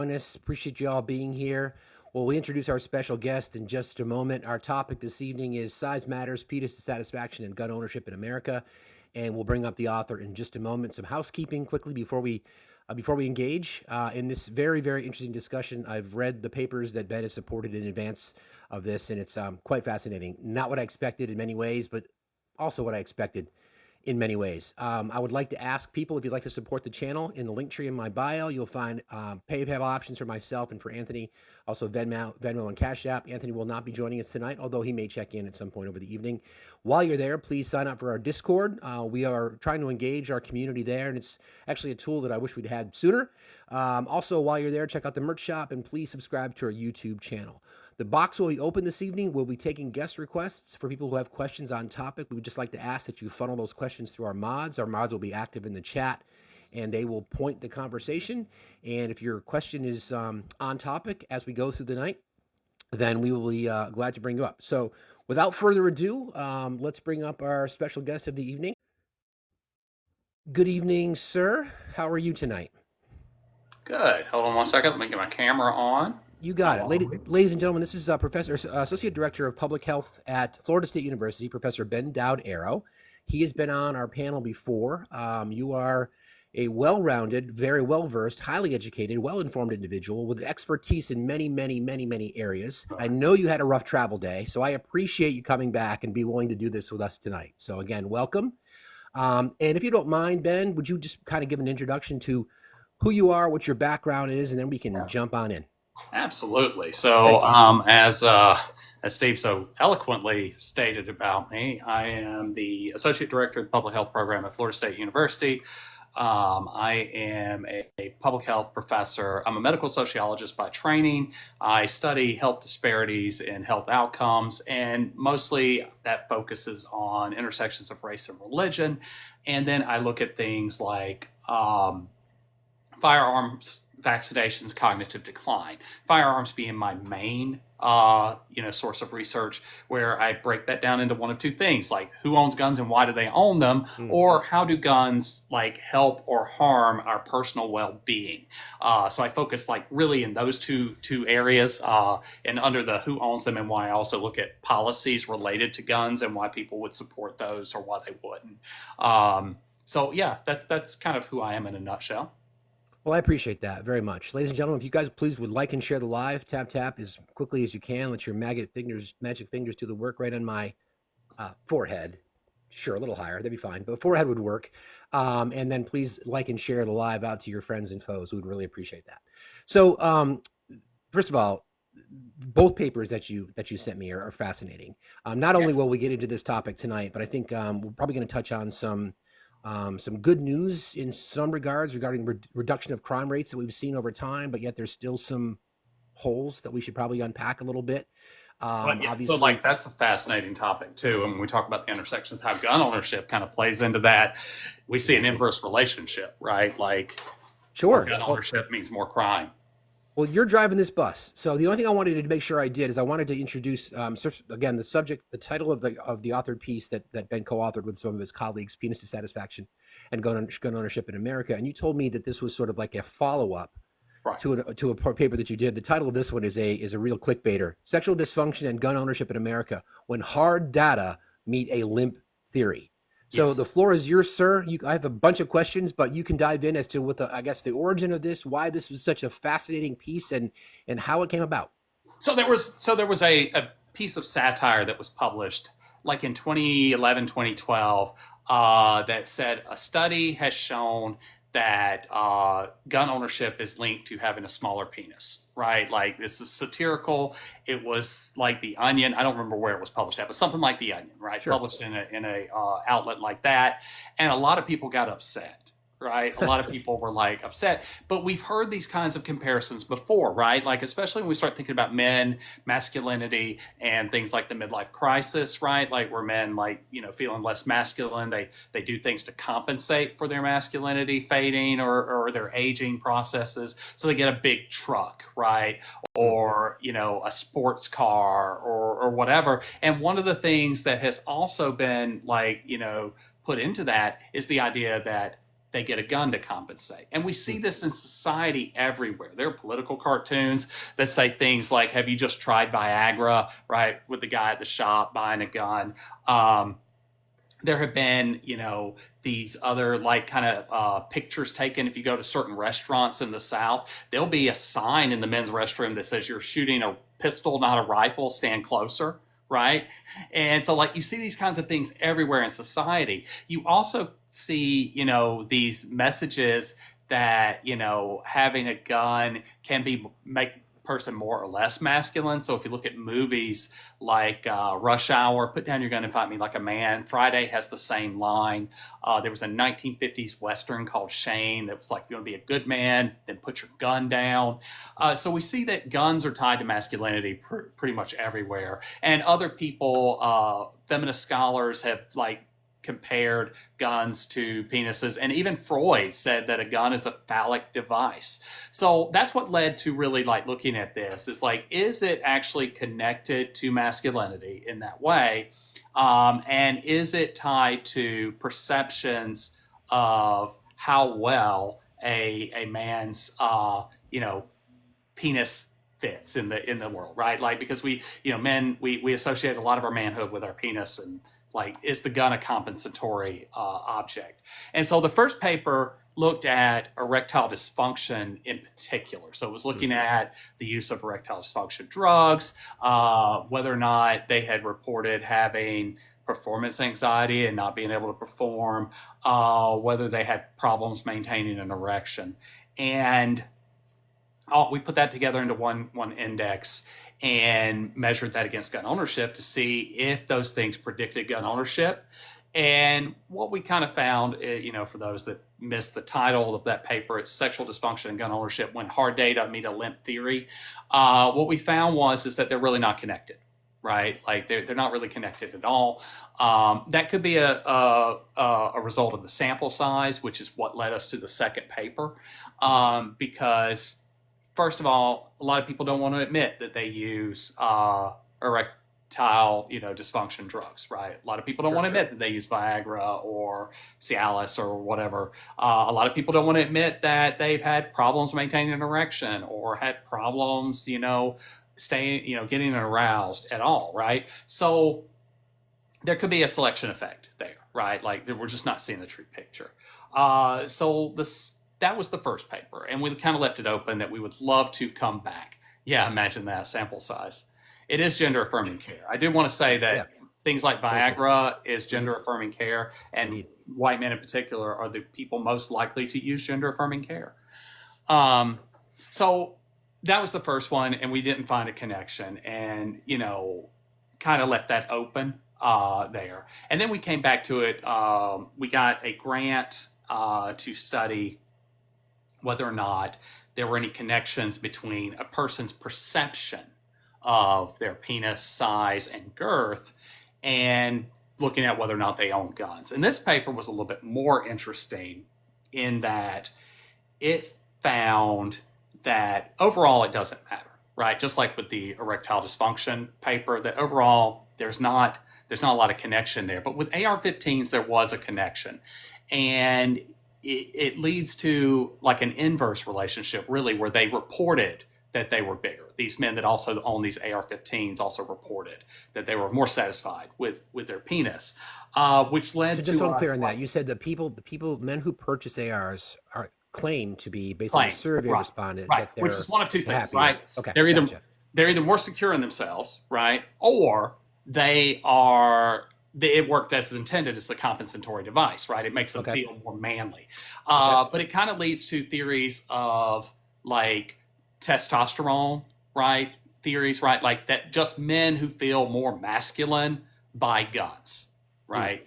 join us. Appreciate you all being here. Well, we introduce our special guest in just a moment. Our topic this evening is Size Matters, Penis Dissatisfaction, and Gun Ownership in America. And we'll bring up the author in just a moment. Some housekeeping quickly before we engage in this very, very interesting discussion. I've read the papers that Ben has supported in advance of this, and it's quite fascinating. Not what I expected in many ways, but also what I expected in many ways. I would like to ask people, if you'd like to support the channel, in the link tree in my bio, you'll find PayPal options for myself and for Anthony, also Venmo and Cash App. Anthony will not be joining us tonight, although he may check in at some point over the evening. While you're there, please sign up for our Discord. We are trying to engage our community there, and it's actually a tool that I wish we'd had sooner. Also, while you're there, check out the merch shop, and please subscribe to our YouTube channel. The box will be open this evening. We'll be taking guest requests for people who have questions on topic. We would just like to ask that you funnel those questions through our mods. Our mods will be active in the chat, and they will point the conversation. And if your question is on topic as we go through the night, then we will be glad to bring you up. So without further ado, let's bring up our special guest of the evening. Good evening, sir. How are you tonight? Good. Hold on one second. Let me get my camera on. You got it. Ladies and gentlemen, this is Associate Director of Public Health at Florida State University, Professor Ben Dowd Arrow. He has been on our panel before. You are a well-rounded, very well-versed, highly educated, well-informed individual with expertise in many, many, many, many areas. I know you had a rough travel day, so I appreciate you coming back and be willing to do this with us tonight. So again, welcome. And if you don't mind, Ben, would you just kind of give an introduction to who you are, what your background is, and then we can jump on in. Absolutely. So, as Steve so eloquently stated about me, I am the Associate Director of the Public Health Program at Florida State University. I am a public health professor. I'm a medical sociologist by training. I study health disparities and health outcomes, and mostly that focuses on intersections of race and religion. And then I look at things like firearms, vaccinations, cognitive decline. Firearms being my main, source of research, where I break that down into one of two things, like who owns guns and why do they own them, or how do guns help or harm our personal well-being. So I focus really in those two areas, and under the who owns them and why, I also look at policies related to guns and why people would support those or why they wouldn't. So yeah, that's kind of who I am in a nutshell. Well, I appreciate that very much. Ladies and gentlemen, if you guys please would like and share the live, tap as quickly as you can. Let your magic fingers do the work right on my forehead. Sure, a little higher, that'd be fine, but forehead would work. And then please like and share the live out to your friends and foes. We would really appreciate that. So first of all, both papers that you sent me are fascinating. Not only will we get into this topic tonight, but I think we're probably going to touch on some good news in some regards regarding reduction of crime rates that we've seen over time, but yet there's still some holes that we should probably unpack a little bit. Obviously, so that's a fascinating topic too. And when we talk about the intersection of how gun ownership kind of plays into that, we see an inverse relationship, right? Sure, gun ownership means more crime. Well, you're driving this bus. So the only thing I wanted to make sure I did is I wanted to introduce, again, the title of the authored piece that Ben co-authored with some of his colleagues, Penis Dissatisfaction and Gun Ownership in America. And you told me that this was sort of like a follow-up to a paper that you did. The title of this one is a real clickbaiter: Sexual Dysfunction and Gun Ownership in America, When Hard Data Meet a Limp Theory. So yes. The floor is yours, sir. I have a bunch of questions, but you can dive in as to what the origin of this, why this was such a fascinating piece, and how it came about. So there was a piece of satire that was published in 2011, 2012, that said a study has shown that gun ownership is linked to having a smaller penis, right? This is satirical. It was like The Onion. I don't remember where it was published at, but something like The Onion, right? Sure. Published in a outlet like that. And a lot of people got upset. Right. A lot of people were upset, but we've heard these kinds of comparisons before, right? Especially when we start thinking about men, masculinity, and things like the midlife crisis, right? Where men feeling less masculine, they do things to compensate for their masculinity fading or their aging processes. So they get a big truck, right? Or, a sports car or whatever. And one of the things that has also been put into that is the idea that they get a gun to compensate. And we see this in society everywhere. There are political cartoons that say things like, have you just tried Viagra, right? With the guy at the shop buying a gun. There have been, these other like kind of pictures taken. If you go to certain restaurants in the South, there'll be a sign in the men's restroom that says, you're shooting a pistol, not a rifle, stand closer. Right. And so like you see these kinds of things everywhere in society. You also see, these messages that, having a gun can make a person more or less masculine. So if you look at movies like Rush Hour, Put Down Your Gun and Fight Me Like a Man, Friday has the same line. There was a 1950s Western called Shane that was like, you want to be a good man, then put your gun down. So we see that guns are tied to masculinity pretty much everywhere. And other people, feminist scholars have like compared guns to penises, and even Freud said that a gun is a phallic device. So that's what led to really like looking at this is like, is it actually connected to masculinity in that way? And is it tied to perceptions of how well a man's penis fits in the world, right? Like, because men, we associate a lot of our manhood with our penis, and like, is the gun a compensatory object? And so the first paper looked at erectile dysfunction in particular. So it was looking at the use of erectile dysfunction drugs, whether or not they had reported having performance anxiety and not being able to perform, whether they had problems maintaining an erection. And we put that together into one index and measured that against gun ownership to see if those things predicted gun ownership. And what we kind of found, for those that missed the title of that paper, it's Sexual Dysfunction and Gun Ownership When Hard Data Meet a Limp Theory. What we found is that they're really not connected, right? Like they're not really connected at all. That could be a result of the sample size, which is what led us to the second paper, because first of all, a lot of people don't want to admit that they use erectile, dysfunction drugs, right? A lot of people don't want to admit that they use Viagra or Cialis or whatever. A lot of people don't want to admit that they've had problems maintaining an erection or had problems, getting aroused at all, right? So there could be a selection effect there, right? Like we're just not seeing the true picture. That was the first paper, and we kind of left it open that we would love to come back. Yeah, imagine that sample size. It is gender affirming care. I do want to say that things like Viagra is gender affirming care, and white men in particular are the people most likely to use gender affirming care. So that was the first one, and we didn't find a connection, and kind of left that open there. And then we came back to it. We got a grant to study whether or not there were any connections between a person's perception of their penis size and girth and looking at whether or not they own guns. And this paper was a little bit more interesting in that it found that overall it doesn't matter, right? Just like with the erectile dysfunction paper, that overall there's not a lot of connection there. But with AR-15s, there was a connection. And it leads to like an inverse relationship, really, where they reported that they were bigger. These men that also own these AR-15s also reported that they were more satisfied with their penis, which led to. So just so I'm clear on that, you said men who purchase ARs claim to be, based on the survey respondent, right, that which is one of two things, happier. right? Okay, they're either more secure in themselves, right, or it worked as intended as the compensatory device, right? It makes them feel more manly. But it kind of leads to theories of like testosterone, right? Theories, right? Like that just men who feel more masculine buy guns, right?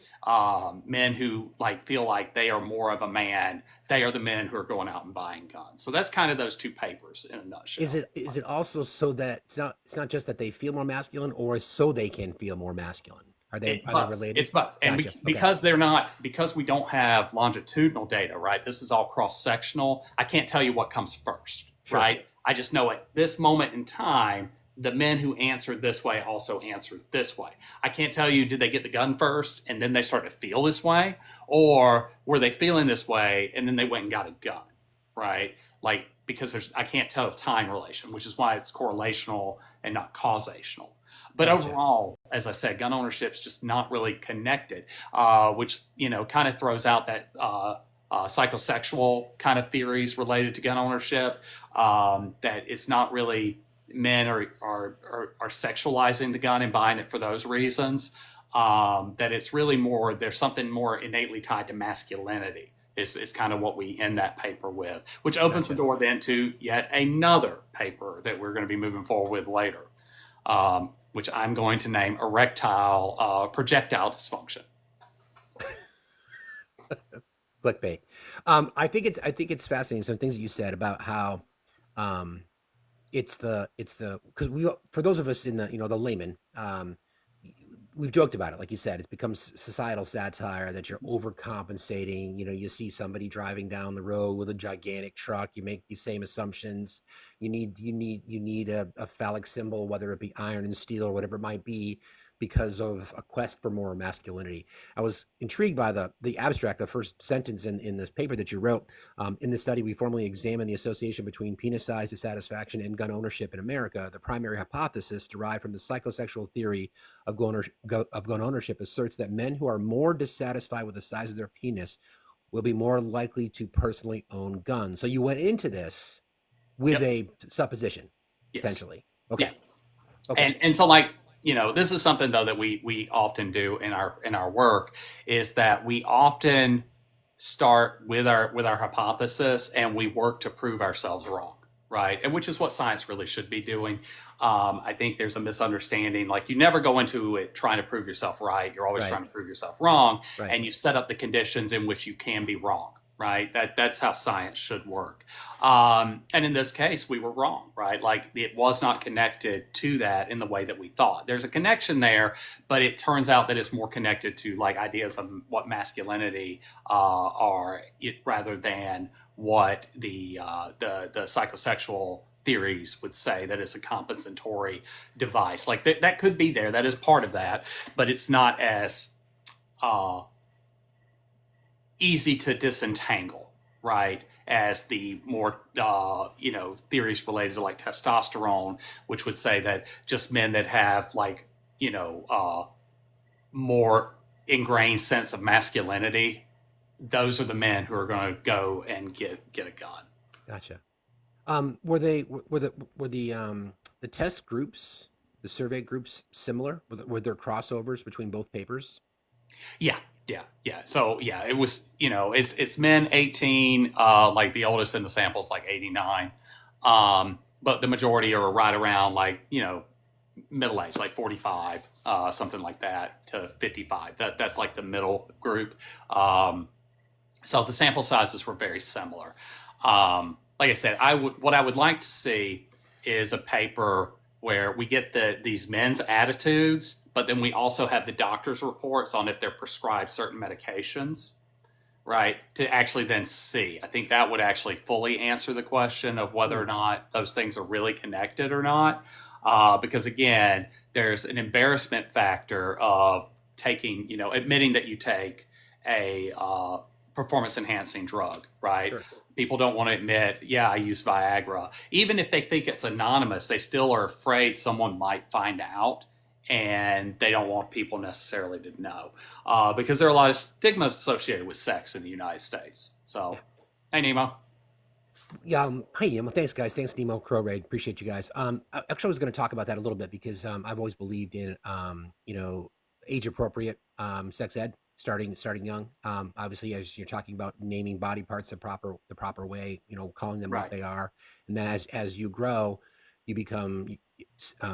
Men who like feel like they are more of a man, they are the men who are going out and buying guns. So that's kind of those two papers in a nutshell. Is it also so that it's not just that they feel more masculine, or so they can feel more masculine? Are they related? It's both. And because we don't have longitudinal data, right? This is all cross-sectional. I can't tell you what comes first, right? I just know at this moment in time, the men who answered this way also answered this way. I can't tell you, did they get the gun first and then they started to feel this way? Or were they feeling this way and then they went and got a gun, right? Like, because I can't tell a time relation, which is why it's correlational and not causational. But Gotcha. overall, as I said, gun ownership is just not really connected, which, kind of throws out that psychosexual kind of theories related to gun ownership, that it's not really men are sexualizing the gun and buying it for those reasons. That it's really more, there's something more innately tied to masculinity is kind of what we end that paper with, which opens the Gotcha. door then to yet another paper that we're going to be moving forward with later, which I'm going to name erectile projectile dysfunction. Clickbait. I think it's fascinating. Some things that you said about how um, it's the because we, for those of us in the, the layman, we've joked about it. Like you said, it's become societal satire that you're overcompensating. You see somebody driving down the road with a gigantic truck. You make these same assumptions. You need a phallic symbol, whether it be iron and steel or whatever it might be, because of a quest for more masculinity. I was intrigued by the abstract, the first sentence in this paper that you wrote. In this study, we formally examined the association between penis size dissatisfaction and gun ownership in America. The primary hypothesis, derived from the psychosexual theory of gun ownership, asserts that men who are more dissatisfied with the size of their penis will be more likely to personally own guns. So you went into this with Yep. a supposition, Yes. potentially. Okay. Yeah. Okay. And so, like, this is something though that we often do in our work, is that we often start with our hypothesis and we work to prove ourselves wrong, right? And which is what science really should be doing. I think there's a misunderstanding, like, you never go into it trying to prove yourself right, you're always Right. trying to prove yourself wrong, Right. and you set up the conditions in which you can be wrong, right? That's how science should work. And in this case, we were wrong, right? Like, it was not connected to that in the way that we thought. There's a connection there, but it turns out that it's more connected to, like, ideas of what masculinity are, rather than what the psychosexual theories would say, that it's a compensatory device. Like, that could be there. That is part of that, but it's not as uh, easy to disentangle, right? As the more, theories related to, like, testosterone, which would say that just men that have, like, more ingrained sense of masculinity, those are the men who are going to go and get a gun. Gotcha. Were the test groups, the survey groups similar? Were there crossovers between both papers? Yeah, yeah. So yeah, it was, it's men 18, like the oldest in the sample is like 89. But the majority are right around, like, middle age, like 45, something like that, to 55. That's like the middle group. So the sample sizes were very similar. Like I said, what I would like to see is a paper where we get these men's attitudes, but then we also have the doctor's reports on if they're prescribed certain medications, right? To actually then see. I think that would actually fully answer the question of whether Hmm. or not those things are really connected or not. Because again, there's an embarrassment factor of taking, admitting that you take a performance enhancing drug, right? Sure. People don't want to admit, yeah, I use Viagra. Even if they think it's anonymous, they still are afraid someone might find out, and they don't want people necessarily to know, because there are a lot of stigmas associated with sex in the United States. So, Yeah. hey, Nemo. Yeah. Hi, Nemo. Thanks, guys. Thanks, Nemo Crow Raid. Appreciate you guys. Actually, I was going to talk about that a little bit because I've always believed in age appropriate sex ed, starting young. Obviously, as you're talking about naming body parts the proper way, calling them what Right, they are, and then as you grow, you become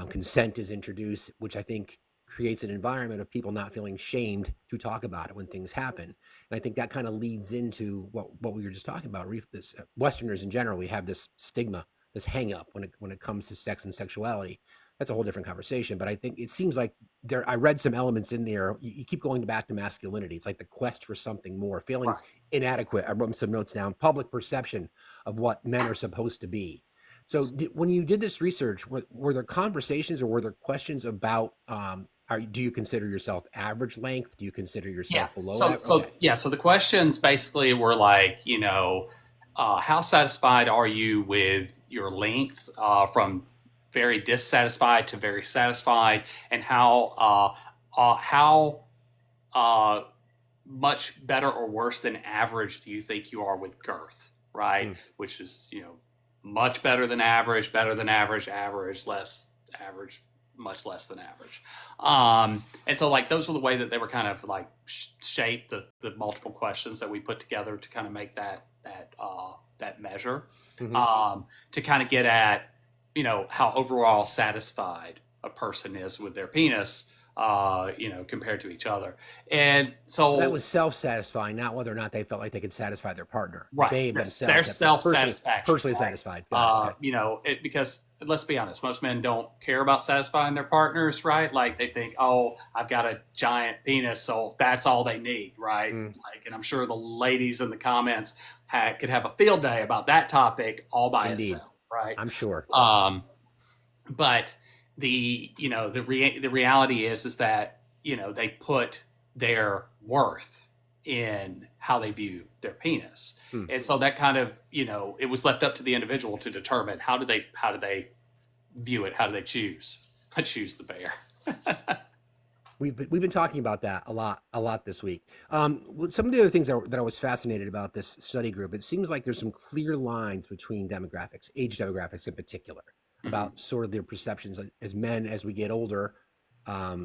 consent is introduced, which I think creates an environment of people not feeling shamed to talk about it when things happen. And I think that kind of leads into what we were just talking about. This Westerners in general, we have this stigma, this hang up when it comes to sex and sexuality. That's a whole different conversation. But I think it seems like there. I read some elements in there. You keep going back to masculinity. It's like the quest for something more, feeling right. inadequate. I wrote some notes down. Public perception of what men are supposed to be. So when you did this research, were there conversations or were there questions about, do you consider yourself average length? Do you consider Yeah. yourself below So that? so Okay. yeah. So the questions basically were like, how satisfied are you with your length, from very dissatisfied to very satisfied, and how uh, much better or worse than average do you think you are with girth, right? Hmm. Which is, much better than average, average, less average, much less than average. And so, like, those were the way that they were kind of like shape the multiple questions that we put together to kind of make that measure, Hmm. to kind of get at, how overall satisfied a person is with their penis, compared to each other. And So that so, was self-satisfying, not whether or not they felt like they could satisfy their partner. right, They their themselves have self personally satisfaction, personally right? satisfied. Got it. Okay. Because let's be honest, most men don't care about satisfying their partners, right? Like they think, oh, I've got a giant penis, so that's all they need, right? Mm, Like, and I'm sure the ladies in the comments could have a field day about that topic all by indeed. itself, right? I'm sure. Um, but the reality is that they put their worth in how they view their penis, Hmm. and so that kind of, it was left up to the individual to determine how do they view it, how do they choose. I choose the bear. We've been talking about that a lot this week. Some of the other things that I was fascinated about this study group, it seems like there's some clear lines between demographics, age demographics in particular, Mm-hmm. about sort of their perceptions as men as we get older. A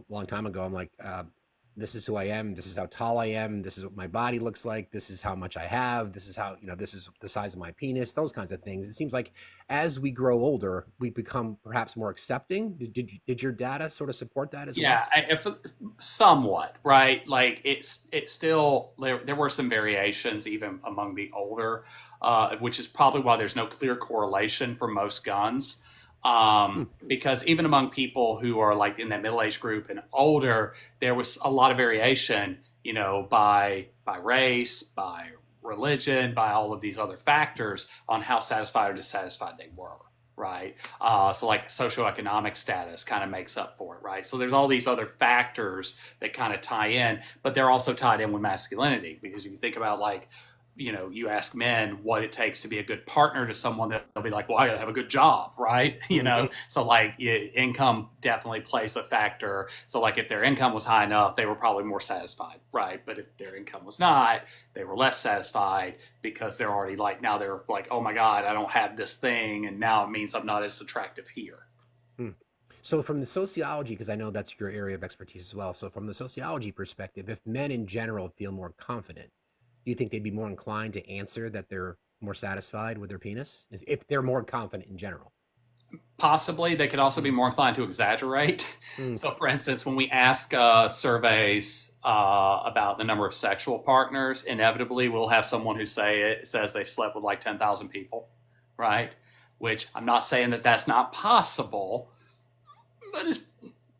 long time ago, I'm like, this is who I am. This is how tall I am. This is what my body looks like. This is how much I have. This is how, this is the size of my penis, those kinds of things. It seems like as we grow older, we become perhaps more accepting. Did your data sort of support that as well? Yeah, if somewhat, right? Like it's still there were some variations even among the older, which is probably why there's no clear correlation for most guns. Hmm. Because even among people who are like in that middle age group and older, there was a lot of variation, by race, by religion, by all of these other factors on how satisfied or dissatisfied they were, right? So like socioeconomic status kind of makes up for it, right? So there's all these other factors that kind of tie in, but they're also tied in with masculinity, because if you think about, like, you ask men what it takes to be a good partner to someone, that they'll be like, well, I gotta have a good job, right? Hmm. So like, income definitely plays a factor. So like, if their income was high enough, they were probably more satisfied, right? But if their income was not, they were less satisfied, because they're already like, now they're like, oh my God, I don't have this thing. And now it means I'm not as attractive here. Hmm. So from the sociology, because I know that's your area of expertise as well. So from the sociology perspective, if men in general feel more confident, do you think they'd be more inclined to answer that they're more satisfied with their penis if they're more confident in general? Possibly, they could also be more inclined to exaggerate. Mm, So, for instance, when we ask surveys about the number of sexual partners, inevitably we'll have someone who says they've slept with like 10,000 people, right? Which, I'm not saying that that's not possible, but it's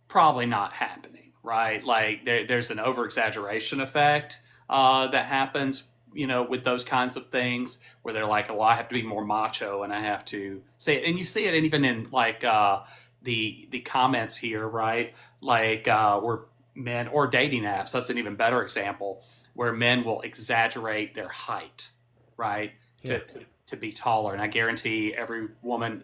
probably not happening, right? Like, there's an over exaggeration effect that happens, with those kinds of things, where they're like, "Oh, I have to be more macho, and I have to say it." And you see it even in like the comments here, right? Like, where men, or dating apps. That's an even better example, where men will exaggerate their height, right? yeah. To be taller. And I guarantee every woman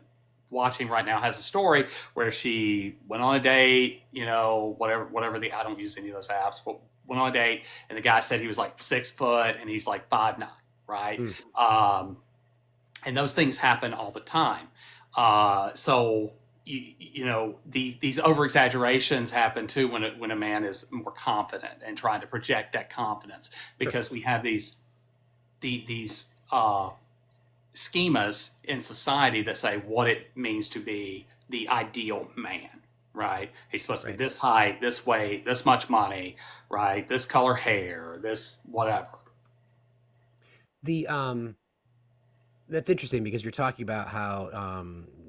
watching right now has a story where she went on a date, whatever I don't use any of those apps, but went on a date, and the guy said he was like 6 foot and he's like 5'9", right? Mm. Um, and those things happen all the time. So these over exaggerations happen too when a man is more confident and trying to project that confidence, Sure. because we have these schemas in society that say what it means to be the ideal man, right? He's supposed to be Right. this height, this weight, this much money, right? This color hair, this whatever. The That's interesting because you're talking about how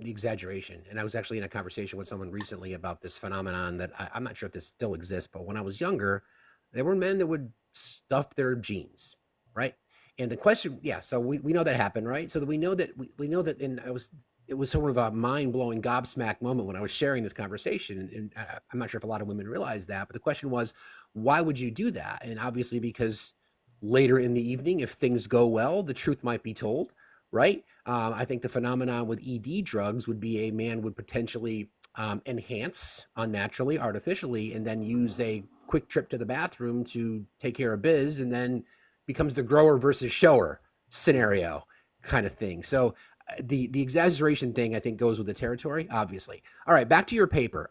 the exaggeration, and I was actually in a conversation with someone recently about this phenomenon that I'm not sure if this still exists, but when I was younger, there were men that would stuff their jeans, right? And the question, yeah, so we know that happened, right? So that we know that and I was it was sort of a mind-blowing gobsmack moment when I was sharing this conversation, and I'm not sure if a lot of women realize that, but the question was, why would you do that? And obviously, because later in the evening, if things go well, the truth might be told, right? I think the phenomenon with ED drugs would be a man would potentially enhance unnaturally, artificially, and then use a quick trip to the bathroom to take care of biz, and then becomes the grower versus shower scenario kind of thing. So the exaggeration thing, I think, goes with the territory, obviously. All right, back to your paper.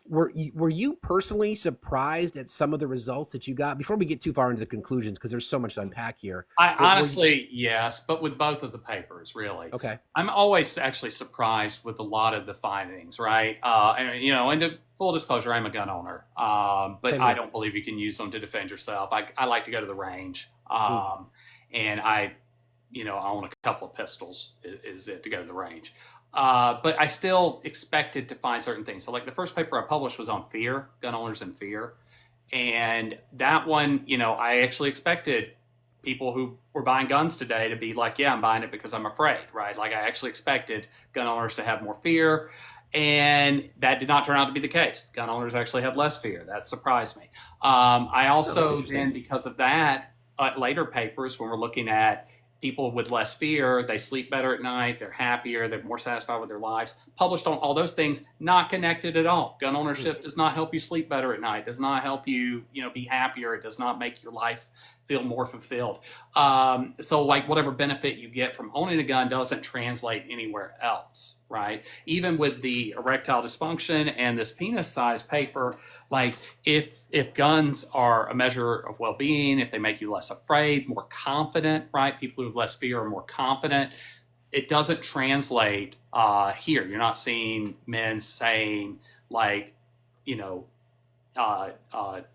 Were you personally surprised at some of the results that you got before we get too far into the conclusions, because there's so much to unpack here? I Were you honestly, yes, but with both of the papers, really. okay? I'm always actually surprised with a lot of the findings, right? And and to full disclosure, I'm a gun owner, but Same I here. don't believe you can use them to defend yourself. I like to go to the range, Mm, and I own a couple of pistols. Is it to go to the range? But I still expected to find certain things. So, like the first paper I published was on fear, gun owners and fear, and that one, I actually expected people who were buying guns today to be like, yeah, I'm buying it because I'm afraid, right? Like I actually expected gun owners to have more fear. And that did not turn out to be the case. Gun owners actually had less fear. That surprised me. I oh, that's also interesting. then, because of that, later papers, when we're looking at people with less fear, they sleep better at night, they're happier, they're more satisfied with their lives, published on all those things, not connected at all. Gun Mm, ownership does not help you sleep better at night, does not help you, be happier. It does not make your life feel more fulfilled. So, like, whatever benefit you get from owning a gun doesn't translate anywhere else, right? Even with the erectile dysfunction and this penis size paper, like if guns are a measure of well-being, if they make you less afraid, more confident, right? People who have less fear are more confident. It doesn't translate here. You're not seeing men saying like, you know,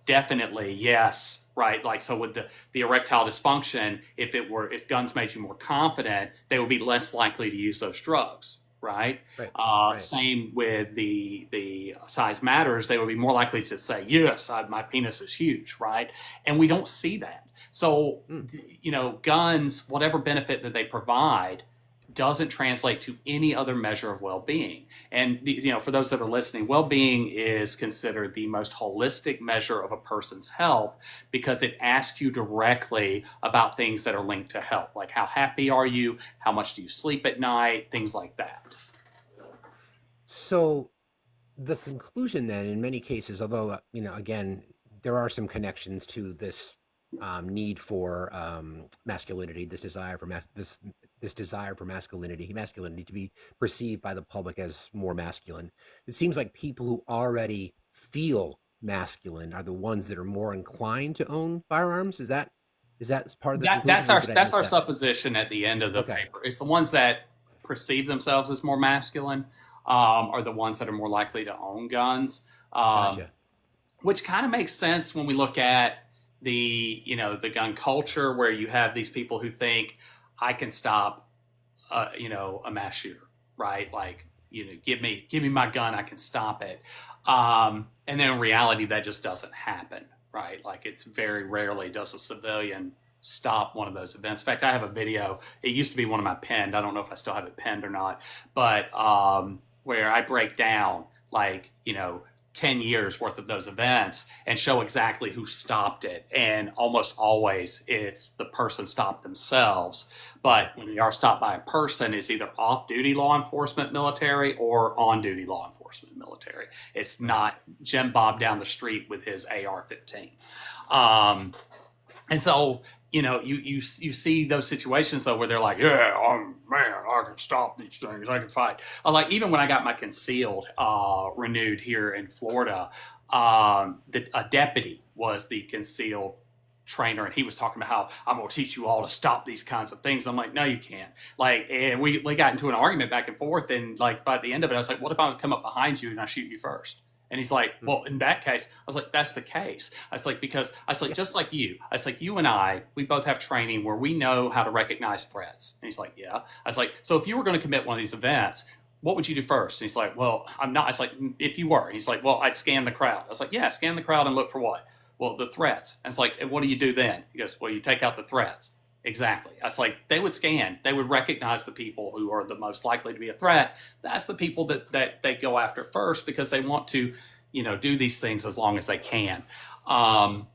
definitely yes, right? Like, so with the erectile dysfunction, if guns made you more confident, they would be less likely to use those drugs, right? right, right. Same with the size matters, they would be more likely to say yes, my penis is huge, right? And we don't see that. So Mm. guns, whatever benefit that they provide, doesn't translate to any other measure of well-being. And for those that are listening, well-being is considered the most holistic measure of a person's health because it asks you directly about things that are linked to health, like how happy are you, how much do you sleep at night, things like that. So the conclusion then, in many cases, although again, there are some connections to this need for masculinity, this desire for this desire for masculinity to be perceived by the public as more masculine. It seems like people who already feel masculine are the ones that are more inclined to own firearms. Is that part of the That conclusion, that's or our did I that's miss our that? supposition at the end of the Okay, paper. It's the ones that perceive themselves as more masculine are the ones that are more likely to own guns. Um, gotcha. which kind of makes sense when we look at the gun culture where you have these people who think I can stop a mass shooter, right? Like, give me my gun, I can stop it. And then in reality, that just doesn't happen, right? Like, it's very rarely does a civilian stop one of those events. In fact, I have a video. It used to be one of my pinned. I don't know if I still have it pinned or not, but where I break down like 10 years worth of those events and show exactly who stopped it. And almost always it's the person stopped themselves. Okay, But when you are stopped by a person, it's either off duty law enforcement military or on duty law enforcement military. It's right. not Jim Bob down the street with his AR 15. Um, and so, you see those situations though where they're like, yeah, man, I can stop these things, I can fight. Like, even when I got my concealed renewed here in Florida, a deputy was the concealed trainer, and he was talking about how I'm going to teach you all to stop these kinds of things. I'm like, no, you can't. Like, and we got into an argument back and forth, and like by the end of it, I was like, what if I come up behind you and I shoot you first? And he's like, Mm, well, in that case, I was like, that's the case. I was like, because I was like, yeah, just like you, I was like, you and we both have training where we know how to recognize threats. And he's like, yeah. I was like, so if you were going to commit one of these events, what would you do first? And he's like, well, I'm not. I was like, if you were. He's like, well, I'd scan the crowd. I was like, yeah, scan the crowd and look for what? Well, the threats. And it's like, and what do you do then? He goes, well, you take out the threats. Exactly. That's like they would scan. They would recognize the people who are the most likely to be a threat. That's the people that they go after first because they want to, do these things as long as they can. Um,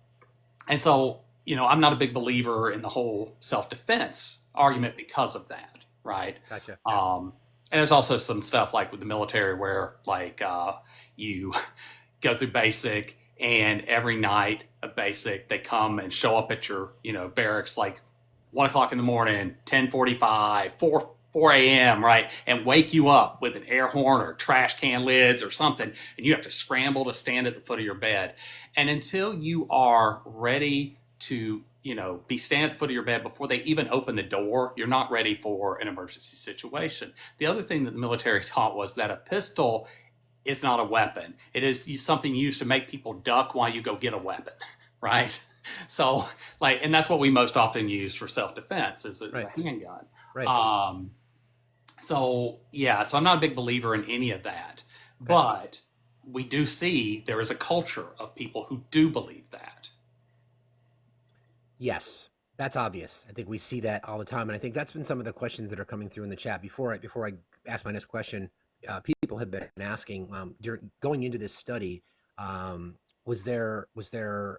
and so, I'm not a big believer in the whole self-defense argument because of that, right? Gotcha. Yeah. And there's also some stuff like with the military where like you go through basic and every night of basic they come and show up at your barracks like 1 o'clock in the morning, 10:45, 4 a.m., right? And wake you up with an air horn or trash can lids or something. And you have to scramble to stand at the foot of your bed. And until you are ready to, be standing at the foot of your bed before they even open the door, you're not ready for an emergency situation. The other thing that the military taught was that a pistol is not a weapon. It is something used to make people duck while you go get a weapon, right? So, and that's what we most often use for self-defense is a handgun. Right. So I'm not a big believer in any of that, but we do see there is a culture of people who do believe that. Yes, that's obvious. I think we see that all the time, and I think that's been some of the questions that are coming through in the chat. Before I ask my next question, people have been asking during going into this study, was there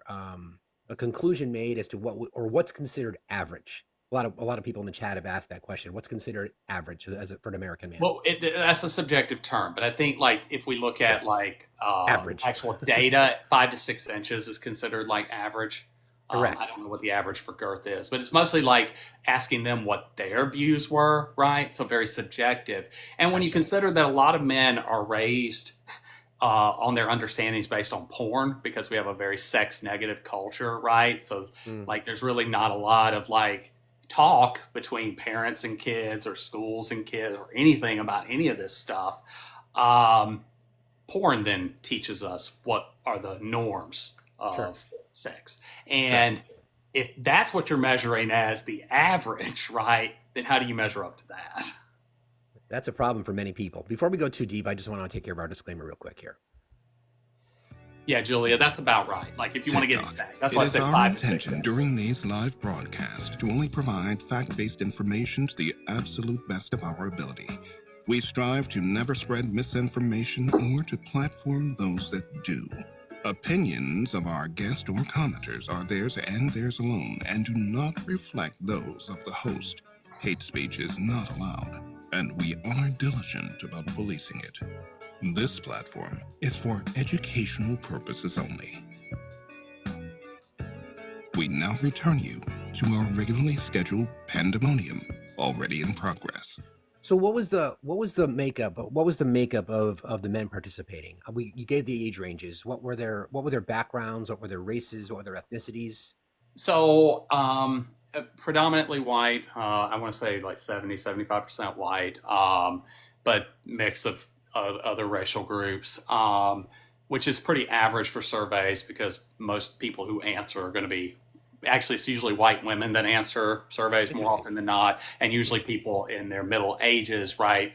a conclusion made as to what's considered average? A lot of people in the chat have asked that question. What's considered average for an American man? Well, that's a subjective term, but I think like if we look at like Average. actual data, 5 to 6 inches is considered like average. Correct. I don't know what the average for girth is, but it's mostly like asking them what their views were, right? So very subjective. And when you consider that a lot of men are raised on their understandings based on porn, because we have a very sex negative culture, right? So like there's really not a lot of like talk between parents and kids or schools and kids or anything about any of this stuff. Porn then teaches us what are the norms of sex. And if that's what you're measuring as the average, right, then how do you measure up to that? That's a problem for many people. Before we go too deep, I just want to take care of our disclaimer real quick here. Yeah, Julia, that's about right. Like, if you want to get exact, that's why I said 5 to 6 It is our intention inches. during these live broadcasts to only provide fact-based information to the absolute best of our ability. We strive to never spread misinformation or to platform those that do. Opinions of our guests or commenters are theirs and theirs alone and do not reflect those of the host. Hate speech is not allowed, and we are diligent about policing it. This platform is for educational purposes only. We now return you to our regularly scheduled pandemonium, already in progress. So what was the makeup of the men participating? You gave the age ranges. What were their backgrounds? What were their races? What were their ethnicities? So, predominantly white, I want to say like 75% white, but mix of other racial groups, which is pretty average for surveys because most people who answer are going to be, actually it's usually white women that answer surveys more often than not, and usually people in their middle ages, right,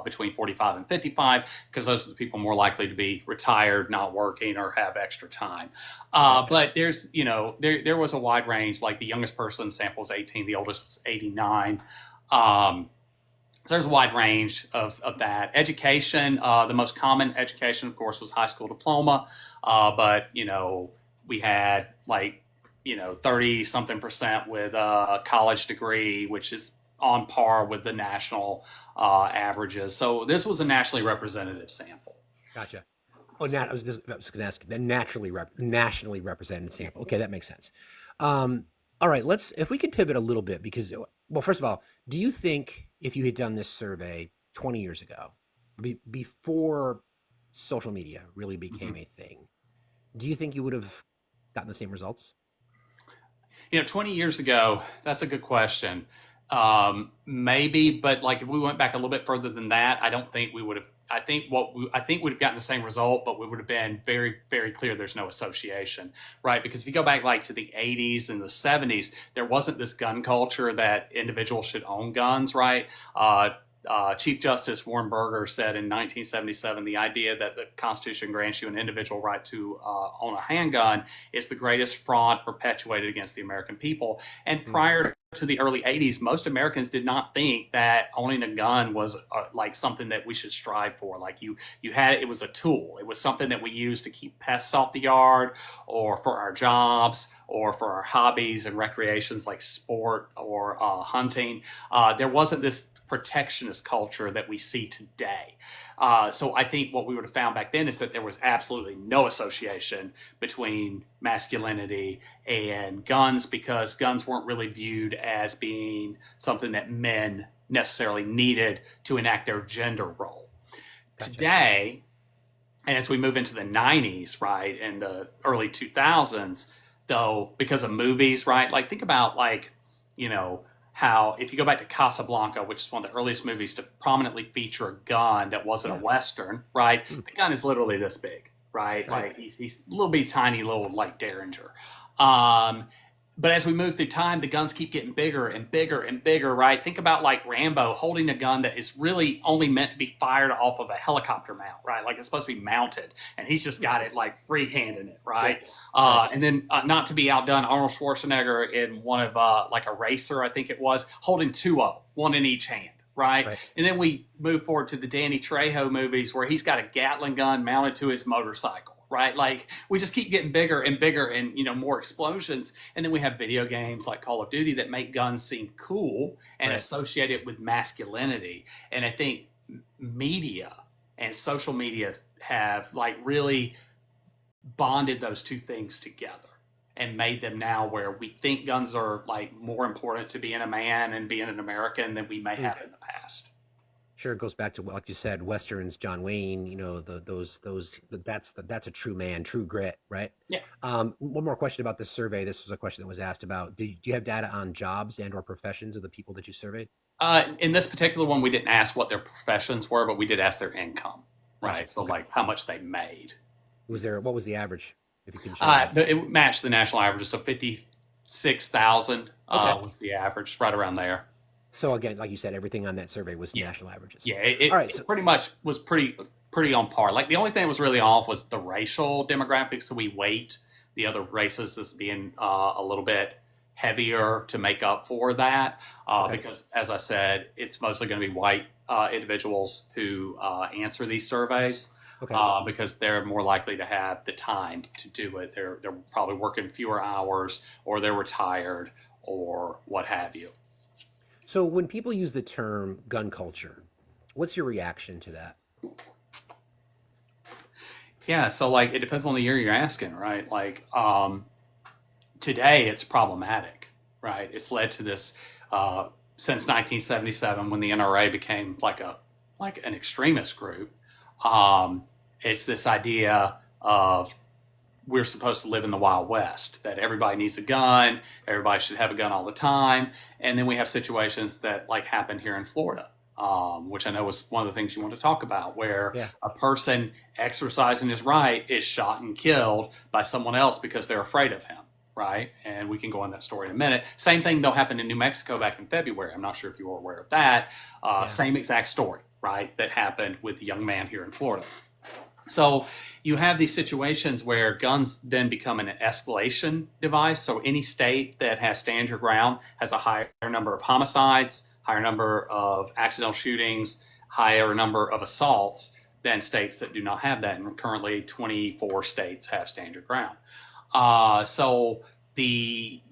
between 45 and 55, because those are the people more likely to be retired, not working, or have extra time. But there's, there was a wide range. Like the youngest person sample was 18, the oldest was 89. So there's a wide range of that. Education, the most common education, of course, was high school diploma. But, we had like, 30 something percent with a college degree, which is on par with the national averages. So this was a nationally representative sample. Gotcha. Oh, I was going to ask the nationally represented sample. Okay, that makes sense. All right, if we could pivot a little bit because, well, first of all, do you think if you had done this survey 20 years ago, before social media really became a thing, do you think you would have gotten the same results? 20 years ago, that's a good question. Maybe, but like if we went back a little bit further than that, I don't think we would have. I think we'd have gotten the same result, but we would have been very, very clear there's no association, right? Because if you go back like to the 80s and the 70s, there wasn't this gun culture that individuals should own guns, right? Chief Justice Warren Burger said in 1977, the idea that the Constitution grants you an individual right to own a handgun is the greatest fraud perpetuated against the American people. And prior to the early 80s, most Americans did not think that owning a gun was like something that we should strive for. Like you had, it was a tool. It was something that we used to keep pests off the yard, or for our jobs, or for our hobbies and recreations like sport or hunting. There wasn't this protectionist culture that we see today. So I think what we would have found back then is that there was absolutely no association between masculinity and guns, because guns weren't really viewed as being something that men necessarily needed to enact their gender role. Gotcha. Today, and as we move into the 90s, right, and the early 2000s, though, because of movies, right, like think about like, you know, how if you go back to Casablanca, which is one of the earliest movies to prominently feature a gun that wasn't a Western, right? The gun is literally this big, right? Like he's a little bitty tiny little like Derringer. But as we move through time, the guns keep getting bigger and bigger and bigger, right? Think about like Rambo holding a gun that is really only meant to be fired off of a helicopter mount, right? Like it's supposed to be mounted, and he's just got it like free-handing it, right? And then not to be outdone, Arnold Schwarzenegger in one of like a racer, I think it was, holding two of them, one in each hand. Right? And then we move forward to the Danny Trejo movies where he's got a Gatling gun mounted to his motorcycle, right? Like we just keep getting bigger and bigger and, you know, more explosions. And then we have video games like Call of Duty that make guns seem cool and associate it with masculinity. And I think media and social media have like really bonded those two things together and made them now where we think guns are like more important to being a man and being an American than we may have in the past. Sure, it goes back to, like you said, Westerns, John Wayne, you know, that's a true man, true grit, right? Yeah. One more question about this survey. This was a question that was asked about. Do you have data on jobs and or professions of the people that you surveyed? In this particular one, we didn't ask what their professions were, but we did ask their income, right? Gotcha. So like how much they made. What was the average? If you can share it matched the national averages, so 56,000 was the average, right around there. So again, like you said, everything on that survey was national averages. Yeah, it pretty much was pretty on par. Like the only thing that was really off was the racial demographics. So we weight the other races as being a little bit heavier to make up for that, because as I said, it's mostly going to be white individuals who answer these surveys. Because they're more likely to have the time to do it. They're probably working fewer hours, or they're retired, or what have you. So when people use the term gun culture, what's your reaction to that? Yeah, so like it depends on the year you're asking, right? Like today it's problematic, right? It's led to this since 1977 when the NRA became like an extremist group. It's this idea of we're supposed to live in the Wild West, that everybody needs a gun, everybody should have a gun all the time. And then we have situations that like happen here in Florida, which I know was one of the things you want to talk about, where a person exercising his right is shot and killed by someone else because they're afraid of him. Right. And we can go on that story in a minute. Same thing though happened in New Mexico back in February. I'm not sure if you were aware of that. Same exact story, right, that happened with the young man here in Florida. So you have these situations where guns then become an escalation device. So any state that has stand your ground has a higher number of homicides, higher number of accidental shootings, higher number of assaults than states that do not have that. And currently 24 states have stand your ground. So the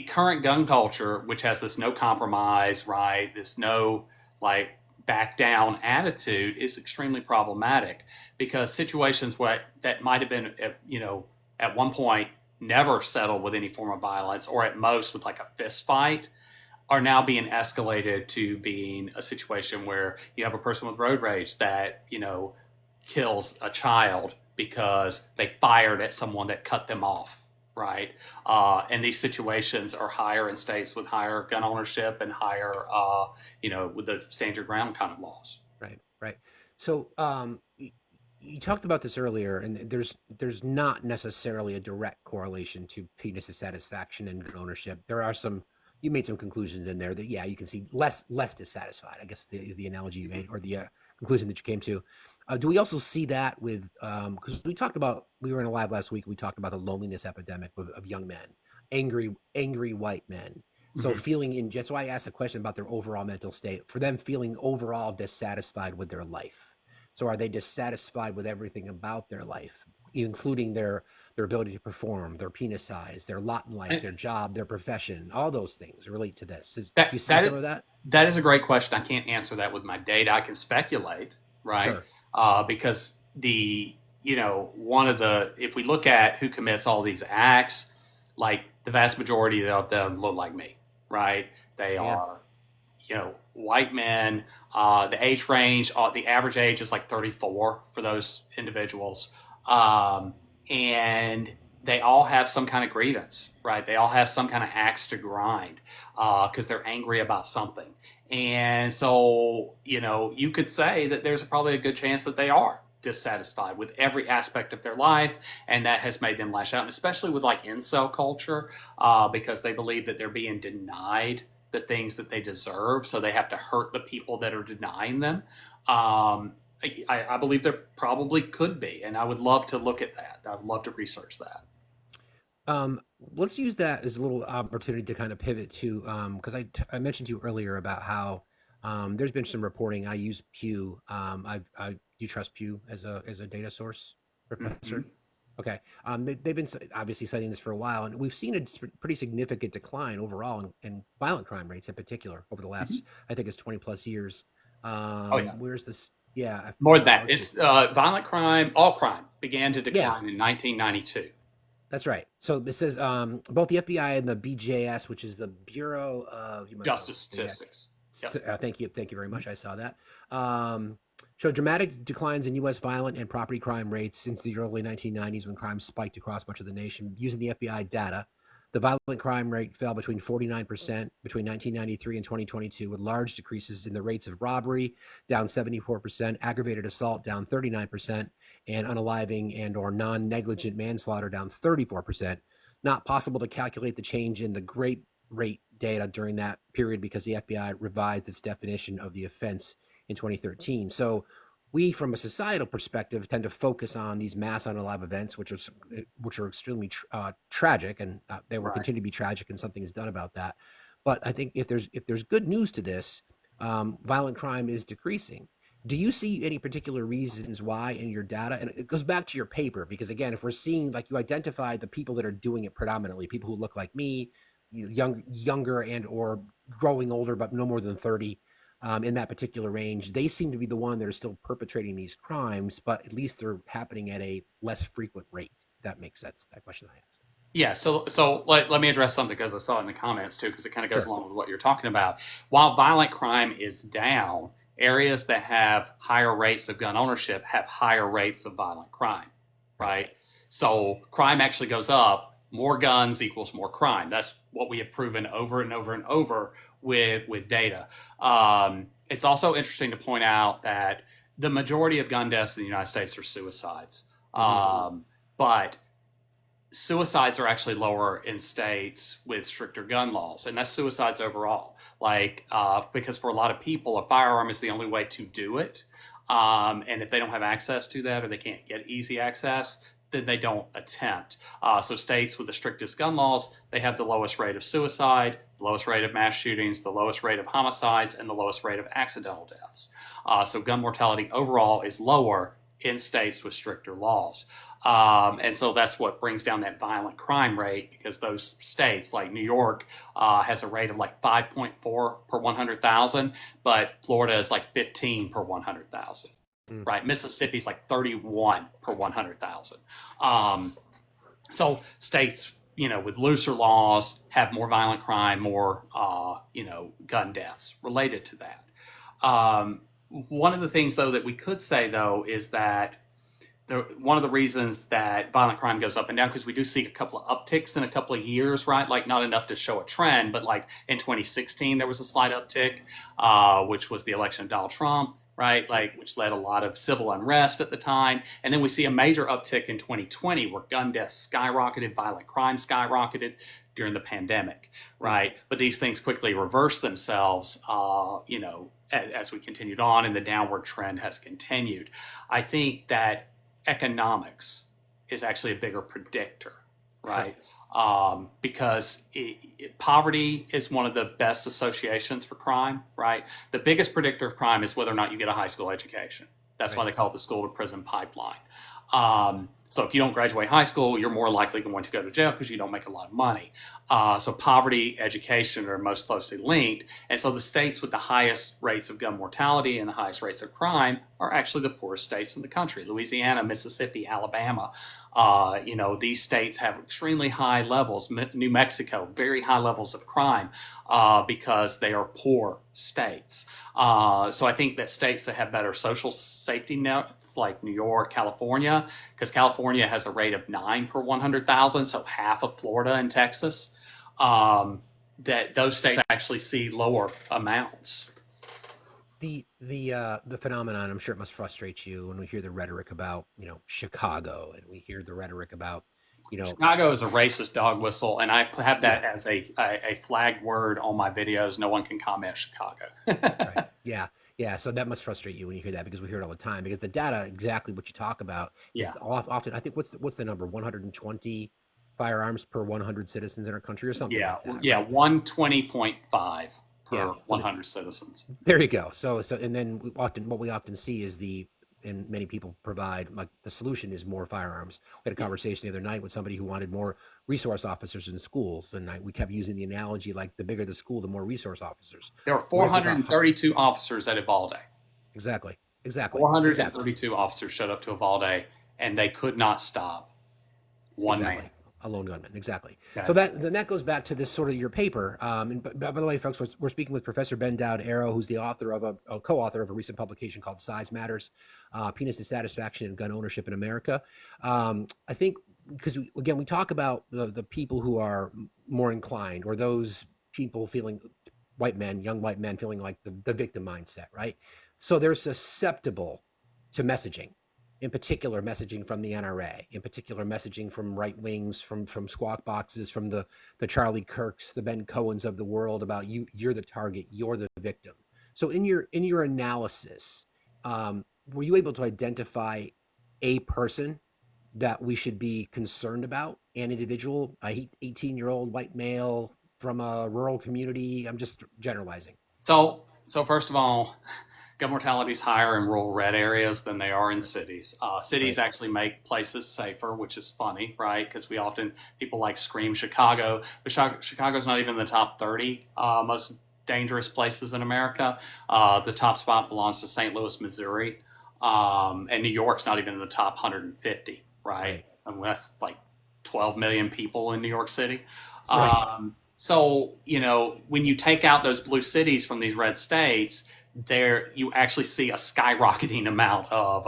current gun culture, which has this no compromise, right, this no like back down attitude, is extremely problematic, because situations that might have been, you know, at one point never settled with any form of violence, or at most with like a fist fight, are now being escalated to being a situation where you have a person with road rage that, you know, kills a child because they fired at someone that cut them off. Right. And these situations are higher in states with higher gun ownership and higher, you know, with the stand your ground kind of laws. Right. So you talked about this earlier, and there's not necessarily a direct correlation to penis dissatisfaction and gun ownership. There are you made some conclusions in there that, you can see less dissatisfied, I guess is the analogy you made, or the conclusion that you came to. Do we also see that with, because we were in a live last week, we talked about the loneliness epidemic of young men, angry white men. So that's why I asked the question about their overall mental state. For them, feeling overall dissatisfied with their life. So are they dissatisfied with everything about their life, including their ability to perform, their penis size, their lot in life, And their job, their profession, all those things relate to this. Do that you see that some is, of that? that is a great question. I can't answer that with my data. I can speculate, right? Sure. Because one of the if we look at who commits all these acts, like the vast majority of them look like me, right? They Yeah. are white men. The age range, the average age is like 34 for those individuals. Um, and they all have some kind of grievance, right? They all have some kind of axe to grind because they're angry about something. And so, you could say that there's probably a good chance that they are dissatisfied with every aspect of their life, and that has made them lash out, and especially with like incel culture, because they believe that they're being denied the things that they deserve, so they have to hurt the people that are denying them. I believe there probably could be, and I would love to look at that. I'd love to research that. Let's use that as a little opportunity to kind of pivot to because I mentioned to you earlier about how there's been some reporting. I use Pew. I do you trust Pew as a data source, Hmm. Professor? Okay. They've been obviously studying this for a while, and we've seen a pretty significant decline overall in violent crime rates in particular over the Hmm. last, I think it's 20 plus years. Oh yeah, Where's this? Yeah. more than that. Let's see. It's violent crime. All crime began to Yeah, decline in 1992. that's right. So this says both the FBI and the BJS, which is the Bureau of, you must know Justice the exact. statistics. Yep. Thank you very much. I saw that. Showed dramatic declines in U.S. violent and property crime rates since the early 1990s when crime spiked across much of the nation. Using the FBI data, the violent crime rate fell between 49% between 1993 and 2022, with large decreases in the rates of robbery down 74%, aggravated assault down 39%, and unaliving and or non-negligent manslaughter down 34%. Not possible to calculate the change in the great rate data during that period because the FBI revised its definition of the offense in 2013. So we, from a societal perspective, tend to focus on these mass unalive events, which are extremely tragic, and they will Right. continue to be tragic, and something is done about that. But I think if there's good news to this, violent crime is decreasing. Do you see any particular reasons why in your data? And it goes back to your paper, because again, if we're seeing, like, you identified the people that are doing it predominantly, people who look like me, younger and or growing older, but no more than 30, in that particular range, they seem to be the one that are still perpetrating these crimes, but at least they're happening at a less frequent rate. If that makes sense. That question I asked. Yeah, so let me address something because I saw it in the comments too, because it kind of goes Sure. along with what you're talking about. While violent crime is down, areas that have higher rates of gun ownership have higher rates of violent crime, Right. right? So crime actually goes up. More guns equals more crime. That's what we have proven over and over and over with data. It's also interesting to point out that the majority of gun deaths in the United States are suicides. Mm-hmm. But suicides are actually lower in states with stricter gun laws, and that's suicides overall. Like, because for a lot of people, a firearm is the only way to do it, and if they don't have access to that or they can't get easy access, then they don't attempt. So states with the strictest gun laws, they have the lowest rate of suicide, the lowest rate of mass shootings, the lowest rate of homicides, and the lowest rate of accidental deaths. So gun mortality overall is lower in states with stricter laws. And so that's what brings down that violent crime rate, because those states like New York has a rate of like 5.4 per 100,000, but Florida is like 15 per 100,000, Mm. right? Mississippi's like 31 per 100,000. So states, with looser laws have more violent crime, more, gun deaths related to that. One of the things, though, that we could say, though, is that one of the reasons that violent crime goes up and down, because we do see a couple of upticks in a couple of years, right? Like, not enough to show a trend, but like in 2016, there was a slight uptick, which was the election of Donald Trump, right? Like, which led a lot of civil unrest at the time. And then we see a major uptick in 2020 where gun deaths skyrocketed, violent crime skyrocketed during the pandemic, right? But these things quickly reversed themselves, as we continued on, and the downward trend has continued. I think that economics is actually a bigger predictor, right? because poverty is one of the best associations for crime, right? The biggest predictor of crime is whether or not you get a high school education. That's why Right. they call it the school to prison pipeline. So if you don't graduate high school, you're more likely going to go to jail because you don't make a lot of money. So poverty, education are most closely linked. And so the states with the highest rates of gun mortality and the highest rates of crime are actually the poorest states in the country. Louisiana, Mississippi, Alabama. These states have extremely high levels. New Mexico, very high levels of crime because they are poor states. So I think that states that have better social safety nets, like New York, California, because California has a rate of 9 per 100,000, so half of Florida and Texas, that those states actually see lower amounts. The phenomenon, I'm sure it must frustrate you when we hear the rhetoric about, Chicago, and we hear the rhetoric about, Chicago is a racist dog whistle, and I have that as a flagged word on my videos. No one can comment Chicago. right. Yeah. Yeah. So that must frustrate you when you hear that, because we hear it all the time, because the data, exactly what you talk about, Yeah. is often, I think, what's the number? 120 firearms per 100 citizens in our country, or something Yeah. like that. Yeah. Right? 120.5 Yeah. per 100 citizens. There you go. And then what we often see is and many people provide, like, the solution is more firearms. We had a conversation the other night with somebody who wanted more resource officers in schools, and we kept using the analogy, like, the bigger the school, the more resource officers. There were We have to go 432 officers at Uvalde. exactly, exactly, exactly, 432 officers showed up to Uvalde, and they could not stop one exactly. man. A lone gunman, exactly. Okay. So that goes back to this sort of your paper. And by the way, folks, we're speaking with Professor Ben Dowd Arrow, who's the author of a co-author of a recent publication called "Size Matters: Penis Dissatisfaction and Gun Ownership in America." I think because we talk about the people who are more inclined, or those people feeling, young white men feeling like the victim mindset, right? So they're susceptible to messaging, in particular messaging from the NRA, in particular messaging from right wings, from squawk boxes, from the Charlie Kirks, the Ben Cohens of the world, about you're the target, you're the victim. So in your analysis, were you able to identify a person that we should be concerned about, an individual, a 18-year-old white male from a rural community? I'm just generalizing. So first of all, gun mortality is higher in rural red areas than they are in cities. Cities Right. actually make places safer, which is funny, right? Because people like scream Chicago, but Chicago's not even in the top 30 most dangerous places in America. The top spot belongs to St. Louis, Missouri, and New York's not even in the top 150, right? Right. And that's like 12 million people in New York City. Right. So, when you take out those blue cities from these red states, there you actually see a skyrocketing amount of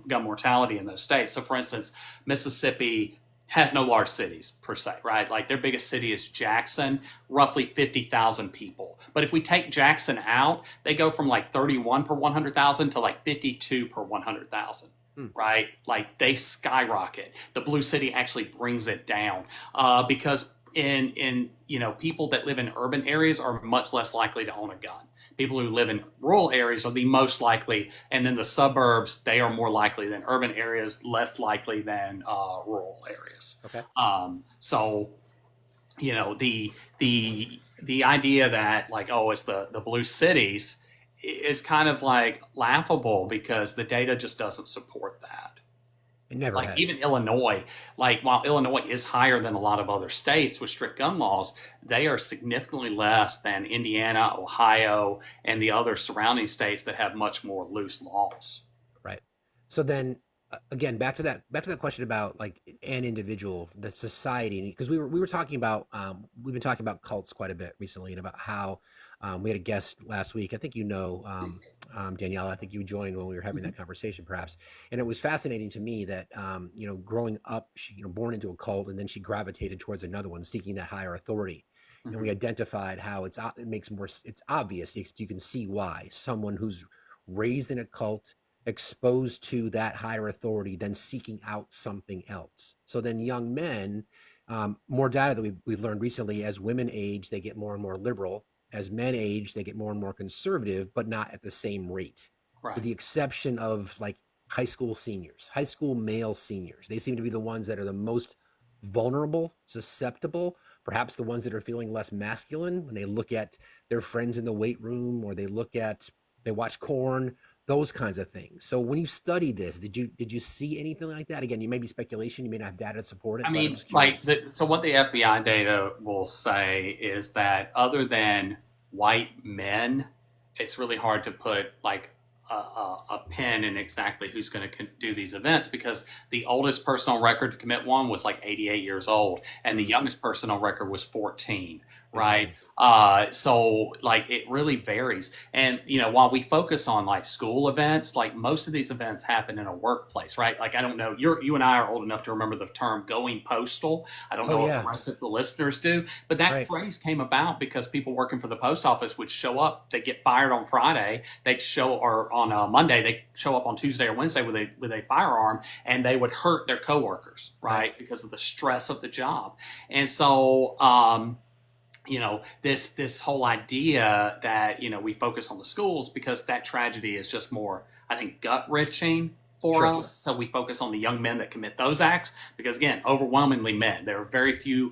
gun mortality in those states. So, for instance, Mississippi has no large cities per se, right? Like, their biggest city is Jackson, roughly 50,000 people. But if we take Jackson out, they go from like 31 per 100,000 to like 52 per 100,000. Right? Like, they skyrocket. The blue city actually brings it down because in people that live in urban areas are much less likely to own a gun. People who live in rural areas are the most likely, and then the suburbs, they are more likely than urban areas, less likely than rural areas. Okay. So the idea that, like, oh, it's the blue cities is kind of like laughable, because the data just doesn't support that. It never Like, has. even Illinois, like, while Illinois is higher than a lot of other states with strict gun laws, they are significantly less than Indiana, Ohio, and the other surrounding states that have much more loose laws. Right. So then, again, back to that question about, like, an individual, the society, because we were talking about, we've been talking about cults quite a bit recently, and about how, we had a guest last week. I think Danielle. I think you joined when we were having that conversation, perhaps. And it was fascinating to me that, growing up, she, born into a cult, and then she gravitated towards another one, seeking that higher authority. And we Mhm. identified how it makes more, it's obvious. You can see why someone who's raised in a cult, exposed to that higher authority, then seeking out something else. So then young men, more data that we've learned recently, as women age, they get more and more liberal. As men age, they get more and more conservative, but not at the same rate, with Right. the exception of, like, high school male seniors. They seem to be the ones that are the most vulnerable, susceptible, perhaps the ones that are feeling less masculine when they look at their friends in the weight room, or they watch corn, those kinds of things. So when you study this, did you see anything like that? Again, you may be speculation, you may not have data to support I it, but I'm mean, just like, curious. so what the FBI data will say is that other than white men, it's really hard to put like a pin in exactly who's going to do these events, because the oldest person on record to commit one was like 88 years old, and the Mm, youngest person on record was 14, right? interesting. So like it really varies. And while we focus on like school events, like most of these events happen in a workplace, right? Like I don't know, you and I are old enough to remember the term going postal. I don't Oh know if the yeah, rest of the listeners do, but that right. phrase came about because people working for the post office would show up, they get fired on Friday, they'd show, or on a Monday, they show up on Tuesday or Wednesday with a firearm, and they would hurt their coworkers, Right. right? Because of the stress of the job. And so, this whole idea that we focus on the schools because that tragedy is just more, I think, gut wrenching for Sure. us. So we focus on the young men that commit those acts because, again, overwhelmingly men. There are very few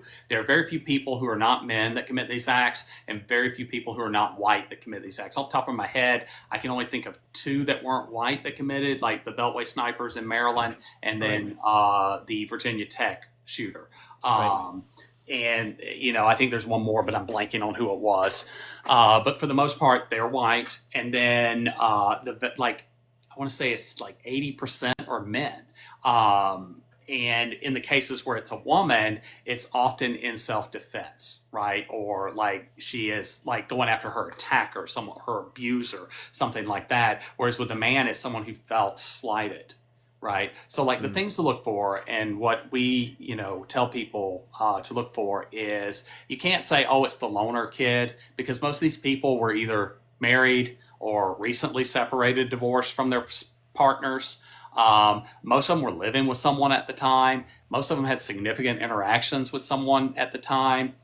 people who are not men that commit these acts, and very few people who are not white that commit these acts. Off the top of my head, I can only think of two that weren't white that committed, like the Beltway snipers in Maryland, and Right. then the Virginia Tech shooter. Right. And I think there's one more, but I'm blanking on who it was. But for the most part, they're white, and then I want to say it's like 80% are men. And in the cases where it's a woman, it's often in self-defense, right? Or like she is like going after her attacker, someone, her abuser, something like that. Whereas with a man, it's someone who felt slighted, right? So like the Mm, things to look for, and what we tell people to look for is, you can't say, oh, it's the loner kid, because most of these people were either married or recently separated, divorced from their partners. Most of them were living with someone at the time. Most of them had significant interactions with someone at the time.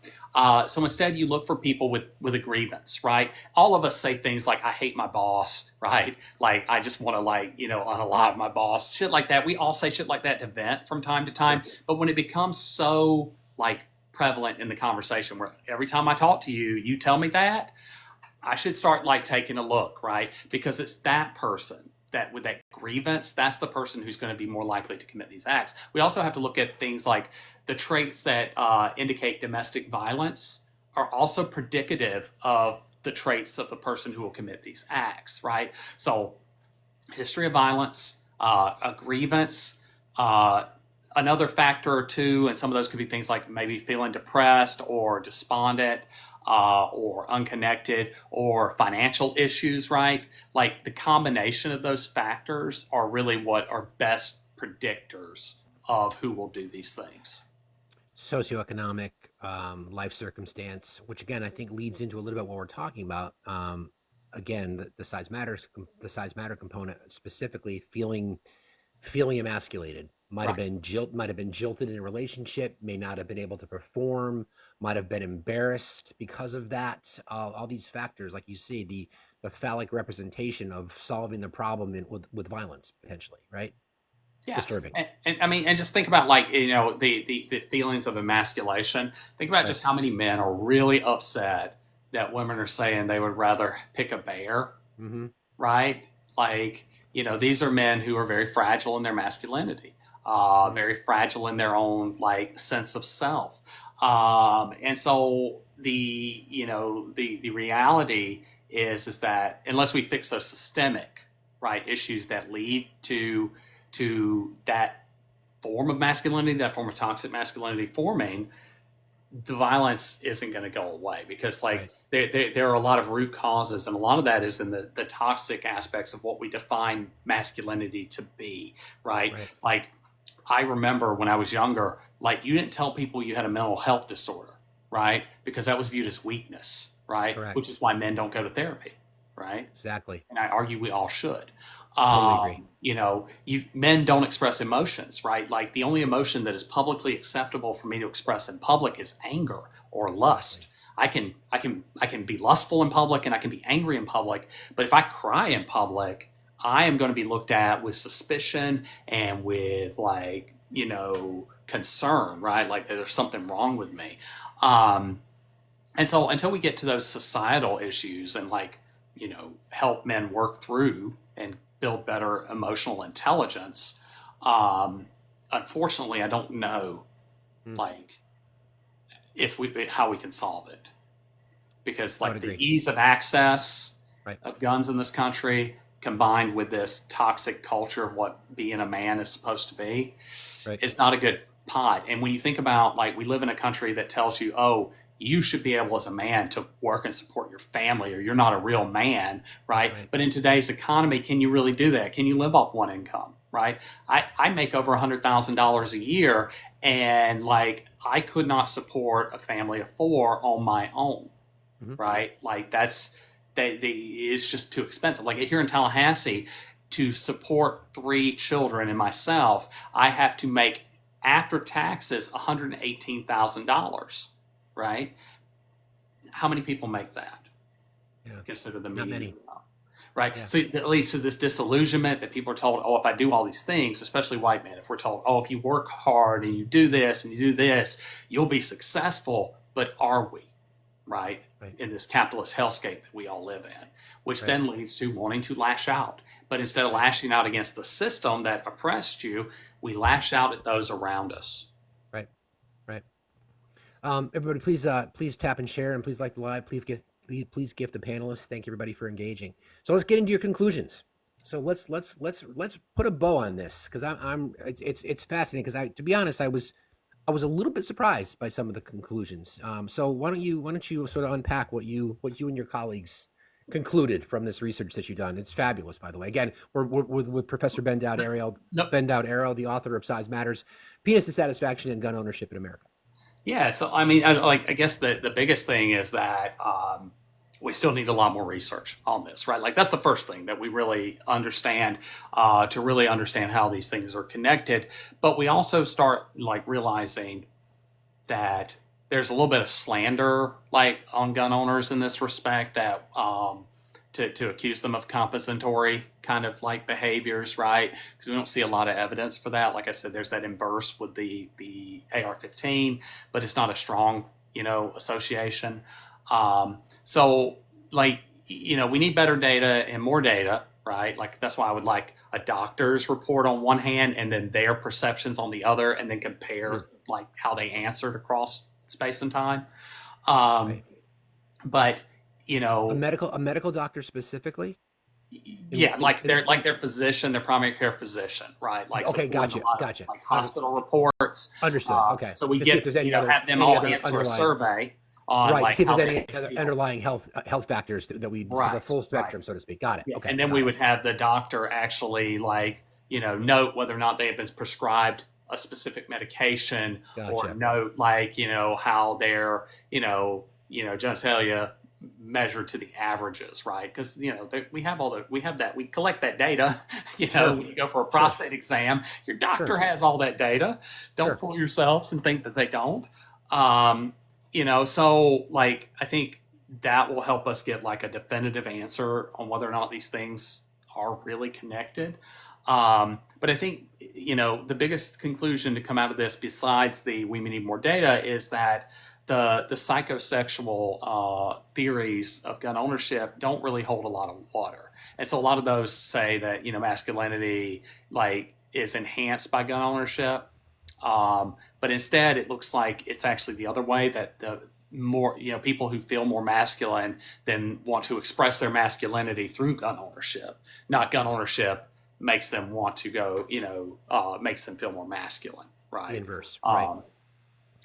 So instead, you look for people with a grievance, right? All of us say things like, I hate my boss, right? Like, I just want to, like, unalive my boss, shit like that. We all say shit like that to vent from time to time. sure. But when it becomes so, like, prevalent in the conversation, where every time I talk to you, you tell me that, I should start like taking a look, right? Because it's that person that with that grievance, that's the person who's going to be more likely to commit these acts. We also have to look at things like the traits that indicate domestic violence are also predicative of the traits of the person who will commit these acts, right? So, history of violence, a grievance, uh, another factor or two, and some of those could be things like maybe feeling depressed or despondent, or unconnected, or financial issues, right? Like the combination of those factors are really what are best predictors of who will do these things. Socioeconomic, life circumstance, which again I think leads into a little bit what we're talking about. Again, the the size matter component, specifically feeling emasculated. Right. Might have been jilted in a relationship, may not have been able to perform, might have been embarrassed because of that. All these factors, like you see, the phallic representation of solving the problem with violence potentially, right? Yeah, Disturbing. and I mean, and just think about like the feelings of emasculation. Think about Right. just how many men are really upset that women are saying they would rather pick a bear, Mm-hmm. right? Like, these are men who are very fragile in their masculinity, Mm-hmm. very fragile in their own like sense of self. And so the reality is that unless we fix those systemic, right, issues that lead to that form of masculinity, that form of toxic masculinity forming, the violence isn't going to go away, because like Right. there are a lot of root causes, and a lot of that is in the toxic aspects of what we define masculinity to be, right? Right. Like, I remember when I was younger, like, you didn't tell people you had a mental health disorder, right? Because that was viewed as weakness, right? Which Correct. is why men don't go to therapy, right? Exactly. And I argue we all should. Totally agree. Men don't express emotions, right? Like, the only emotion that is publicly acceptable for me to express in public is anger or Exactly. lust. I can be lustful in public, and I can be angry in public, but if I cry in public, I am going to be looked at with suspicion and with like concern, right? Like there's something wrong with me. Um, and so until we get to those societal issues and help men work through and build better emotional intelligence, um, unfortunately, I don't know like if how we can solve it, because I would the agree. ease of access Right. of guns in this country combined with this toxic culture of what being a man is supposed to be Right. is not a good pot. And when you think about we live in a country that tells you, oh, you should be able as a man to work and support your family or you're not a real man, right? Right. But in today's economy, can you really do that? Can you live off one income, right? I make over $100,000 a year, and I could not support a family of 4 on my own, right? Like it's just too expensive. Like here in Tallahassee, to support 3 children and myself, I have to make after taxes $118,000, right? How many people make that? Yeah. Consider the Not median, many. right? Yeah. So at least to this disillusionment that people are told, oh, if I do all these things, especially white men, if we're told, oh, if you work hard and you do this and you do this, you'll be successful. But are we? Right? In this capitalist hellscape that we all live in, which then leads to wanting to lash out. But instead of lashing out against the system that oppressed you, we lash out at those around us. Right. Right. Everybody, please tap and share, and please like the live. Please give the panelists. Thank you, everybody, for engaging. So let's get into your conclusions. So let's put a bow on this, because it's fascinating. Because to be honest, I was a little bit surprised by some of the conclusions. So why don't you sort of unpack what you and your colleagues concluded from this research that you've done? It's fabulous, by the way. Again, we're with Professor Ben Dowd Ariel, the author of Size Matters: Penis Dissatisfaction and Gun Ownership in America. Yeah, so I mean, I guess the biggest thing is that we still need a lot more research on this, right? Like that's the first thing that we really understand to really understand how these things are connected. But we also start realizing that there's a little bit of slander on gun owners in this respect, that to accuse them of compensatory kind of behaviors, right? Because we don't see a lot of evidence for that. Like I said, there's that inverse with the AR-15, but it's not a strong association. So we need better data and more data, right? Like that's why I would like a doctor's report on one hand and then their perceptions on the other, and then compare how they answered across space and time. But a medical doctor specifically. Yeah, their physician, their primary care physician, right? Okay, gotcha. Hospital reports. Understood. Okay. So we get have them all answer a survey on see if there's any other underlying health factors that we see the full spectrum, so to speak. Got it. Yeah. Okay. And then we would have the doctor actually note whether or not they have been prescribed a specific medication, or note how their genitalia measured to the averages, right? Because we collect that data. When you go for a prostate exam, your doctor has all that data. Don't fool yourselves and think that they don't. So I think that will help us get a definitive answer on whether or not these things are really connected. But I think the biggest conclusion to come out of this, besides we need more data, is that the psychosexual theories of gun ownership don't really hold a lot of water. And so a lot of those say that, masculinity is enhanced by gun ownership. But instead it looks like it's actually the other way, that the more, people who feel more masculine then want to express their masculinity through gun ownership, not gun ownership makes them want to go, makes them feel more masculine. Right. The inverse. Right.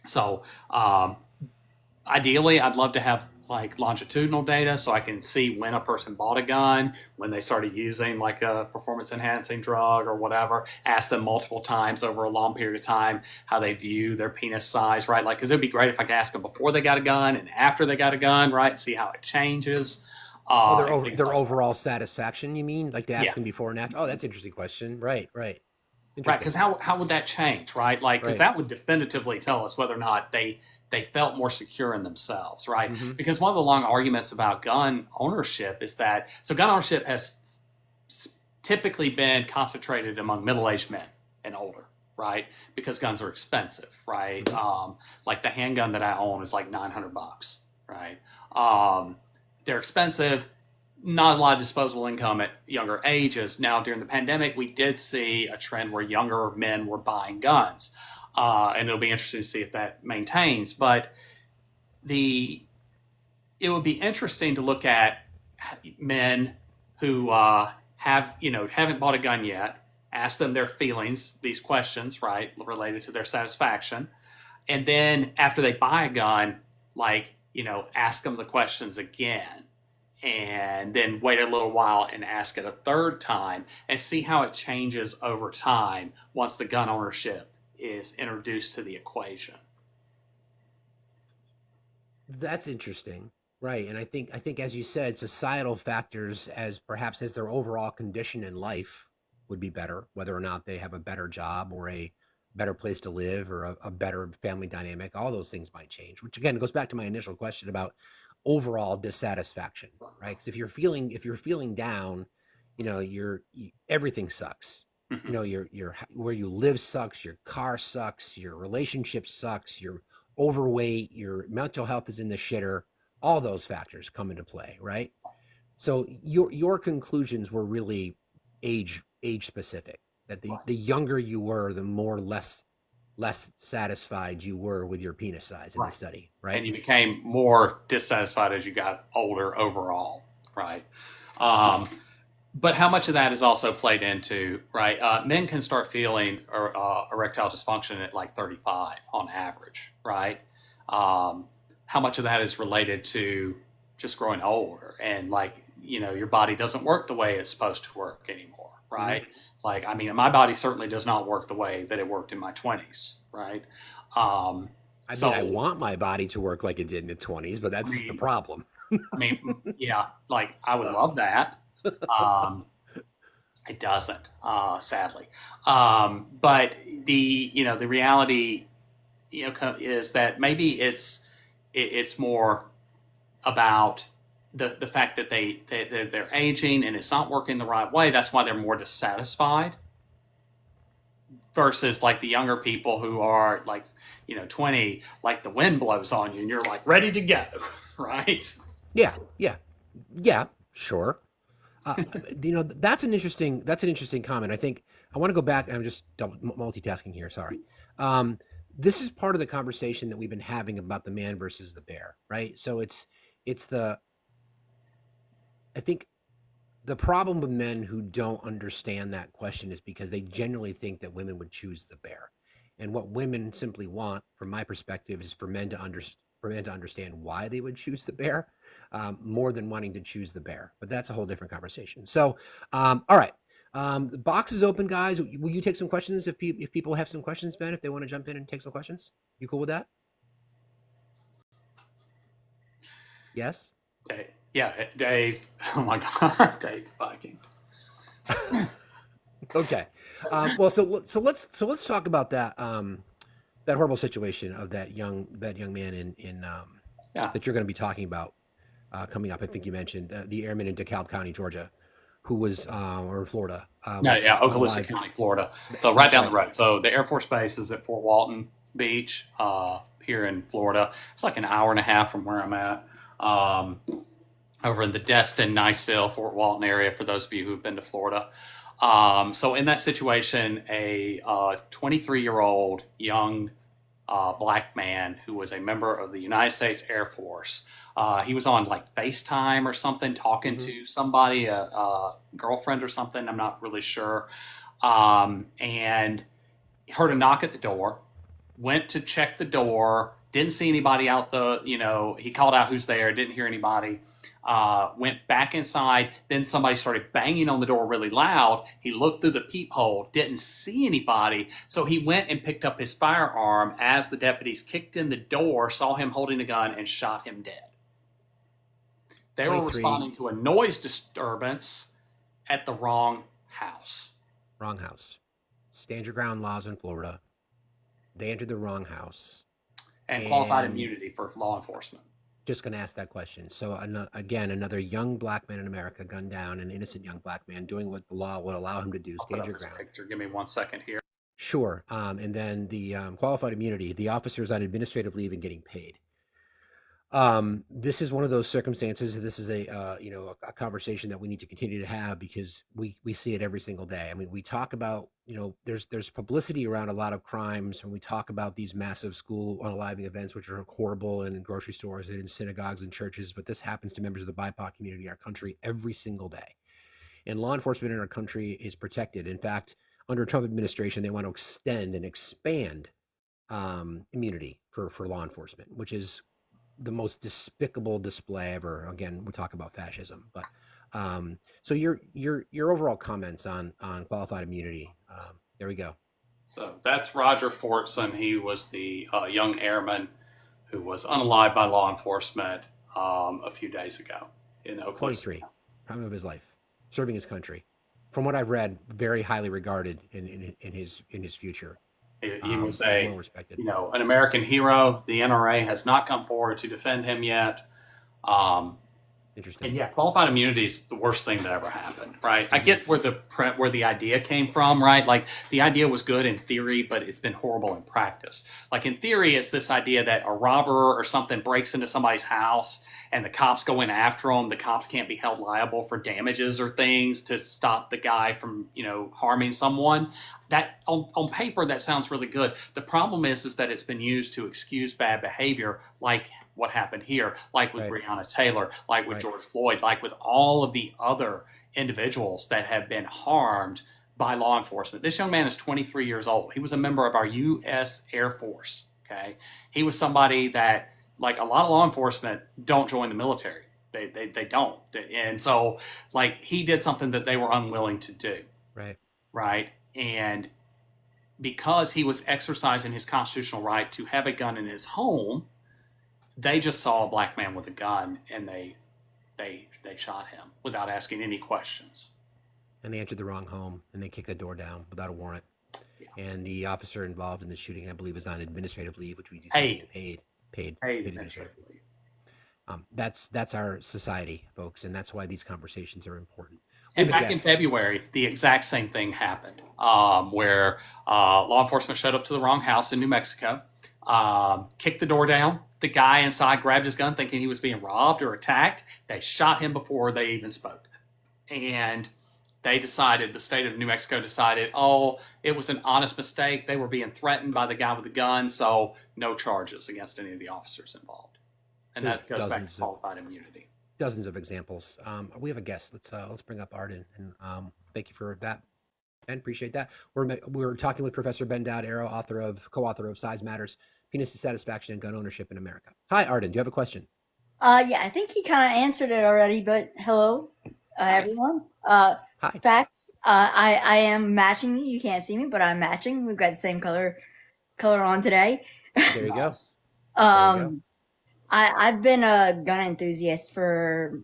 So, ideally, I'd love to have longitudinal data so I can see when a person bought a gun, when they started using a performance enhancing drug or whatever, ask them multiple times over a long period of time how they view their penis size, right? Because it'd be great if I could ask them before they got a gun and after they got a gun, right? See how it changes. Their overall satisfaction, you mean? To ask them before and after? Oh, that's an interesting question. Right. Right, because how would that change, right? Because that would definitively tell us whether or not they felt more secure in themselves, right? Mm-hmm. Because one of the long arguments about gun ownership is that, gun ownership has typically been concentrated among middle-aged men and older, right? Because guns are expensive, right? Like the handgun that I own is like $900, right? They're expensive. Not a lot of disposable income at younger ages. Now, during the pandemic, we did see a trend where younger men were buying guns, and it'll be interesting to see if that maintains. But it would be interesting to look at men who haven't bought a gun yet, ask them their feelings, these questions, right, related to their satisfaction, and then after they buy a gun, ask them the questions again, and then wait a little while and ask it a third time and see how it changes over time once the gun ownership is introduced to the equation. That's interesting. Right. And I think as you said, societal factors as their overall condition in life would be better, whether or not they have a better job or a better place to live or a better family dynamic. All those things might change, which again goes back to my initial question about overall dissatisfaction, right? Because if you're feeling down, everything sucks. Your where you live sucks, your car sucks, your relationship sucks, you're overweight, your mental health is in the shitter. All those factors come into play, right? So your conclusions were really age specific. That the younger you were, the more less satisfied you were with your penis size in the study, right? And you became more dissatisfied as you got older overall, right? But how much of that is also played into, right? Men can start feeling erectile dysfunction at like 35 on average, right? How much of that is related to just growing older and your body doesn't work the way it's supposed to work anymore, right? Mm-hmm. My body certainly does not work the way that it worked in my 20s, right? I want my body to work like it did in the 20s, but that's the problem. Yeah, I would love that. It doesn't, sadly. But the reality, is that maybe it's more about the fact that they're aging and it's not working the right way. That's why they're more dissatisfied versus the younger people who are 20, the wind blows on you and you're ready to go, right? Yeah, sure. That's an interesting comment. I think I want to go back. I'm just multitasking here. Sorry. This is part of the conversation that we've been having about the man versus the bear, right? So I think the problem with men who don't understand that question is because they generally think that women would choose the bear. And what women simply want, from my perspective, is for men to understand why they would choose the bear, more than wanting to choose the bear. But that's a whole different conversation. So, all right. The box is open, guys. Will you take some questions if people have some questions, Ben, if they want to jump in and take some questions? You cool with that? Yes? Dave. Yeah, Dave. Oh my God, Dave Viking. Okay. Well, so let's talk about that that horrible situation of that young man in that you're going to be talking about coming up. I think you mentioned the airman in DeKalb County, Georgia, who was or Florida. Okaloosa County, Florida. So right down the road. So the Air Force Base is at Fort Walton Beach here in Florida. It's like an hour and a half from where I'm at. Over in the Destin, Niceville, Fort Walton area, for those of you who've been to Florida. So in that situation, a 23-year-old young black man who was a member of the United States Air Force, he was on FaceTime or something, talking to somebody, a girlfriend or something, I'm not really sure, and heard a knock at the door, went to check the door, didn't see anybody out he called out who's there, didn't hear anybody. Went back inside. Then somebody started banging on the door really loud. He looked through the peephole, didn't see anybody. So he went and picked up his firearm as the deputies kicked in the door, saw him holding a gun, and shot him dead. They were responding to a noise disturbance at the wrong house. Wrong house. Stand your ground laws in Florida. They entered the wrong house. And qualified immunity for law enforcement. Just going to ask that question. So again, another young black man in America gunned down, an innocent young black man doing what the law would allow him to do. Stand your ground. Picture. Give me 1 second here. Sure. And then the qualified immunity, the officers on administrative leave and getting paid. This is one of those circumstances. This is a conversation that we need to continue to have because we see it every single day. I mean, we talk about, there's publicity around a lot of crimes, and we talk about these massive school unaliving events, which are horrible, and in grocery stores and in synagogues and churches. But this happens to members of the BIPOC community in our country every single day. And law enforcement in our country is protected. In fact, under Trump administration, they want to extend and expand immunity for law enforcement, which is the most despicable display ever. Again, we talk about fascism, but so your overall comments on qualified immunity. There we go. So that's Roger Fortson. He was the young airman who was unalived by law enforcement a few days ago in Oklahoma. 23, prime of his life, serving his country. From what I've read, very highly regarded in his future. He was well respected. An American hero. The NRA has not come forward to defend him yet. Interesting. And yeah, qualified immunity is the worst thing that ever happened, right? I get where the idea came from, right? Like the idea was good in theory, but it's been horrible in practice. Like in theory, it's this idea that a robber or something breaks into somebody's house and the cops go in after them. The cops can't be held liable for damages or things to stop the guy from, harming someone. That on paper, that sounds really good. The problem is that it's been used to excuse bad behavior, like what happened here, like with Breonna Taylor, like with George Floyd, like with all of the other individuals that have been harmed by law enforcement. This young man is 23 years old. He was a member of our U.S. Air Force. Okay, he was somebody that, like a lot of law enforcement, don't join the military. They don't, and so like he did something that they were unwilling to do. Right. And because he was exercising his constitutional right to have a gun in his home, they just saw a black man with a gun and they shot him without asking any questions. And they entered the wrong home and they kicked the door down without a warrant. Yeah. And the officer involved in the shooting, I believe, was on administrative leave, which we paid administrative leave. That's our society, folks, and that's why these conversations are important. And back in February, the exact same thing happened, where law enforcement showed up to the wrong house in New Mexico, kicked the door down. The guy inside grabbed his gun thinking he was being robbed or attacked. They shot him before they even spoke. And the state of New Mexico decided, it was an honest mistake. They were being threatened by the guy with the gun, so no charges against any of the officers involved. And that goes back to qualified immunity. Dozens of examples. We have a guest. Let's bring up Arden, and thank you for that. Ben, appreciate that. We're talking with Professor Ben Dowd, co-author of Size Matters: Penis Dissatisfaction and Gun Ownership in America. Hi, Arden. Do you have a question? Yeah, I think he kind of answered it already, but hello, everyone. Hi. Facts. I am matching you. You can't see me, but I'm matching. We've got the same color on today. There you go. I've been a gun enthusiast for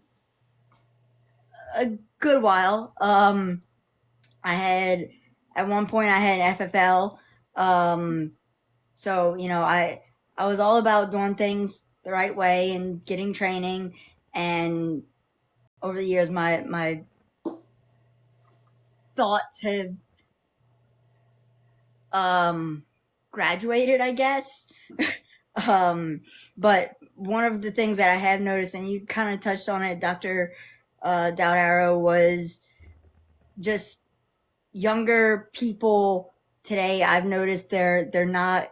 a good while. At one point I had an FFL. So, I was all about doing things the right way and getting training. And over the years, my thoughts have graduated, I guess. But one of the things that I have noticed, and you kind of touched on it, Dr. Dowd Arrow, was just younger people today. I've noticed they're not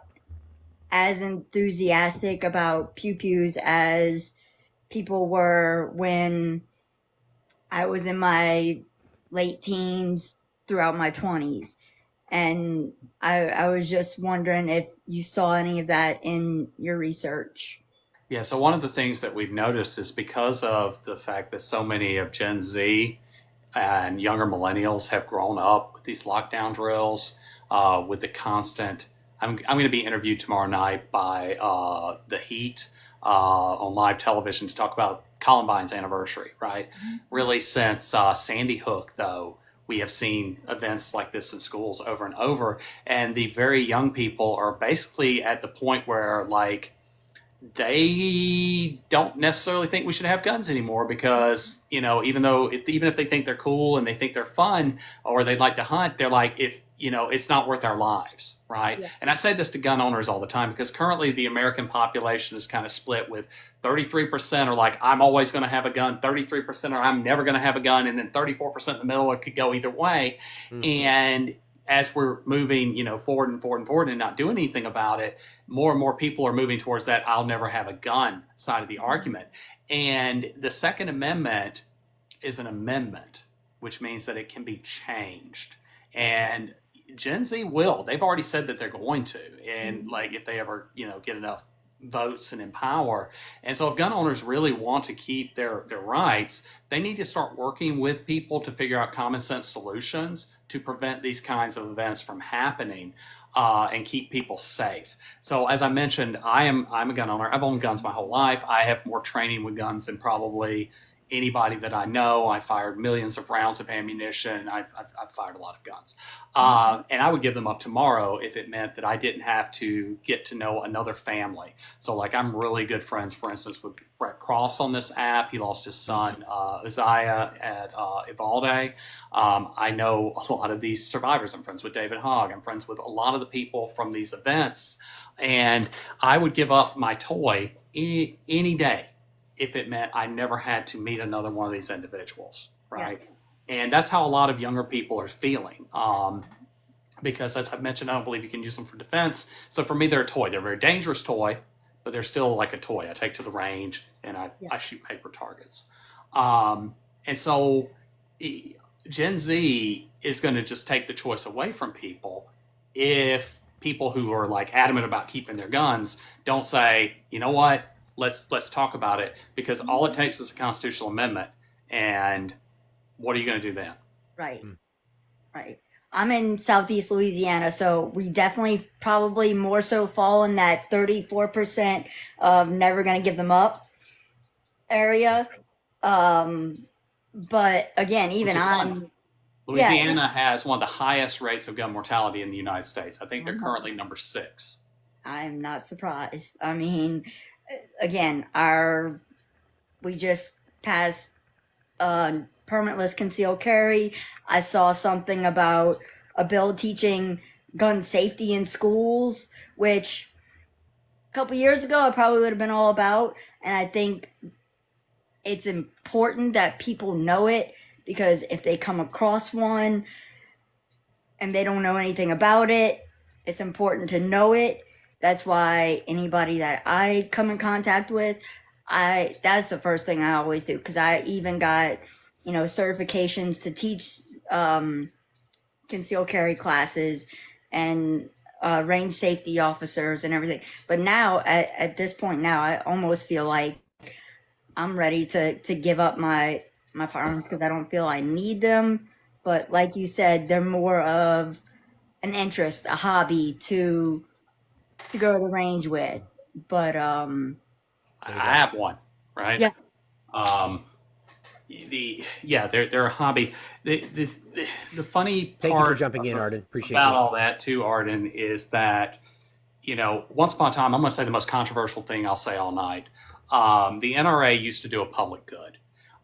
as enthusiastic about pew-pews as people were when I was in my late teens throughout my 20s. And I was just wondering if you saw any of that in your research. Yeah, so one of the things that we've noticed is because of the fact that so many of Gen Z and younger millennials have grown up with these lockdown drills, with the constant. I'm going to be interviewed tomorrow night by The Heat on live television to talk about Columbine's anniversary, right? Mm-hmm. Really, since Sandy Hook, though, we have seen events like this in schools over and over. And the very young people are basically at the point where, like, they don't necessarily think we should have guns anymore because, even if they think they're cool and they think they're fun or they'd like to hunt, they're like, if it's not worth our lives, right? Yeah. And I say this to gun owners all the time because currently the American population is kind of split with 33% are like, I'm always going to have a gun, 33% are I'm never going to have a gun, and then 34% in the middle, it could go either way. And as we're moving, forward and forward and forward and not doing anything about it, more and more people are moving towards that I'll never have a gun side of the argument. And the Second Amendment is an amendment, which means that it can be changed. And Gen Z will. They've already said that they're going to. And like if they ever, get enough votes and in power. And so if gun owners really want to keep their rights, they need to start working with people to figure out common sense solutions to prevent these kinds of events from happening and keep people safe. So as I mentioned, I'm a gun owner. I've owned guns my whole life. I have more training with guns than probably anybody that I know. I fired millions of rounds of ammunition. I've fired a lot of guns. And I would give them up tomorrow if it meant that I didn't have to get to know another family. So like I'm really good friends, for instance, with Brett Cross on this app. He lost his son, Uzziah, at Uvalde. I know a lot of these survivors. I'm friends with David Hogg. I'm friends with a lot of the people from these events. And I would give up my toy any day if it meant I never had to meet another one of these individuals, right? Yeah. And that's how a lot of younger people are feeling. Because as I've mentioned, I don't believe you can use them for defense. So for me, they're a toy. They're a very dangerous toy, but they're still like a toy. I take to the range and I shoot paper targets. And so Gen Z is going to just take the choice away from people if people who are like adamant about keeping their guns don't say, you know what? Let's talk about it, because all it takes is a constitutional amendment. And what are you going to do then? Right. Right. I'm in Southeast Louisiana, so we definitely probably more so fall in that 34% of never going to give them up area. But again, even Louisiana has one of the highest rates of gun mortality in the United States. I think they're currently number 6. I'm not surprised. I mean, again, we just passed permitless concealed carry. I saw something about a bill teaching gun safety in schools, which a couple years ago I probably would have been all about. And I think it's important that people know it, because if they come across one and they don't know anything about it, it's important to know it. That's why anybody that I come in contact with, that's the first thing I always do, because I even got, certifications to teach concealed carry classes and range safety officers and everything. But now, at this point now, I almost feel like I'm ready to give up my firearms because I don't feel I need them. But like you said, they're more of an interest, a hobby to go to the range with. But I have one, right? Yeah. They're a hobby. The funny part. Thank you for jumping in, Arden. Appreciate about you. all that too, Arden, is that once upon a time, I'm going to say the most controversial thing I'll say all night. The NRA used to do a public good.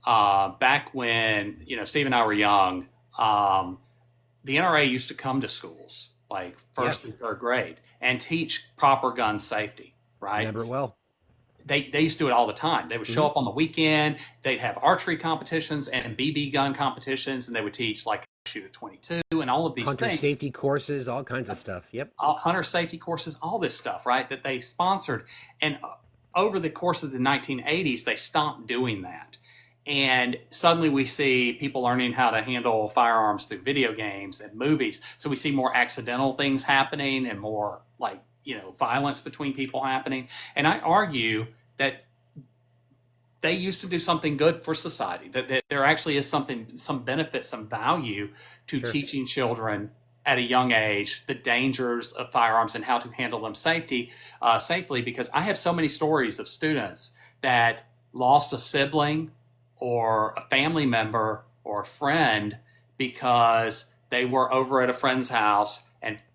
Back when Steve and I were young, the NRA used to come to schools like first and third grade and teach proper gun safety. Right? Remember it well. They used to do it all the time. They would show up on the weekend. They'd have archery competitions and BB gun competitions, and they would teach like shoot at 22 and all of these hunter things. Safety courses, all kinds of stuff. Yep. Hunter safety courses, all this stuff, right? That they sponsored. And over the course of the 1980s, they stopped doing that. And suddenly we see people learning how to handle firearms through video games and movies. So we see more accidental things happening and more like, violence between people happening. And I argue that they used to do something good for society, that there actually is some benefit, some value to teaching children at a young age the dangers of firearms and how to handle them safely, because I have so many stories of students that lost a sibling or a family member or a friend because they were over at a friend's house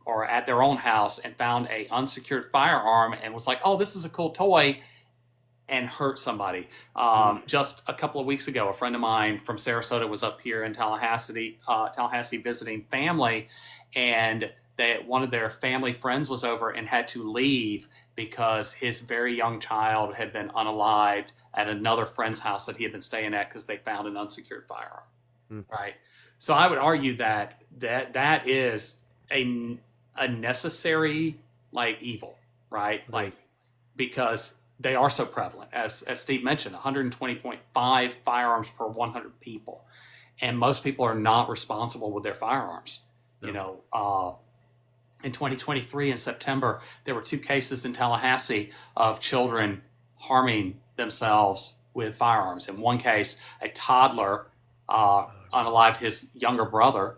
or at their own house and found a unsecured firearm and was like, oh, this is a cool toy, and hurt somebody. Just a couple of weeks ago, a friend of mine from Sarasota was up here in Tallahassee visiting family, and that one of their family friends was over and had to leave because his very young child had been unalived at another friend's house that he had been staying at because they found an unsecured firearm. Right. So I would argue that is a necessary evil, right? Because they are so prevalent, as Steve mentioned, 120.5 firearms per 100 people, and most people are not responsible with their firearms. In 2023 in September, there were 2 cases in Tallahassee of children harming themselves with firearms. In one case, a toddler unalived his younger brother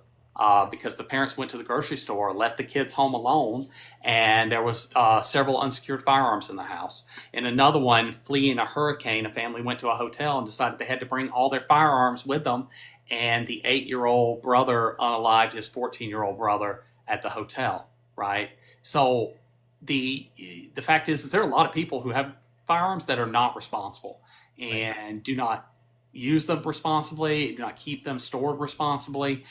because the parents went to the grocery store, left the kids home alone, and there was several unsecured firearms in the house. In another one, fleeing a hurricane, a family went to a hotel and decided they had to bring all their firearms with them, and the 8-year-old brother unalived his 14-year-old brother at the hotel, right? So the fact is there are a lot of people who have firearms that are not responsible and do not use them responsibly, do not keep them stored responsibly.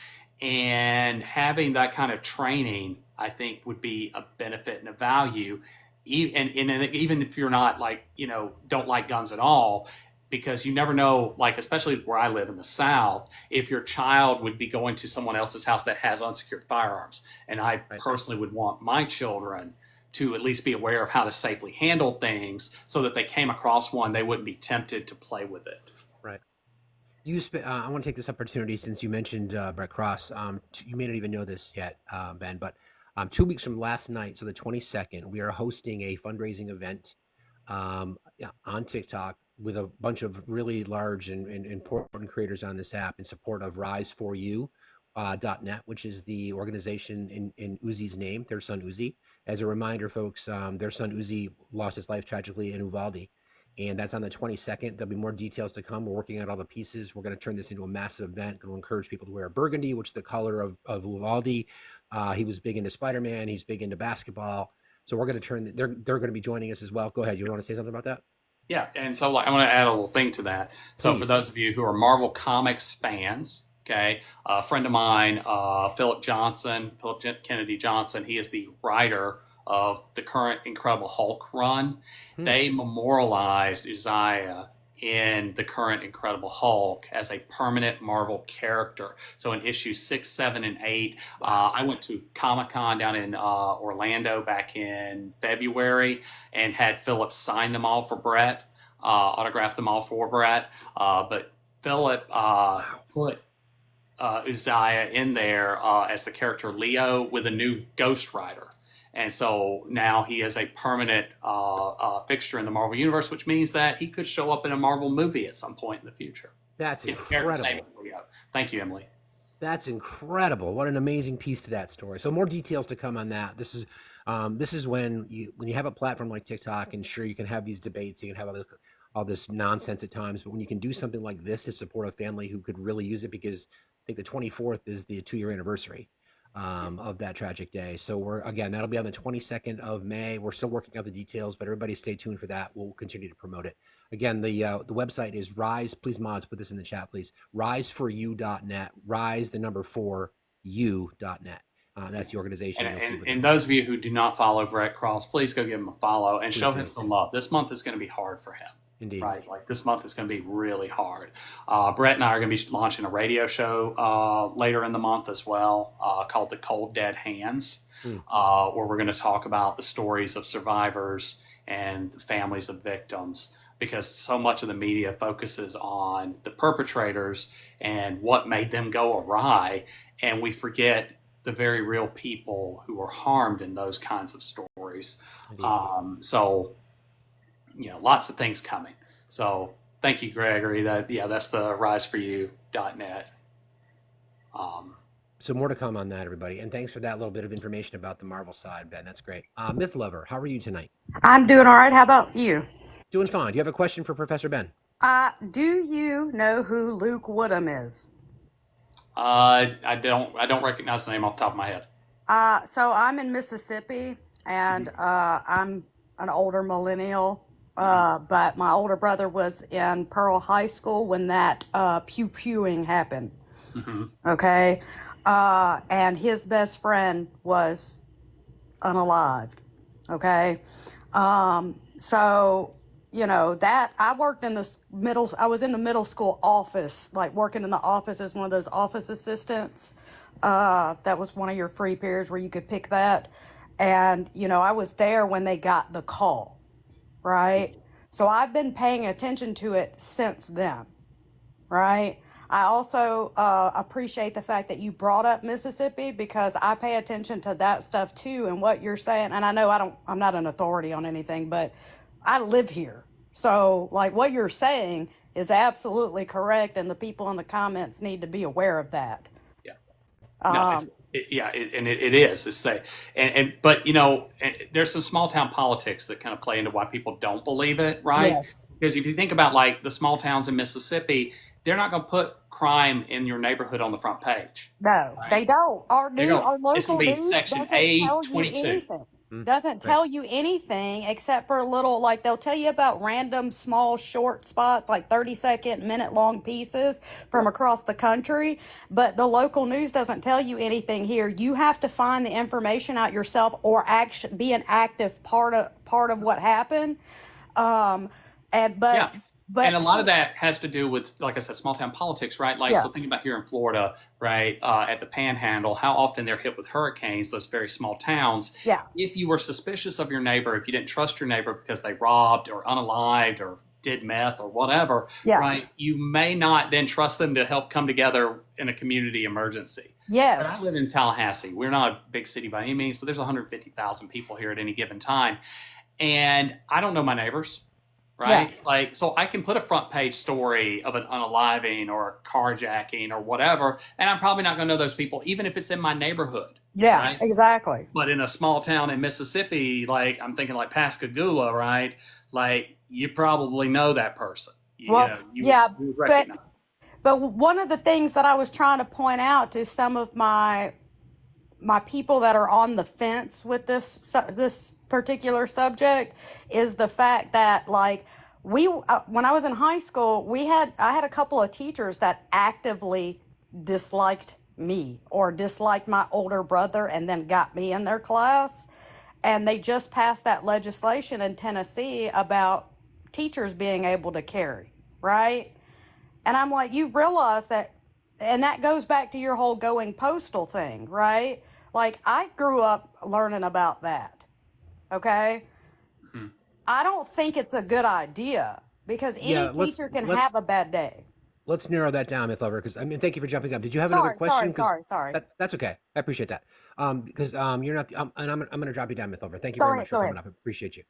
And having that kind of training, I think, would be a benefit and a value. And even if you're not don't like guns at all, because you never know, especially where I live in the South, if your child would be going to someone else's house that has unsecured firearms. And I personally would want my children to at least be aware of how to safely handle things so that they came across one, they wouldn't be tempted to play with it. Right. I want to take this opportunity since you mentioned Brett Cross. You may not even know this yet, Ben, but 2 weeks from last night, so the 22nd, we are hosting a fundraising event on TikTok with a bunch of really large and important creators on this app in support of rise4u.net, which is the organization in Uzi's name, their son Uzi. As a reminder, folks, their son Uzi lost his life tragically in Uvalde. And that's on the 22nd. There'll be more details to come. We're working out all the pieces. We're going to turn this into a massive event that will encourage people to wear burgundy, which is the color of Uvalde. He was big into Spider-Man. He's big into basketball. So we're going to they're going to be joining us as well. Go ahead. You want to say something about that? Yeah. And so I want to add a little thing to that. So for those of you who are Marvel Comics fans, okay, a friend of mine, Philip Kennedy Johnson, he is the writer of the current Incredible Hulk run. They memorialized Uzziah in the current Incredible Hulk as a permanent Marvel character. So in issues 6, 7, and 8, I went to Comic-Con down in Orlando back in February and had Philip sign them all for Brett, autograph them all for Brett. But Philip put Uzziah in there as the character Leo with a new Ghost Rider. And so now he is a permanent fixture in the Marvel Universe, which means that he could show up in a Marvel movie at some point in the future. That's incredible. Thank you, Emily. That's incredible. What an amazing piece to that story. So more details to come on that. This is when you have a platform like TikTok, and sure, you can have these debates, you can have all this nonsense at times, but when you can do something like this to support a family who could really use it, because I think the 24th is the 2-year anniversary of that tragic day. So that'll be on the 22nd of May. We're still working out the details, but everybody stay tuned for that. We'll continue to promote it. Again, the website is Rise. Please, mods, put this in the chat, please. Rise4u.net. Rise, the number 4, u.net. That's the organization. And those of you who do not follow Brett Cross, please go give him a follow and show him some love. This month is going to be hard for him. Indeed. Right. This month is going to be really hard. Brett and I are going to be launching a radio show later in the month as well called The Cold Dead Hands, where we're going to talk about the stories of survivors and the families of victims, because so much of the media focuses on the perpetrators and what made them go awry, and we forget the very real people who were harmed in those kinds of stories. Lots of things coming. So thank you, Gregory. That's the rise4u.net. So more to come on that, everybody. And thanks for that little bit of information about the Marvel side, Ben. That's great. Myth Lover, how are you tonight? I'm doing all right. How about you? Doing fine. Do you have a question for Professor Ben? Do you know who Luke Woodham is? I don't recognize the name off the top of my head. So I'm in Mississippi, and I'm an older millennial. But my older brother was in Pearl High School when that pew-pewing happened. Okay. and his best friend was unalived. Okay. So, that I worked in I was in the middle school office, like working in the office as one of those office assistants. That was one of your free periods where you could pick that. And, I was there when they got the call, right? So I've been paying attention to it since then, right? I also appreciate the fact that you brought up Mississippi, because I pay attention to that stuff too, and what you're saying. And I know I'm not an authority on anything, but I live here. So like what you're saying is absolutely correct, and the people in the comments need to be aware of that. Yeah. No, it is. It's say, but there's some small town politics that kind of play into why people don't believe it, right? Yes. Because if you think about like the small towns in Mississippi, they're not going to put crime in your neighborhood on the front page. No, Right? they don't. Our They're going. It's local going to be news section doesn't A tell you 22. anything. Mm, Doesn't right. tell you anything except for a little, like they'll tell you about random small short spots, like 30-second, minute-long pieces from across the country. But the local news doesn't tell you anything here. You have to find the information out yourself, or be an active part of what happened. And but Yeah. but And a lot of that has to do with, like I said, small town politics, right? Like, yeah, so think about here in Florida, right? At the Panhandle, how often they're hit with hurricanes, those very small towns. yeah, If you were suspicious of your neighbor, if you didn't trust your neighbor because they robbed or unalived or did meth or whatever, yeah, right? You may not then trust them to help come together in a community emergency. But I yes, live in Tallahassee. We're not a big city by any means, but there's 150,000 people here at any given time. And I don't know my neighbors, yeah, right? Like, so I can put a front page story of an unaliving or a carjacking or whatever, and I'm probably not going to know those people, even if it's in my neighborhood, yeah, right? exactly. But in a small town in Mississippi, like I'm thinking like Pascagoula, right? Like you probably know that person. Well, yeah, You but recognize. one of the things that I was trying to point out to some of my people that are on the fence with this particular subject is the fact that, like, when I was in high school, I had a couple of teachers that actively disliked me or disliked my older brother, and then got me in their class. And they just passed that legislation in Tennessee about teachers being able to carry, right? And I'm like, you realize that, and that goes back to your whole going postal thing, right? Like, I grew up learning about that, okay? Hmm. I don't think it's a good idea, because any Yeah, teacher can have a bad day. let's narrow that down, Myth Lover, because I mean, thank you for jumping up. Did you have another Sorry, question? sorry. That's okay. I appreciate that. Because you're not, and I'm going to drop you down, Myth Lover. Thank you Go very ahead, much for go coming ahead. up. I appreciate you.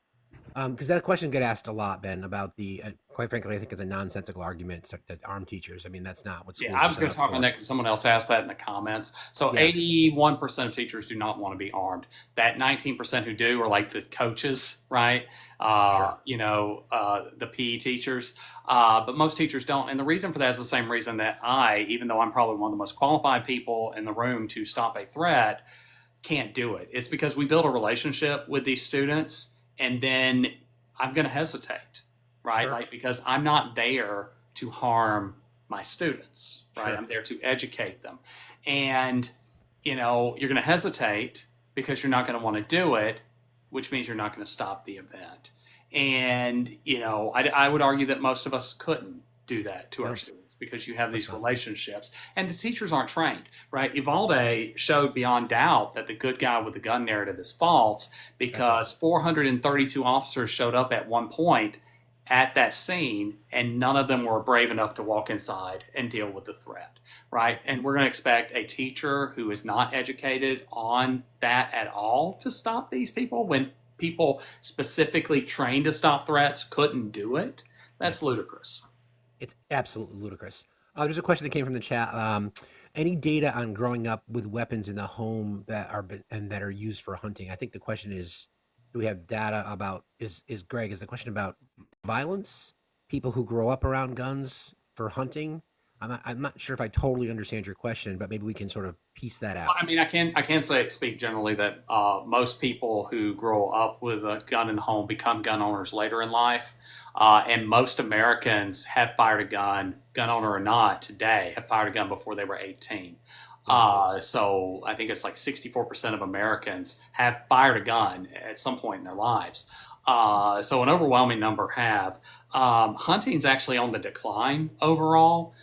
Because that question get asked a lot, Ben, about the quite frankly, I think it's a nonsensical argument that arm teachers. I mean, that's not what schools Yeah, I are was set going to up talk on for. that because someone else asked that in the comments. So Yeah, 81% of teachers do not want to be armed. That 19% who do are like the coaches, right? sure. The PE teachers. But most teachers don't. And the reason for that is the same reason that even though I'm probably one of the most qualified people in the room to stop a threat, can't do it. It's because we build a relationship with these students, and then I'm going to hesitate, right? Sure. Like, because I'm not there to harm my students, right? Sure. I'm there to educate them. And, you're going to hesitate because you're not going to want to do it, which means you're not going to stop the event. And, I would argue that most of us couldn't do that to our No, students because you have of course these not. relationships and the teachers aren't trained, right? Uvalde showed beyond doubt that the good guy with the gun narrative is false Exactly. because 432 officers showed up at one point at that scene, and none of them were brave enough to walk inside and deal with the threat, right? And we're going to expect a teacher who is not educated on that at all to stop these people when people specifically trained to stop threats couldn't do it. That's ludicrous. It's absolutely ludicrous. There's a question that came from the chat. Any data on growing up with weapons in the home that are used for hunting? I think the question is, do we have data about is the question about violence? People who grow up around guns for hunting? I'm not sure if I totally understand your question, but maybe we can sort of piece that out. I mean, I can speak generally that most people who grow up with a gun in the home become gun owners later in life, and most Americans have fired a gun, gun owner or not, today have fired a gun before they were 18. So I think it's like 64% of Americans have fired a gun at some point in their lives. So an overwhelming number have. Hunting's actually on the decline overall.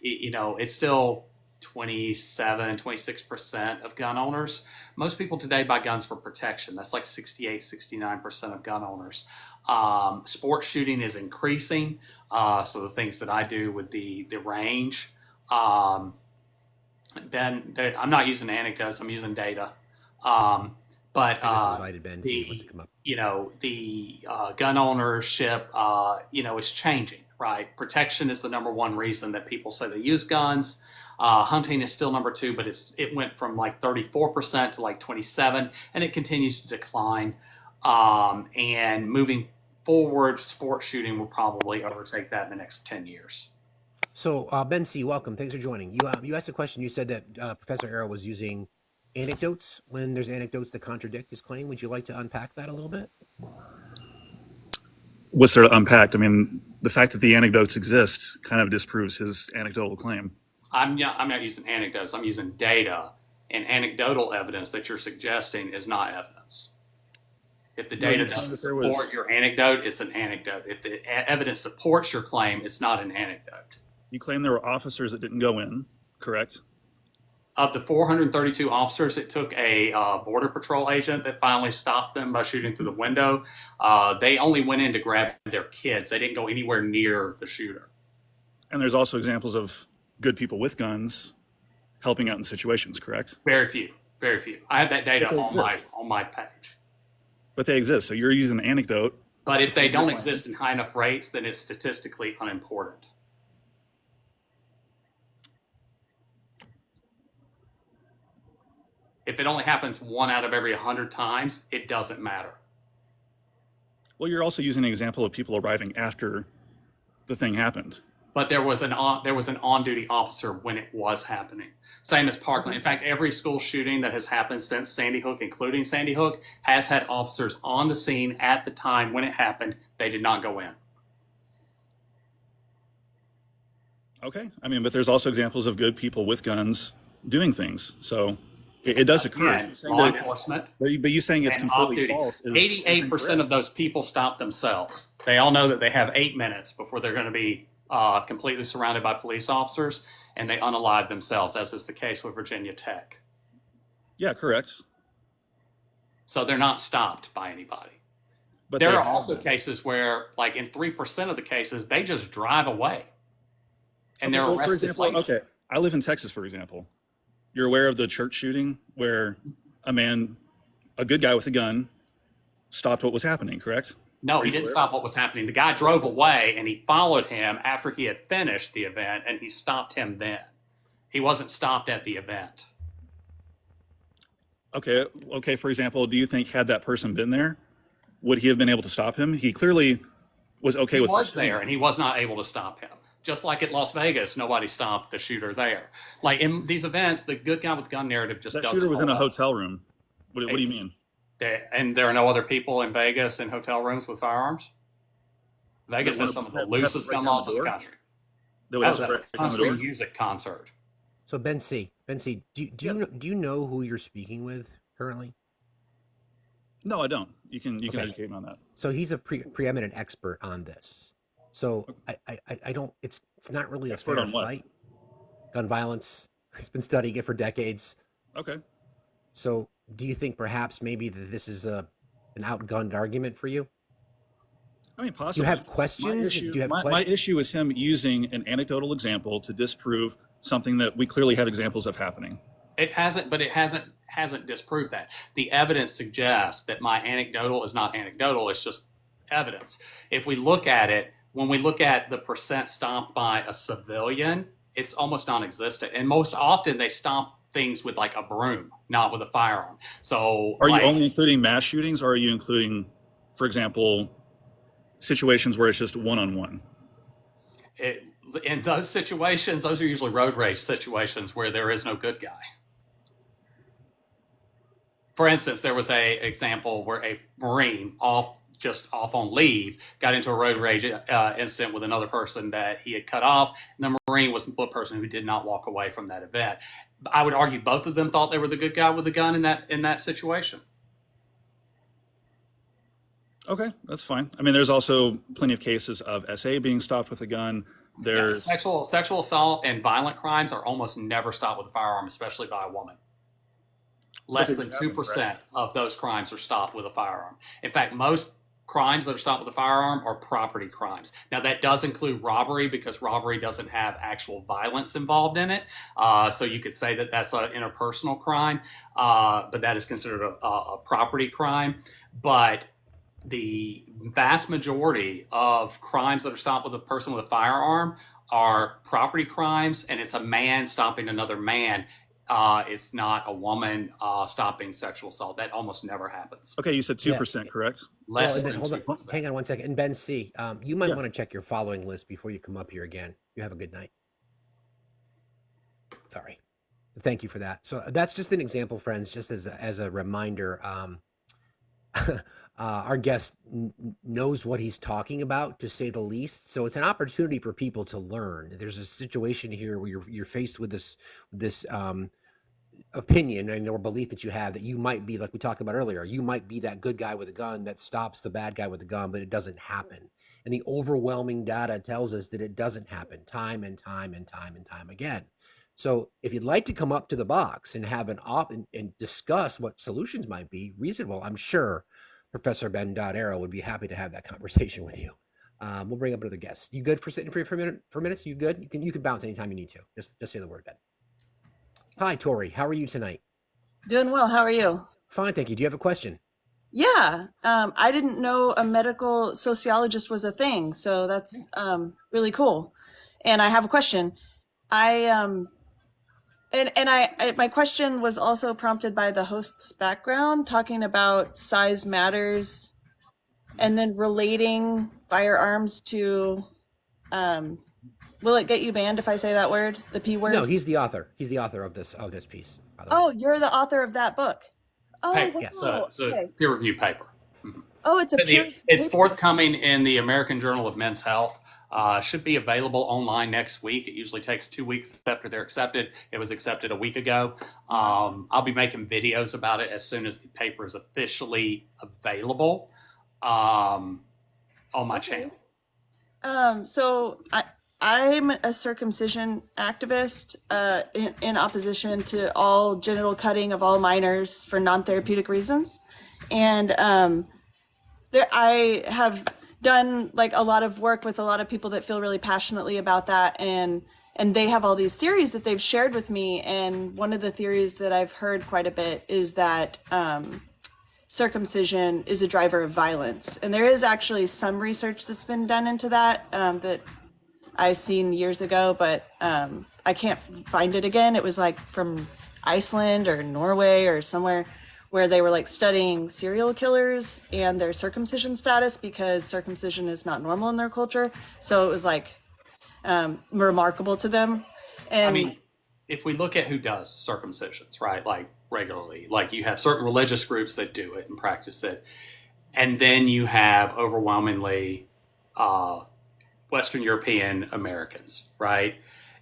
It's still 26% of gun owners. Most people today buy guns for protection. That's like 69% of gun owners. Sports shooting is increasing. So the things that I do with the range. I'm not using anecdotes. I'm using data. But I just invited Ben to see if he wants to come up. the gun ownership, is changing, right? Protection is the number one reason that people say they use guns. Hunting is still number two, but it went from like 34% to like 27%, and it continues to decline. And moving forward, sports shooting will probably overtake that in the next 10 years. So, Ben C., welcome. Thanks for joining. You asked a question. You said that Professor Arrow was using anecdotes when there's anecdotes that contradict his claim. Would you like to unpack that a little bit? What's there to unpack? I mean, the fact that the anecdotes exist kind of disproves his anecdotal claim. I'm not using anecdotes. I'm using data, and anecdotal evidence that you're suggesting is not evidence. If the data doesn't support your anecdote, it's an anecdote. If the evidence supports your claim, it's not an anecdote. You claim there were officers that didn't go in, correct? Of the 432 officers, it took a Border Patrol agent that finally stopped them by shooting through the window. They only went in to grab their kids. They didn't go anywhere near the shooter. And there's also examples of good people with guns helping out in situations, correct? Very few. I have that data on my page. But they exist, so you're using an anecdote. But if they don't exist in high enough rates, then it's statistically unimportant. If it only happens 1 out of every 100 times, it doesn't matter. Well, you're also using an example of people arriving after the thing happened. But there was an on-duty officer when it was happening. Same as Parkland. In fact, every school shooting that has happened since Sandy Hook, including Sandy Hook, has had officers on the scene at the time when it happened. They did not go in. Okay. I mean, but there's also examples of good people with guns doing things. So it does occur. Again, law enforcement. But you saying it's completely false. 88% of those people stop themselves. They all know that they have 8 minutes before they're going to be completely surrounded by police officers, and they unalive themselves, as is the case with Virginia Tech. Yeah, correct. So they're not stopped by anybody. But there are also cases where, like in 3% of the cases, they just drive away. And they're arrested. For example, okay, I live in Texas, for example. You're aware of the church shooting where a good guy with a gun stopped what was happening, correct? No, he didn't stop what was happening. The guy drove away, and he followed him after he had finished the event, and he stopped him then. He wasn't stopped at the event. Okay. For example, do you think had that person been there, would he have been able to stop him? He clearly was okay with. He was there, and he was not able to stop him. Just like at Las Vegas, nobody stopped the shooter there. Like in these events, the good guy with the gun narrative just doesn't. That shooter was in a hotel room. What do you mean? And there are no other people in Vegas in hotel rooms with firearms? Vegas has some of the loosest gun laws in the country. That was a country music concert. So Ben C., do you know who you're speaking with currently? No, I don't. You can educate me on that. So he's a preeminent expert on this. So I don't. It's not really a fair fight. Gun violence. He's been studying it for decades. Okay. So do you think perhaps maybe that this is an outgunned argument for you? I mean, possibly. Do you have questions? My issue is him using an anecdotal example to disprove something that we clearly have examples of happening. It hasn't disproved that. The evidence suggests that my anecdotal is not anecdotal. It's just evidence. If we look at it, when we look at the percent stopped by a civilian, it's almost non-existent. And most often they stop things with like a broom, not with a firearm. So are you only including mass shootings, or are you including, for example, situations where it's just one-on-one? In those situations, those are usually road rage situations where there is no good guy. For instance, there was a example where a Marine off on leave got into a road rage incident with another person that he had cut off. And the Marine was the person who did not walk away from that event. I would argue both of them thought they were the good guy with the gun in that situation. Okay, that's fine. I mean, there's also plenty of cases of SA being stopped with a gun. There's Sexual assault and violent crimes are almost never stopped with a firearm, especially by a woman. Less than 2% of those crimes are stopped with a firearm. In fact, most crimes that are stopped with a firearm are property crimes. Now, that does include robbery, because robbery doesn't have actual violence involved in it. So you could say that that's an interpersonal crime, but that is considered a property crime. But the vast majority of crimes that are stopped with a person with a firearm are property crimes, and it's a man stopping another man. It's not a woman stopping sexual assault. That almost never happens. Okay, you said 2%, correct? Less Well, than hold on, 2%. hang on one second. And Ben C, you might want to check your following list before you come up here again. You have a good night. Sorry. Thank you for that. So that's just an example, friends, just as a reminder. Our guest knows what he's talking about, to say the least. So it's an opportunity for people to learn. There's a situation here where you're faced with this opinion and or belief that you have that you might be, like we talked about earlier, you might be that good guy with a gun that stops the bad guy with a gun, but it doesn't happen. And the overwhelming data tells us that it doesn't happen time and time and time and time again. So if you'd like to come up to the box and have and discuss what solutions might be reasonable, I'm sure Professor Ben Dowd would be happy to have that conversation with you. We'll bring up another guest. You good for sitting for minutes? You good? You can bounce anytime you need to. Just say the word, Ben. Hi, Tori. How are you tonight? Doing well. How are you? Fine, thank you. Do you have a question? Yeah. I didn't know a medical sociologist was a thing, so that's really cool. And I have a question. My question was also prompted by the host's background, talking about size matters, and then relating firearms to. Will it get you banned if I say that word, the P word? No, he's the author. He's the author of this piece. By the way. Oh, you're the author of that book. Oh, Paper. wow. Yeah, it's a Okay. peer review paper. Oh, it's a peer. It's forthcoming in the American Journal of Men's Health. Should be available online next week. It usually takes 2 weeks after they're accepted. It was accepted a week ago. I'll be making videos about it as soon as the paper is officially available on my channel. So I'm a circumcision activist in opposition to all genital cutting of all minors for non-therapeutic reasons. And I have done like a lot of work with a lot of people that feel really passionately about that, and they have all these theories that they've shared with me. And one of the theories that I've heard quite a bit is that circumcision is a driver of violence. And there is actually some research that's been done into that that I've seen years ago, but I can't find it again. It was like from Iceland or Norway or somewhere, where they were like studying serial killers and their circumcision status, because circumcision is not normal in their culture. So it was like remarkable to them. And I mean, if we look at who does circumcisions, right, like regularly, like you have certain religious groups that do it and practice it, and then you have overwhelmingly Western European Americans, right?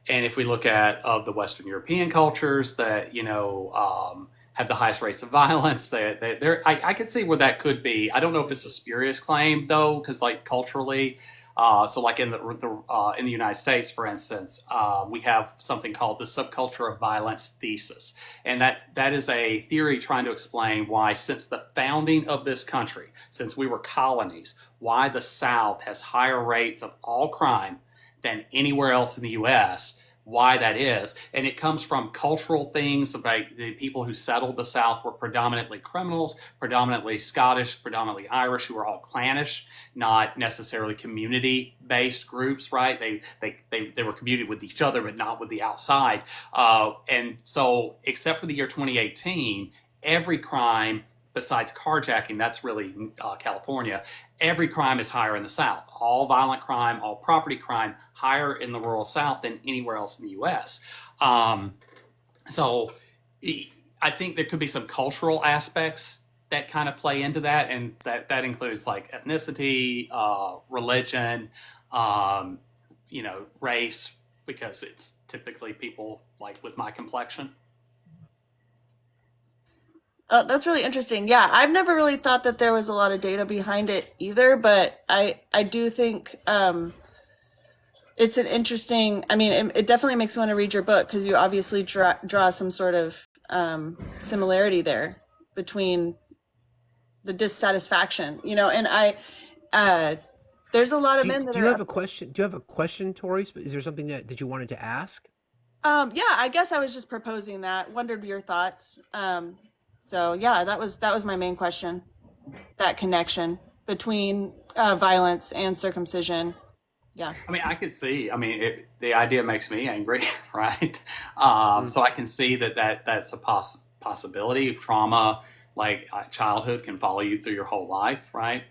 And if we look at of the Western European cultures that have the highest rates of violence, I could see where that could be. I don't know if it's a spurious claim though, because like culturally, so like in the United States, for instance, we have something called the subculture of violence thesis, and that is a theory trying to explain why, since the founding of this country, since we were colonies, why the South has higher rates of all crime than anywhere else in the U.S., why that is. And it comes from cultural things about the people who settled the South were predominantly criminals, predominantly Scottish, predominantly Irish, who were all clannish, not necessarily community-based groups, right? They were community with each other, but not with the outside. And so, except for the year 2018, every crime besides carjacking, that's really California, every crime is higher in the South. All violent crime, all property crime, higher in the rural South than anywhere else in the U.S. So I think there could be some cultural aspects that kind of play into that, and that includes like ethnicity, religion, race, because it's typically people like with my complexion, That's really interesting. Yeah, I've never really thought that there was a lot of data behind it either, but I do think it's an interesting. I mean, it definitely makes me want to read your book because you obviously draw some sort of similarity there between the dissatisfaction, and uh, there's a lot of men that Do you are. have a question? Do you have a question, Tori? Is there something that you wanted to ask? Yeah, I guess I was just proposing that. Wondered your thoughts. So yeah, that was my main question. That connection between violence and circumcision. Yeah. I mean, I could see. I mean, the idea makes me angry, right? Mm. So I can see that's a possibility of trauma. Like childhood can follow you through your whole life, right?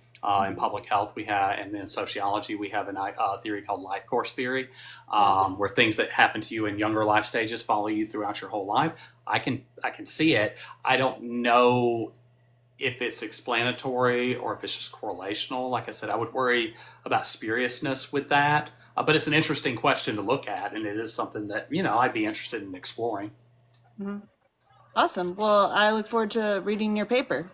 In public health, we have, and then sociology, we have a theory called life course theory, Yeah. where things that happen to you in younger life stages follow you throughout your whole life. I can see it. I don't know if it's explanatory or if it's just correlational. Like I said, I would worry about spuriousness with that. But it's an interesting question to look at, and it is something that I'd be interested in exploring. hmm Awesome. Well, I look forward to reading your paper.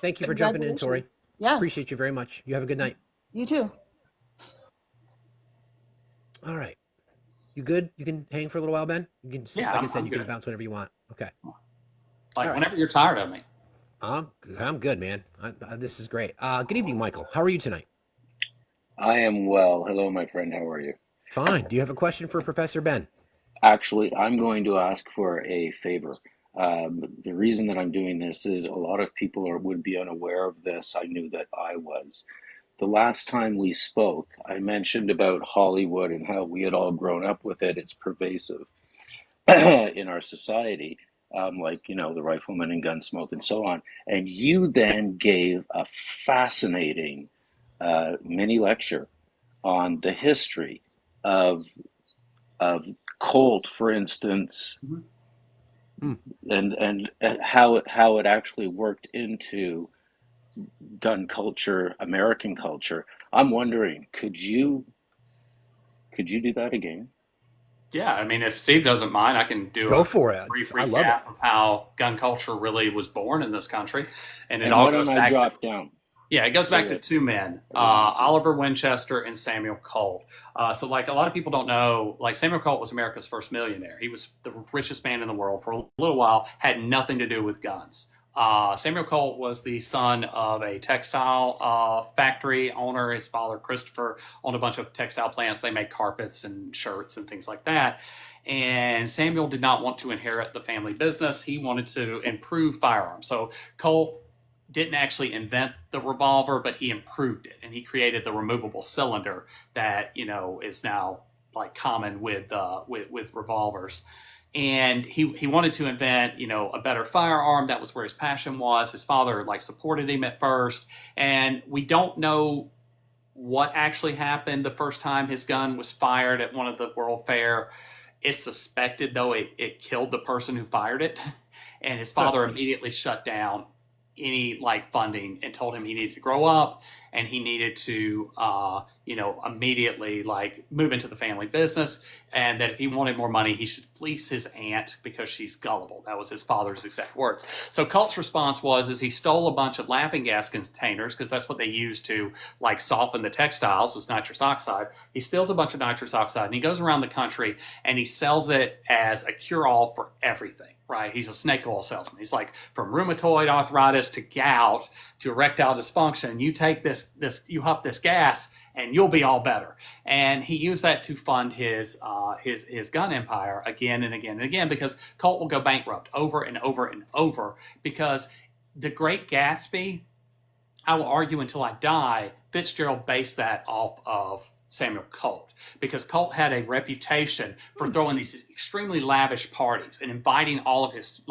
Thank you for jumping in, Tori. Congratulations. Yeah. Appreciate you very much. You have a good night. You too. All right. You good? You can hang for a little while, Ben? You can, Yeah, like I said, I'm you can good. bounce whenever you want. Okay. Like All right. whenever you're tired of me. I'm good, man. This is great. Good evening, Michael. How are you tonight? I am well. Hello, my friend. How are you? Fine. Do you have a question for Professor Ben? Actually, I'm going to ask for a favor. The reason that I'm doing this is a lot of people would be unaware of this. I knew that I was. The last time we spoke, I mentioned about Hollywood and how we had all grown up with it. It's pervasive in our society, like, the rifleman and Gunsmoke and so on. And you then gave a fascinating mini lecture on the history of of Colt, for instance, Mhm. Hmm. and how it actually worked into gun culture, American culture. I'm wondering, could you do that again? Yeah, I mean, if Steve doesn't mind, I can do Go a for it. brief I love it. recap of how gun culture really was born in this country, and it And all why don't goes I back to drop down Yeah, it goes so back to that two men, everyone can see? Oliver Winchester and Samuel Colt. So, like, a lot of people don't know, like, Samuel Colt was America's first millionaire. He was the richest man in the world for a little while, had nothing to do with guns. Samuel Colt was the son of a textile factory owner. His father, Christopher, owned a bunch of textile plants. They made carpets and shirts and things like that. And Samuel did not want to inherit the family business. He wanted to improve firearms. So, Colt didn't actually invent the revolver, but he improved it, and he created the removable cylinder that is now like common with revolvers. And he wanted to invent a better firearm. That was where his passion was. His father like supported him at first, and we don't know what actually happened the first time his gun was fired at one of the World Fair. It's suspected though it killed the person who fired it, and his father immediately shut down any like funding and told him he needed to grow up and he needed to immediately like move into the family business, and that if he wanted more money he should fleece his aunt because she's gullible. That was his father's exact words. So Colt's response was he stole a bunch of laughing gas containers, because that's what they used to like soften the textiles, was nitrous oxide. He steals a bunch of nitrous oxide and he goes around the country and he sells it as a cure-all for everything. Right? He's a snake oil salesman. He's like, from rheumatoid arthritis to gout to erectile dysfunction, you take you huff this gas and you'll be all better. And he used that to fund his gun empire again and again and again, because Colt will go bankrupt over and over and over, because The Great Gatsby, I will argue until I die, Fitzgerald based that off of Samuel Colt, because Colt had a reputation for throwing these extremely lavish parties and inviting all of his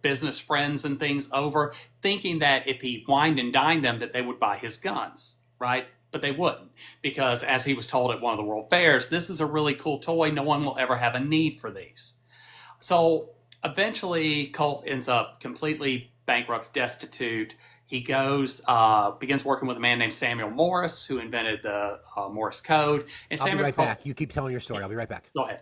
business friends and things over, thinking that if he wined and dined them that they would buy his guns, right? But they wouldn't, because as he was told at one of the world fairs, this is a really cool toy. No one will ever have a need for these. So eventually Colt ends up completely bankrupt, destitute. He begins working with a man named Samuel Morse, who invented the Morse code. And I'll be Samuel right Colt, back. You keep telling your story. I'll be right back. go ahead.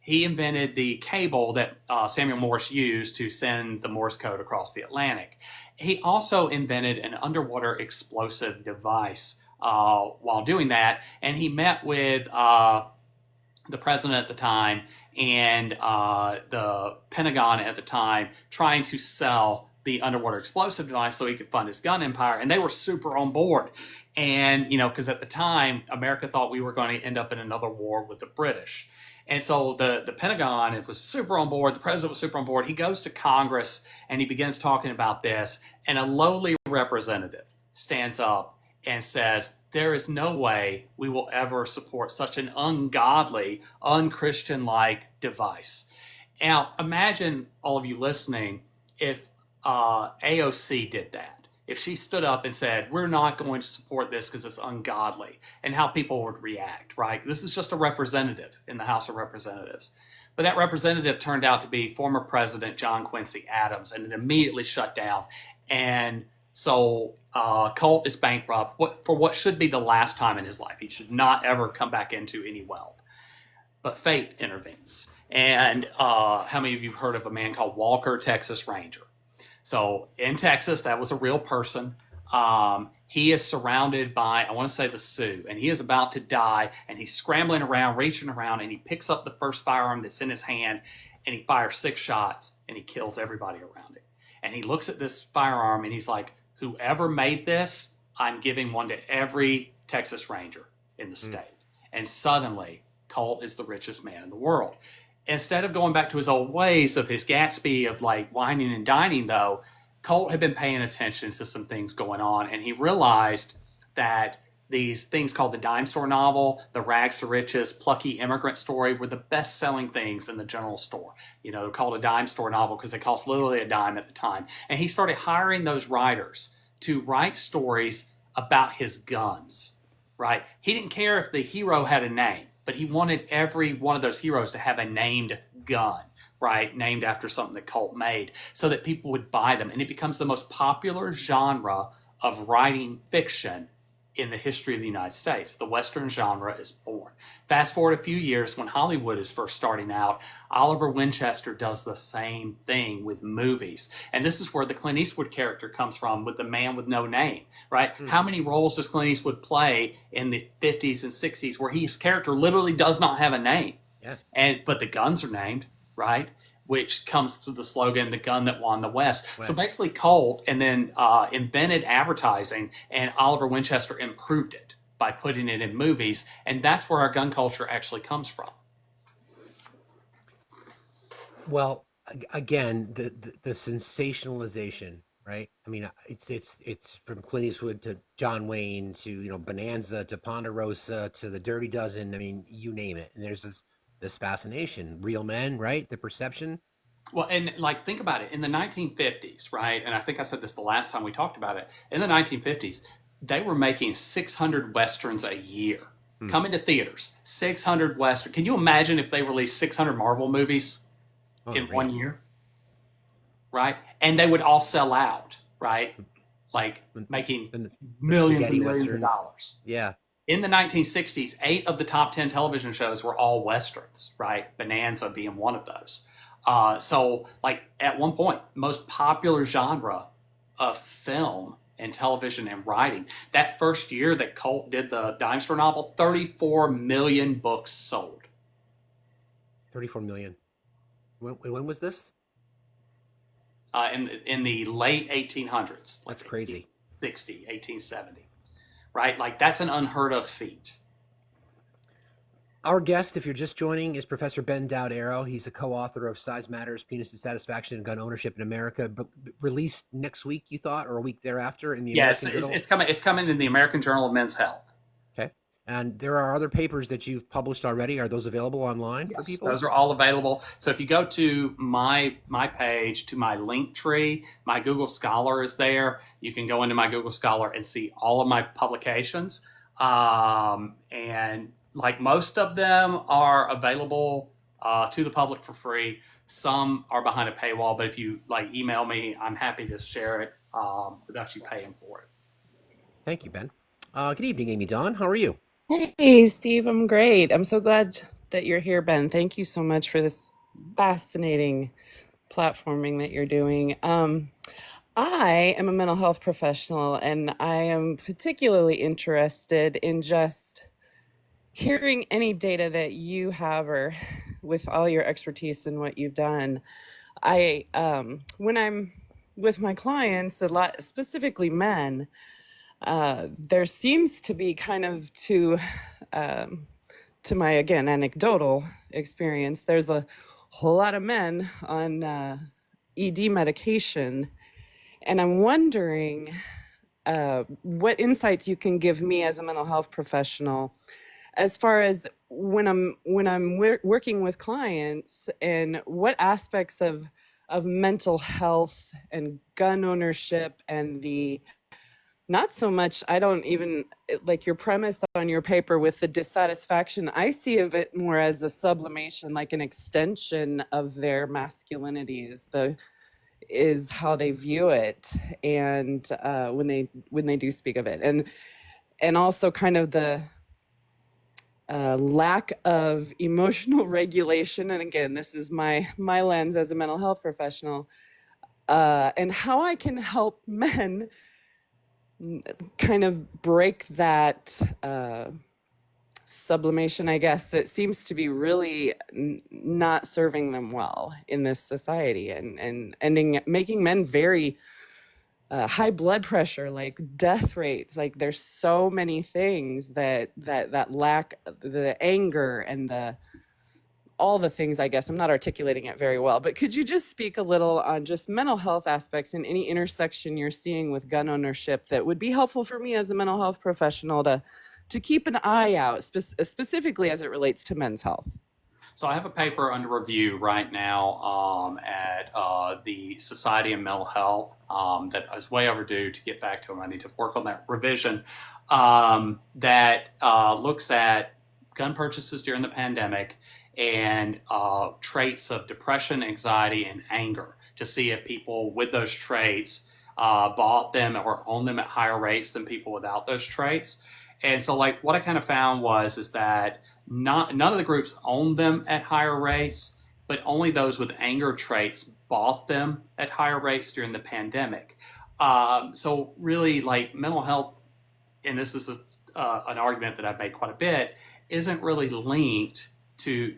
he invented the cable that Samuel Morse used to send the Morse code across the Atlantic. He also invented an underwater explosive device while doing that, and he met with the president at the time and the Pentagon at the time, trying to sell the underwater explosive device so he could fund his gun empire, and they were super on board. And because at the time America thought we were going to end up in another war with the British. And so the Pentagon, it was super on board. The president was super on board. He goes to Congress and he begins talking about this. And a lowly representative stands up and says, there is no way we will ever support such an ungodly, unchristian-like device. Now, imagine all of you listening if AOC did that. If she stood up and said, we're not going to support this because it's ungodly, and how people would react, right? This is just a representative in the House of Representatives. But that representative turned out to be former President John Quincy Adams, and it immediately shut down. And so Colt is bankrupt for what should be the last time in his life. He should not ever come back into any wealth. But fate intervenes. And how many of you have heard of a man called Walker, Texas Ranger? So in Texas, that was a real person. He is surrounded by, I want to say, the Sioux, and he is about to die, and he's scrambling around, reaching around, and he picks up the first firearm that's in his hand, and he fires 6 shots, and he kills everybody around him. And he looks at this firearm, and he's like, whoever made this, I'm giving one to every Texas Ranger in the state. And suddenly, Colt is the richest man in the world. Instead of going back to his old ways of his Gatsby of like whining and dining, though, Colt had been paying attention to some things going on, and he realized that these things called the dime store novel, the rags to riches, plucky immigrant story were the best-selling things in the general store. They're called a dime store novel because they cost literally a dime at the time. And he started hiring those writers to write stories about his guns, right? He didn't care if the hero had a name, but he wanted every one of those heroes to have a named gun, right? Named after something that Colt made so that people would buy them. And it becomes the most popular genre of writing fiction in the history of the United States. The Western genre is born. Fast forward a few years when Hollywood is first starting out, Oliver Winchester does the same thing with movies. And this is where the Clint Eastwood character comes from with the man with no name, right? How many roles does Clint Eastwood play in the 50s and 60s where his character literally does not have a name? Yeah. But the guns are named, right? Which comes through the slogan, the gun that won the West. So basically Colt and then invented advertising, and Oliver Winchester improved it by putting it in movies. And that's where our gun culture actually comes from. Well, again, the sensationalization, right? I mean, it's from Clint Eastwood to John Wayne to, Bonanza to Ponderosa to The Dirty Dozen. I mean, you name it. And there's this fascination, real men, right? The perception. Well, and think about it in the 1950s, right? And I think I said this the last time we talked about it. In the 1950s, they were making 600 Westerns a year coming to theaters, 600 Western. Can you imagine if they released 600 Marvel movies in 1 year? Right. And they would all sell out, right? Like making millions and millions of dollars. Yeah. In the 1960s, 8 of the top 10 television shows were all Westerns, right? Bonanza being one of those. So at one point, most popular genre of film and television and writing. That first year that Colt did the dime store novel, 34 million books sold. 34 million. When was this? In the late 1800s. That's crazy. 1870. Right? That's an unheard of feat. Our guest, if you're just joining, is Professor Ben Dowd Arrow. He's a co-author of Size Matters, Penis Dissatisfaction, and Gun Ownership in America. Released next week, you thought, or a week thereafter in the American Journal? It's coming. It's coming in the American Journal of Men's Health. Okay. And there are other papers that you've published already. Are those available online for people? Those are all available. So if you go to my page, to my link tree, my Google Scholar is there. You can go into my Google Scholar and see all of my publications. And most of them are available to the public for free. Some are behind a paywall, but if you email me, I'm happy to share it without you paying for it. Thank you, Ben. Good evening, Amy Dawn. How are you? Hey, Steve, I'm great. I'm so glad that you're here, Ben. Thank you so much for this fascinating platforming that you're doing. I am a mental health professional, and I am particularly interested in just hearing any data that you have, or with all your expertise in what you've done. When I'm with my clients, a lot, specifically men, there seems to be kind of to my, again, anecdotal experience, there's a whole lot of men on ED medication. And I'm wondering what insights you can give me as a mental health professional as far as when I'm working with clients, and what aspects of mental health and gun ownership and the not so much, I don't even like your premise on your paper with the dissatisfaction. I see of it more as a sublimation, like an extension of their masculinity is how they view it, and when they do speak of it, and also kind of the lack of emotional regulation. And again, this is my lens as a mental health professional, and how I can help men kind of break that sublimation, I guess, that seems to be really not serving them well in this society, and making men very high blood pressure, like death rates. Like there's so many things that lack the anger and all the things. I guess I'm not articulating it very well, but could you just speak a little on just mental health aspects and any intersection you're seeing with gun ownership that would be helpful for me as a mental health professional to keep an eye out, specifically as it relates to men's health? So I have a paper under review right now at the Society of Mental Health that is way overdue to get back to them. I need to work on that revision that looks at gun purchases during the pandemic and traits of depression, anxiety, and anger, to see if people with those traits bought them or owned them at higher rates than people without those traits. And so, like, what I kind of found is that none of the groups owned them at higher rates, but only those with anger traits bought them at higher rates during the pandemic. So really, like, mental health, and this is an argument that I've made quite a bit, isn't really linked to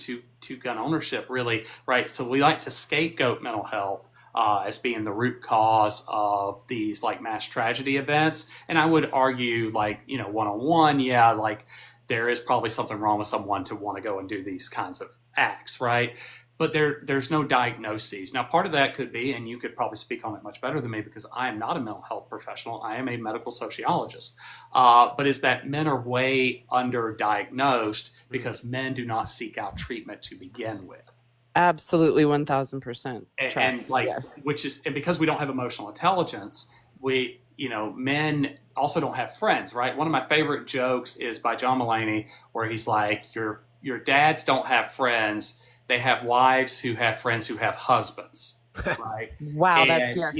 gun ownership, really, right? So we like to scapegoat mental health as being the root cause of these, like, mass tragedy events. And I would argue, like, one-on-one, yeah, like, there is probably something wrong with someone to want to go and do these kinds of acts, right? But there's no diagnoses. Now, part of that could be, and you could probably speak on it much better than me because I am not a mental health professional, I am a medical sociologist, but is that men are way underdiagnosed because men do not seek out treatment to begin with. Absolutely, 1,000%. And like, yes. and because we don't have emotional intelligence, men also don't have friends, right? One of my favorite jokes is by John Mulaney, where he's like, your dads don't have friends. They have wives who have friends who have husbands, right? Wow, And,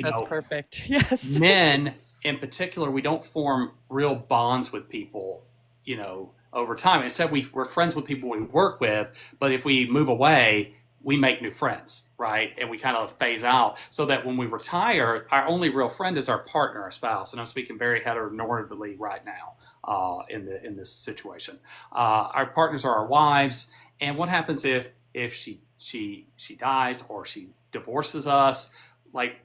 that's perfect. Yes. Men in particular, we don't form real bonds with people, over time. Instead, we're friends with people we work with, but if we move away, we make new friends, right? And we kind of phase out, so that when we retire, our only real friend is our partner, our spouse. And I'm speaking very heteronormatively right now in this situation. Our partners are our wives. And what happens if she dies or she divorces us? Like,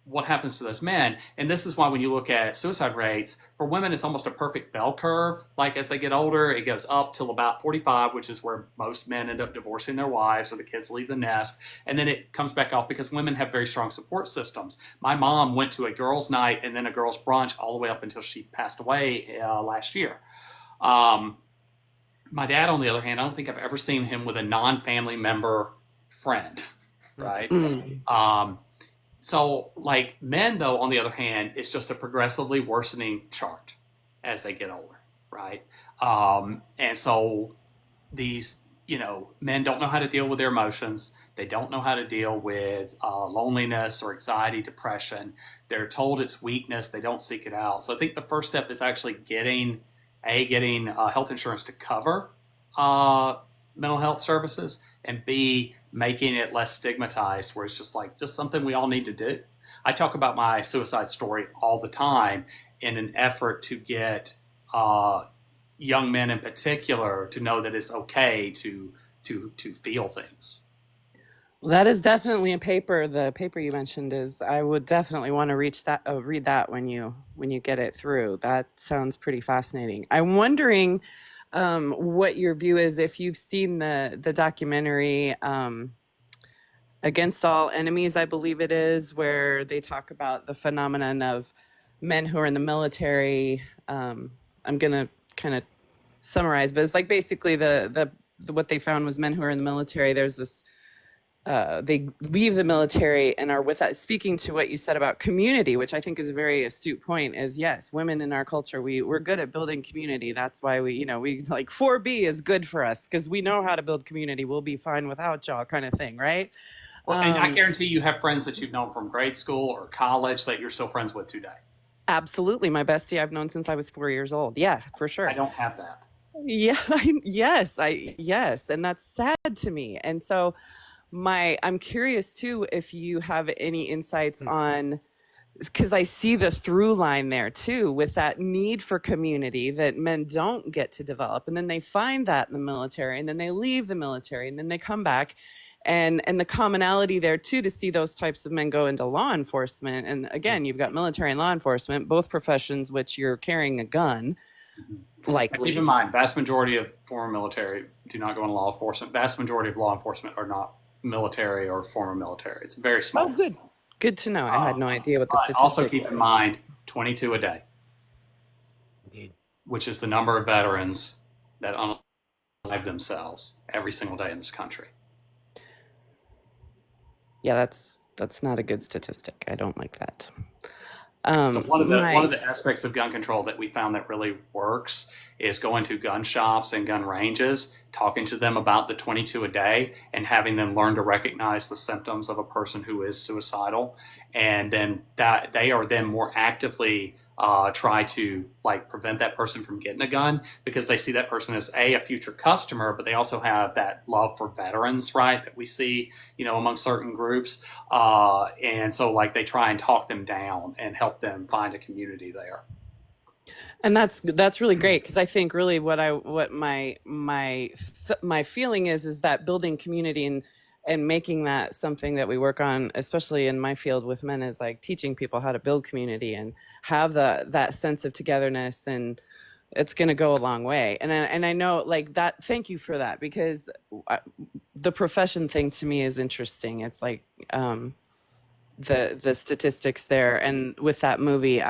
what happens to those men? And this is why when you look at suicide rates, for women, it's almost a perfect bell curve. Like, as they get older, it goes up till about 45, which is where most men end up divorcing their wives or the kids leave the nest. And then it comes back off because women have very strong support systems. My mom went to a girls' night and then a girls' brunch all the way up until she passed away last year. My dad, on the other hand, I don't think I've ever seen him with a non-family member friend, right? So, like, men, though, on the other hand, it's just a progressively worsening chart as they get older, right? And so these, men don't know how to deal with their emotions. They don't know how to deal with loneliness or anxiety, depression. They're told it's weakness. They don't seek it out. So I think the first step is actually getting health insurance to cover mental health services, and B, making it less stigmatized, where it's just something we all need to do. I talk about my suicide story all the time in an effort to get young men in particular to know that it's okay to feel things. Well, that is definitely a paper. The paper you mentioned is, I would definitely want to read that when you get it through. That sounds pretty fascinating. I'm wondering what your view is, if you've seen the documentary Against All Enemies, I believe it is, where they talk about the phenomenon of men who are in the military. I'm gonna kind of summarize, but it's like basically the what they found was men who are in the military. There's this. They leave the military and are with us. Speaking to what you said about community, which I think is a very astute point, is yes, women in our culture, we're good at building community. That's why we like 4B is good for us, because we know how to build community. We'll be fine without y'all, kind of thing, right? Well, and I guarantee you have friends that you've known from grade school or college that you're still friends with today. Absolutely. My bestie I've known since I was 4 years old. Yeah, for sure. I don't have that. Yeah, yes. And that's sad to me. And so I'm curious too, if you have any insights on, because I see the through line there too, with that need for community that men don't get to develop. And then they find that in the military, and then they leave the military, and then they come back. And the commonality there too, to see those types of men go into law enforcement. And again, you've got military and law enforcement, both professions which you're carrying a gun. Likely. Keep in mind, vast majority of former military do not go into law enforcement. Vast majority of law enforcement are not military or former military. It's very small. Oh, good. Good to know. I had no idea what the statistic Also keep in mind, 22 a day. Indeed. Which is the number of veterans that unalive themselves every single day in this country. Yeah, that's not a good statistic. I don't like that. So one of the aspects of gun control that we found that really works is going to gun shops and gun ranges, talking to them about the 22 a day, and having them learn to recognize the symptoms of a person who is suicidal, and then that they are then more actively try to prevent that person from getting a gun, because they see that person as a future customer, but they also have that love for veterans, right, that we see, among certain groups. And so they try and talk them down and help them find a community there. And that's really great, because I think really what my feeling is that building community and making that something that we work on, especially in my field with men, is teaching people how to build community and have that sense of togetherness, and it's going to go a long way. And I know that. Thank you for that, because the profession thing to me is interesting. It's the statistics there, and with that movie,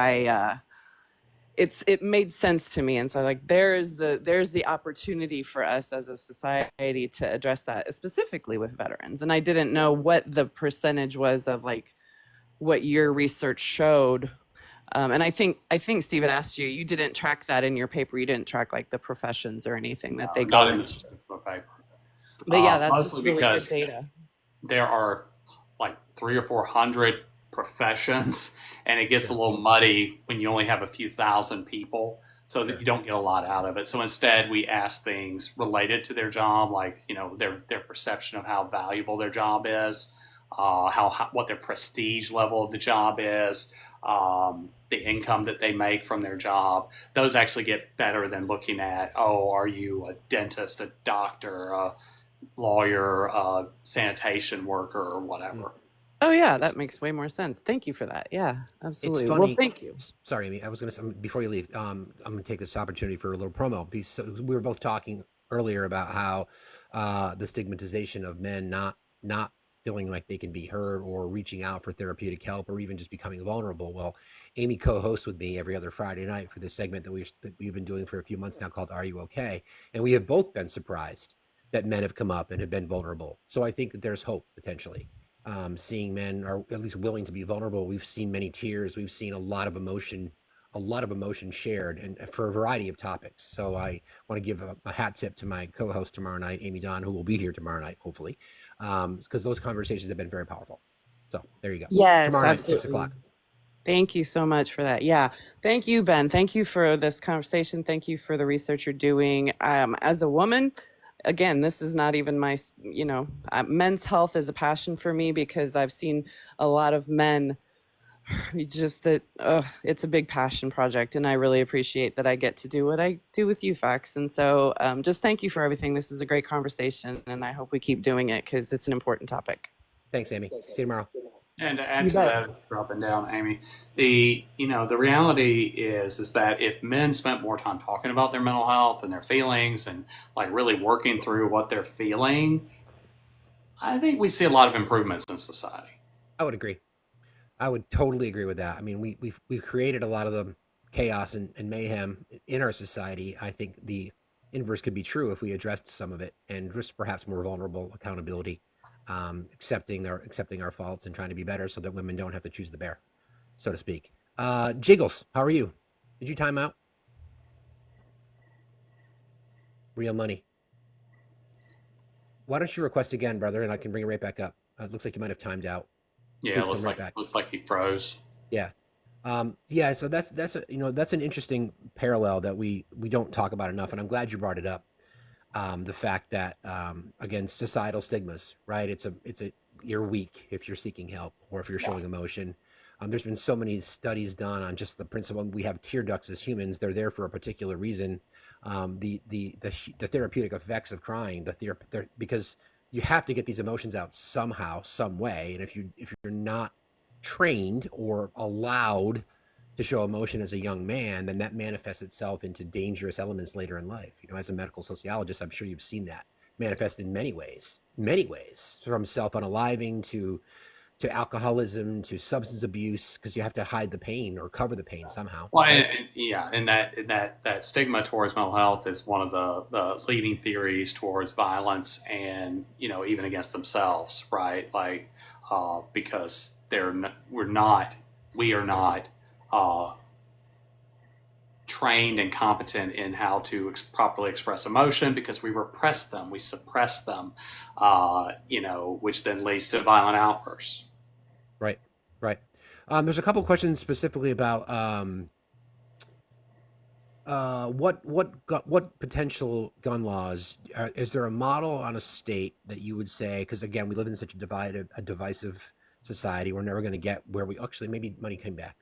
it made sense to me. And so there's the opportunity for us as a society to address that, specifically with veterans. And I didn't know what the percentage was of what your research showed. And I think Steve had asked you didn't track that in your paper. You didn't track the professions or anything that they go into. Paper. But yeah, that's mostly really good because data. There are 300 or 400 professions, and it gets a little muddy when you only have a few thousand people, so that you don't get a lot out of it. So instead, we ask things related to their job, their perception of how valuable their job is, what their prestige level of the job is, the income that they make from their job. Those actually get better than looking at, are you a dentist, a doctor, a lawyer, a sanitation worker, or whatever. Oh yeah, that makes way more sense. Thank you for that. Yeah, absolutely. It's funny. Well, thank you. Sorry, Amy. I was going to say, before you leave, I'm going to take this opportunity for a little promo, because we were both talking earlier about how the stigmatization of men not feeling like they can be heard or reaching out for therapeutic help or even just becoming vulnerable. Well, Amy co-hosts with me every other Friday night for this segment that we've been doing for a few months now called Are You Okay? And we have both been surprised that men have come up and have been vulnerable. So I think that there's hope potentially. Seeing men are at least willing to be vulnerable. We've seen many tears. We've seen a lot of emotion shared, and for a variety of topics. So I want to give a hat tip to my co-host tomorrow night, Amy Don, who will be here tomorrow night, hopefully, because those conversations have been very powerful. So there you go. Yes, tomorrow absolutely. night, 6 o'clock. Thank you so much for that. Yeah. Thank you, Ben. Thank you for this conversation. Thank you for the research you're doing. As a woman, again, this is not even my, men's health is a passion for me because I've seen a lot of men just that it's a big passion project, and I really appreciate that I get to do what I do with you, Fax. And so just thank you for everything. This is a great conversation, and I hope we keep doing it because it's an important topic. Thanks, Amy. See you tomorrow. And to add You to bet. that, dropping down, Amy, the reality is that if men spent more time talking about their mental health and their feelings and like really working through what they're feeling, I think we see a lot of improvements in society. I would agree. I would totally agree with that. I mean, we've created a lot of the chaos and mayhem in our society. I think the inverse could be true if we addressed some of it and just perhaps more vulnerable accountability, accepting our faults and trying to be better so that women don't have to choose the bear, so to speak. Jiggles, how are you? Did you time out? Real money. Why don't you request again, brother, and I can bring it right back up. It looks like you might have timed out. Yeah, Please come right back. looks like he froze. Yeah. Yeah, so that's that's an interesting parallel that we don't talk about enough, and I'm glad you brought it up. The fact that again, societal stigmas, right? It's a you're weak if you're seeking help or if you're showing emotion. There's been so many studies done on just the principle. We have tear ducts as humans; they're there for a particular reason. The therapeutic effects of crying, because you have to get these emotions out somehow, some way, and if you're not trained or allowed to show emotion as a young man, then that manifests itself into dangerous elements later in life. As a medical sociologist, I'm sure you've seen that manifest in many ways, from self-unaliving to alcoholism to substance abuse, because you have to hide the pain or cover the pain somehow. Well, right? and that stigma towards mental health is one of the leading theories towards violence and even against themselves, right? Like because we are not trained and competent in how to properly express emotion because we repress them, we suppress them, which then leads to violent outbursts. Right. There's a couple questions specifically about what potential gun laws. Is there a model on a state that you would say? Because again, we live in such a divisive society. We're never going to get where we actually maybe money came back.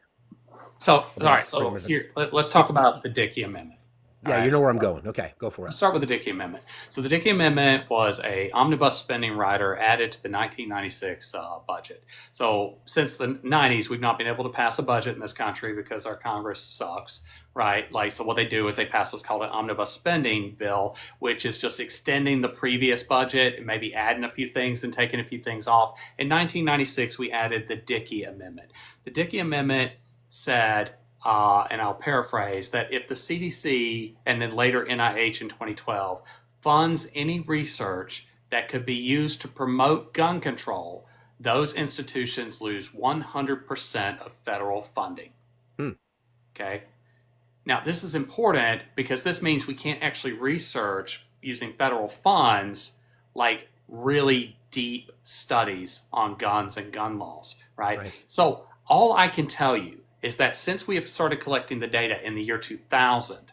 So, all right. So here, let's talk about the Dickey Amendment. Yeah, you know where I'm going. Okay, go for it. Let's start with the Dickey Amendment. So the Dickey Amendment was a omnibus spending rider added to the 1996 budget. So since the 90s, we've not been able to pass a budget in this country because our Congress sucks, right? So what they do is they pass what's called an omnibus spending bill, which is just extending the previous budget and maybe adding a few things and taking a few things off. In 1996, we added the Dickey Amendment. The Dickey Amendment said, and I'll paraphrase, that if the CDC and then later NIH in 2012 funds any research that could be used to promote gun control, those institutions lose 100% of federal funding. Okay. Now, this is important because this means we can't actually research using federal funds like really deep studies on guns and gun laws, right? So all I can tell you is that since we have started collecting the data in the year 2000,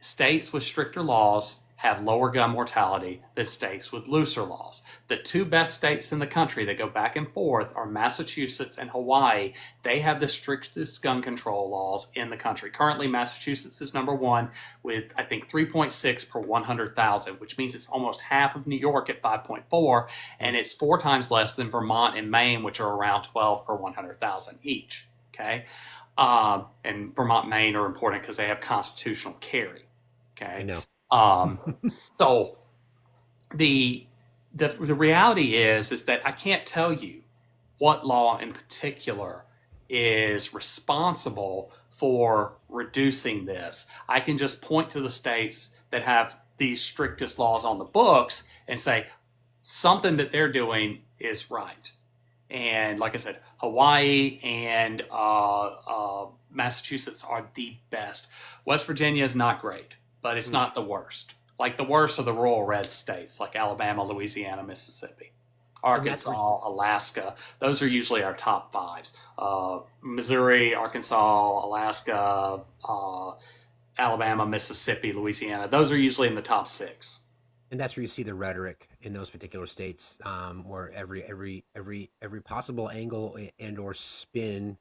states with stricter laws have lower gun mortality than states with looser laws. The two best states in the country that go back and forth are Massachusetts and Hawaii. They have the strictest gun control laws in the country. Currently, Massachusetts is number one with, I think, 3.6 per 100,000, which means it's almost half of New York at 5.4, and it's 4 times less than Vermont and Maine, which are around 12 per 100,000 each. Okay, and Vermont and Maine are important because they have constitutional carry. Okay, I know. So the reality is that I can't tell you what law in particular is responsible for reducing this. I can just point to the states that have these strictest laws on the books and say something that they're doing is right. And like I said, Hawaii and Massachusetts are the best. West Virginia is not great, but it's not the worst. Like the worst are the rural red states like Alabama, Louisiana, Mississippi, Arkansas, Alaska. Those are usually our top fives. Missouri, Arkansas, Alaska, Alabama, Mississippi, Louisiana. Those are usually in the top 6. And that's where you see the rhetoric in those particular states, where every possible angle and or spin,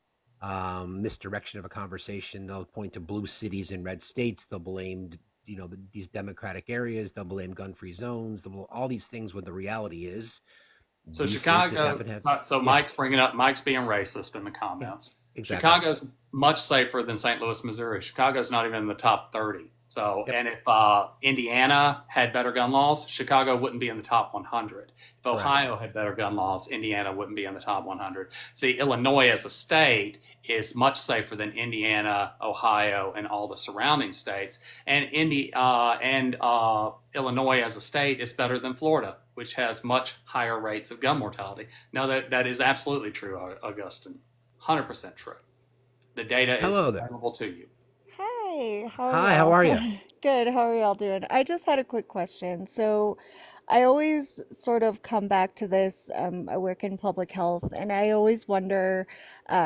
misdirection of a conversation, they'll point to blue cities and red states. They'll blame, these democratic areas. They'll blame gun-free zones. All these things. When the reality is, So these states just Chicago, happen to have. so Yeah, Mike's bringing up, Mike's being racist in the yeah, comments. exactly. Chicago's much safer than St. Louis, Missouri. Chicago's not even in the top 30. So, Yep, and if Indiana had better gun laws, Chicago wouldn't be in the top 100. If correct. Ohio had better gun laws, Indiana wouldn't be in the top 100. See, Illinois as a state is much safer than Indiana, Ohio, and all the surrounding states. And Illinois as a state is better than Florida, which has much higher rates of gun mortality. Now that is absolutely true, Augustine, 100% true. The data is Hello there. available to you. Hey, how are Hi, how are you? y'all? Good, how are y'all doing? I just had a quick question. So, I always sort of come back to this. I work in public health, and I always wonder,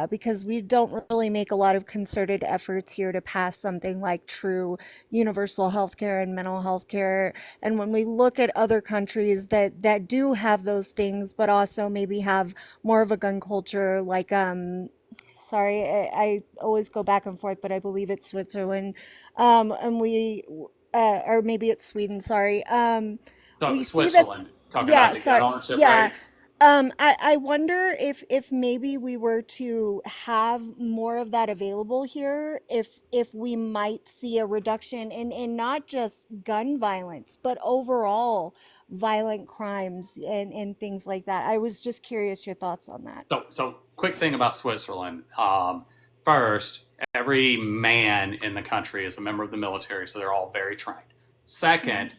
because we don't really make a lot of concerted efforts here to pass something like true universal health care and mental health care. And when we look at other countries that do have those things, but also maybe have more of a gun culture, like sorry, I always go back and forth, but I believe it's Switzerland. And we, or maybe it's Sweden, sorry. So We see that, Switzerland, talking about yeah, the gun sorry, ownership yeah. rates. I wonder if maybe we were to have more of that available here, if we might see a reduction in not just gun violence, but overall violent crimes and things like that. I was just curious your thoughts on that. So quick thing about Switzerland. First, every man in the country is a member of the military, so they're all very trained. Second,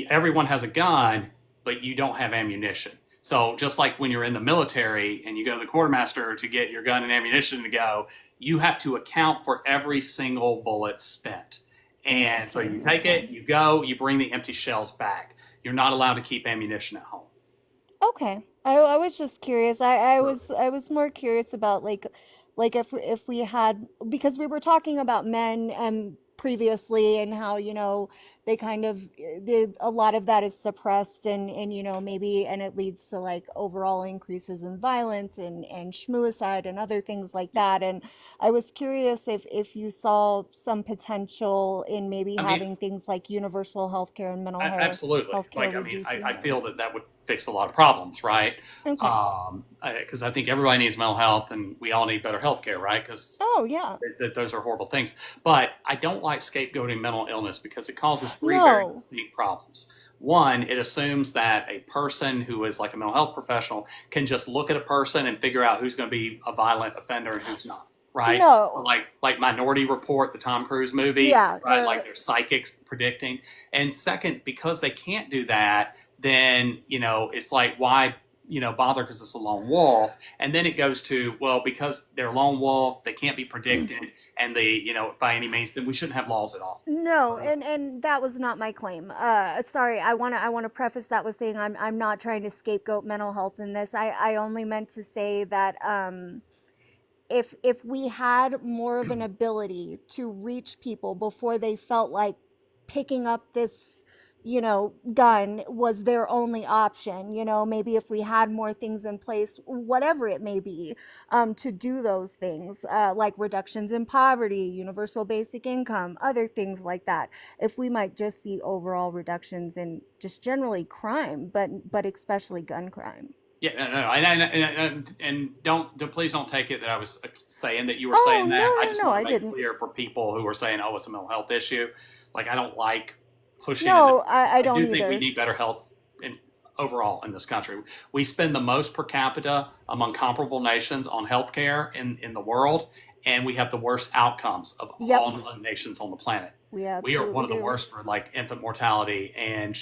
everyone has a gun, but you don't have ammunition. So just like when you're in the military and you go to the quartermaster to get your gun and ammunition to go, you have to account for every single bullet spent. And so you Interesting. take Okay. it, you go, you bring the empty shells back. You're not allowed to keep ammunition at home. Okay. I was just curious. I was more curious about like if we had, because we were talking about men previously, and how they kind of a lot of that is suppressed, and maybe, and it leads to like overall increases in violence and schmuicide and other things like that. And I was curious if you saw some potential in maybe I mean, having things like universal healthcare and mental Absolutely. health care Like, I mean, reducing I feel those. that that would fix a lot of problems, right? Okay. Because I think everybody needs mental health, and we all need better health care, right? Because Oh, yeah. those are horrible things. But I don't like scapegoating mental illness because it causes three very No. distinct problems. One, it assumes that a person who is like a mental health professional can just look at a person and figure out who's going to be a violent offender and who's not, right? Or No. like Minority Report, the Tom Cruise movie, Yeah. right? Like they're psychics predicting. And second, because they can't do that, then it's like, why bother, because it's a lone wolf. And then it goes to, well, because they're a lone wolf, they can't be predicted, and they by any means, then we shouldn't have laws at all. No, and that was not my claim. Sorry, I wanna preface that with saying I'm not trying to scapegoat mental health in this. I only meant to say that if we had more of an ability to reach people before they felt like picking up this gun was their only option, maybe if we had more things in place, whatever it may be, to do those things, like reductions in poverty, universal basic income, other things like that, if we might just see overall reductions in just generally crime, but especially gun crime. Yeah, no, and please don't take it that I was saying that you were Oh, saying no, that. I no, just no, want I to make didn't. clear for people who are saying, "Oh, it's a mental health issue." Like, I don't like pushing in No, I I don't do think we either. need better health overall in this country. We spend the most per capita among comparable nations on healthcare in the world, and we have the worst outcomes of Yep, all nations on the planet. we We are one absolutely of the do. worst for like infant mortality and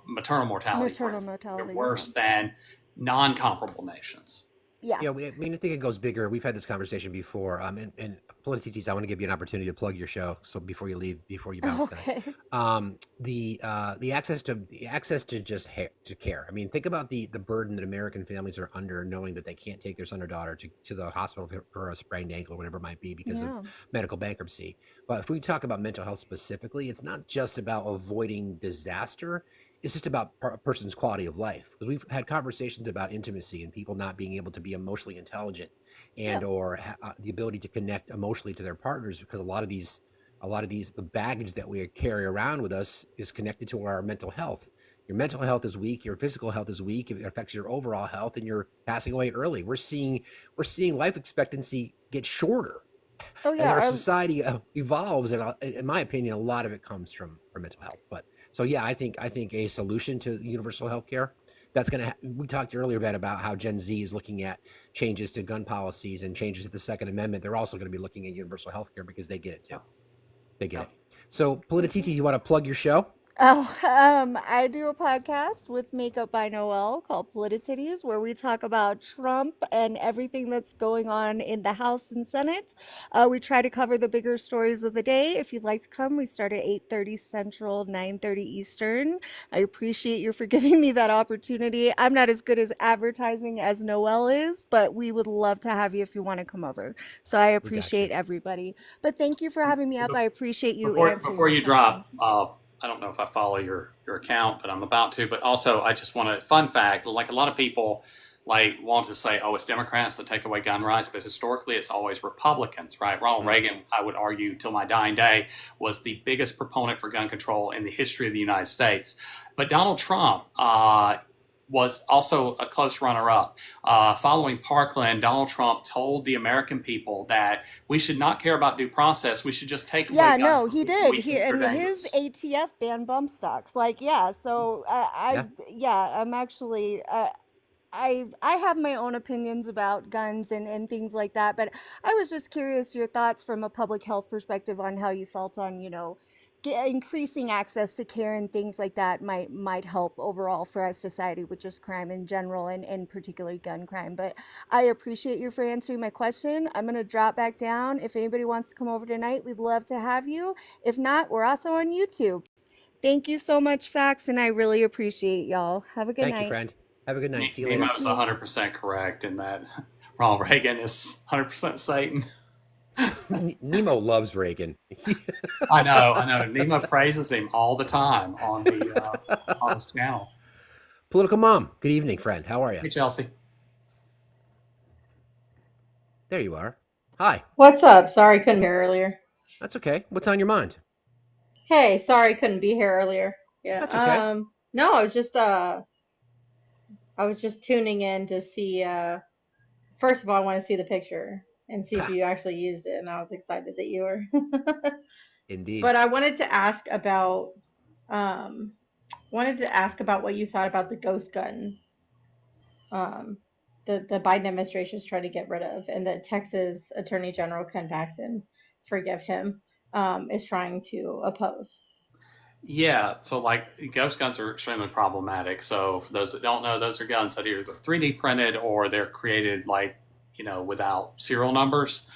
maternal mortality, for Maternal instance. We're mortality, yeah. worse than non-comparable nations. Yeah. Yeah, I mean, I think it goes bigger. We've had this conversation before. And Politites, I want to give you an opportunity to plug your show. So before you leave, before you bounce tonight, Okay. the access to just to care. I mean, think about the burden that American families are under, knowing that they can't take their son or daughter to the hospital for a sprained ankle or whatever it might be because of Yeah. medical bankruptcy. But if we talk about mental health specifically, it's not just about avoiding disaster. it's just about a person's quality of life. Because we've had conversations about intimacy and people not being able to be emotionally intelligent and or the ability to connect emotionally to their partners, because a lot of these the baggage that we carry around with us is connected to our mental health. Your mental health is weak, your physical health is weak, it affects your overall health, and you're passing away early. We're seeing life expectancy get shorter Oh as yeah, our society evolves, and in my opinion, a lot of it comes from mental health. But so yeah, I think a solution to universal health care that's going to. We talked earlier about how Gen Z is looking at changes to gun policies and changes to the Second Amendment. They're also going to be looking at universal health care because they get it too. They get it. So, Politititi, you want to plug your show? Oh, I do a podcast with Makeup by Noel called Politicities, where we talk about Trump and everything that's going on in the House and Senate. We try to cover the bigger stories of the day. If you'd like to come, we start at 8:30 Central, 9:30 Eastern. I appreciate you for giving me that opportunity. I'm not as good as advertising as Noel is, but we would love to have you if you want to come over. So I We got you. appreciate everybody. But thank you for having me up. I appreciate you answering Before my you question. drop, I don't know if I follow your account, but I'm about to. But also, I just want to fun fact: like a lot of people like want to say, "Oh, it's Democrats that take away gun rights," but historically, it's always Republicans, right? Ronald Reagan, I would argue, till my dying day, was the biggest proponent for gun control in the history of the United States. But Donald Trump was also a close runner-up. Following Parkland, Donald Trump told the American people that we should not care about due process. We should just take away Yeah, guns no, from he people did. we He think are and his dangerous. ATF banned bump stocks. Like, yeah. So Yeah. I'm actually I have my own opinions about guns and things like that, but I was just curious your thoughts from a public health perspective on how you felt on, increasing access to care and things like that might help overall for our society with just crime in general and particularly gun crime. But I appreciate you for answering my question. I'm gonna drop back down. If anybody wants to come over tonight, we'd love to have you. If not, we're also on YouTube. Thank you so much, Fax, and I really appreciate y'all. Have a good Thank you, night. friend. Have a good night. See you later. Thank Nemo's you. 100% correct in that Ronald Reagan is 100% Satan. Nemo loves Reagan. I know. Nemo praises him all the time on his channel. Political Mom. Good evening, friend. How are you? Hey, Chelsea. There you are. Hi. What's up? Sorry, couldn't be here earlier. That's okay. What's on your mind? Hey, sorry, couldn't be here earlier. Yeah. That's okay. No, I was just tuning in to see first of all, I want to see the picture and see if Ha, you actually used it, and I was excited that you were. indeed. But I um wanted to ask about what you thought about the ghost gun um the Biden administration is trying to get rid of, and that Texas Attorney General Ken Paxton, forgive him, is trying to oppose. Yeah, so like ghost guns are extremely problematic. So for those that don't know, those are guns that either 3D printed or they're created like, without serial numbers.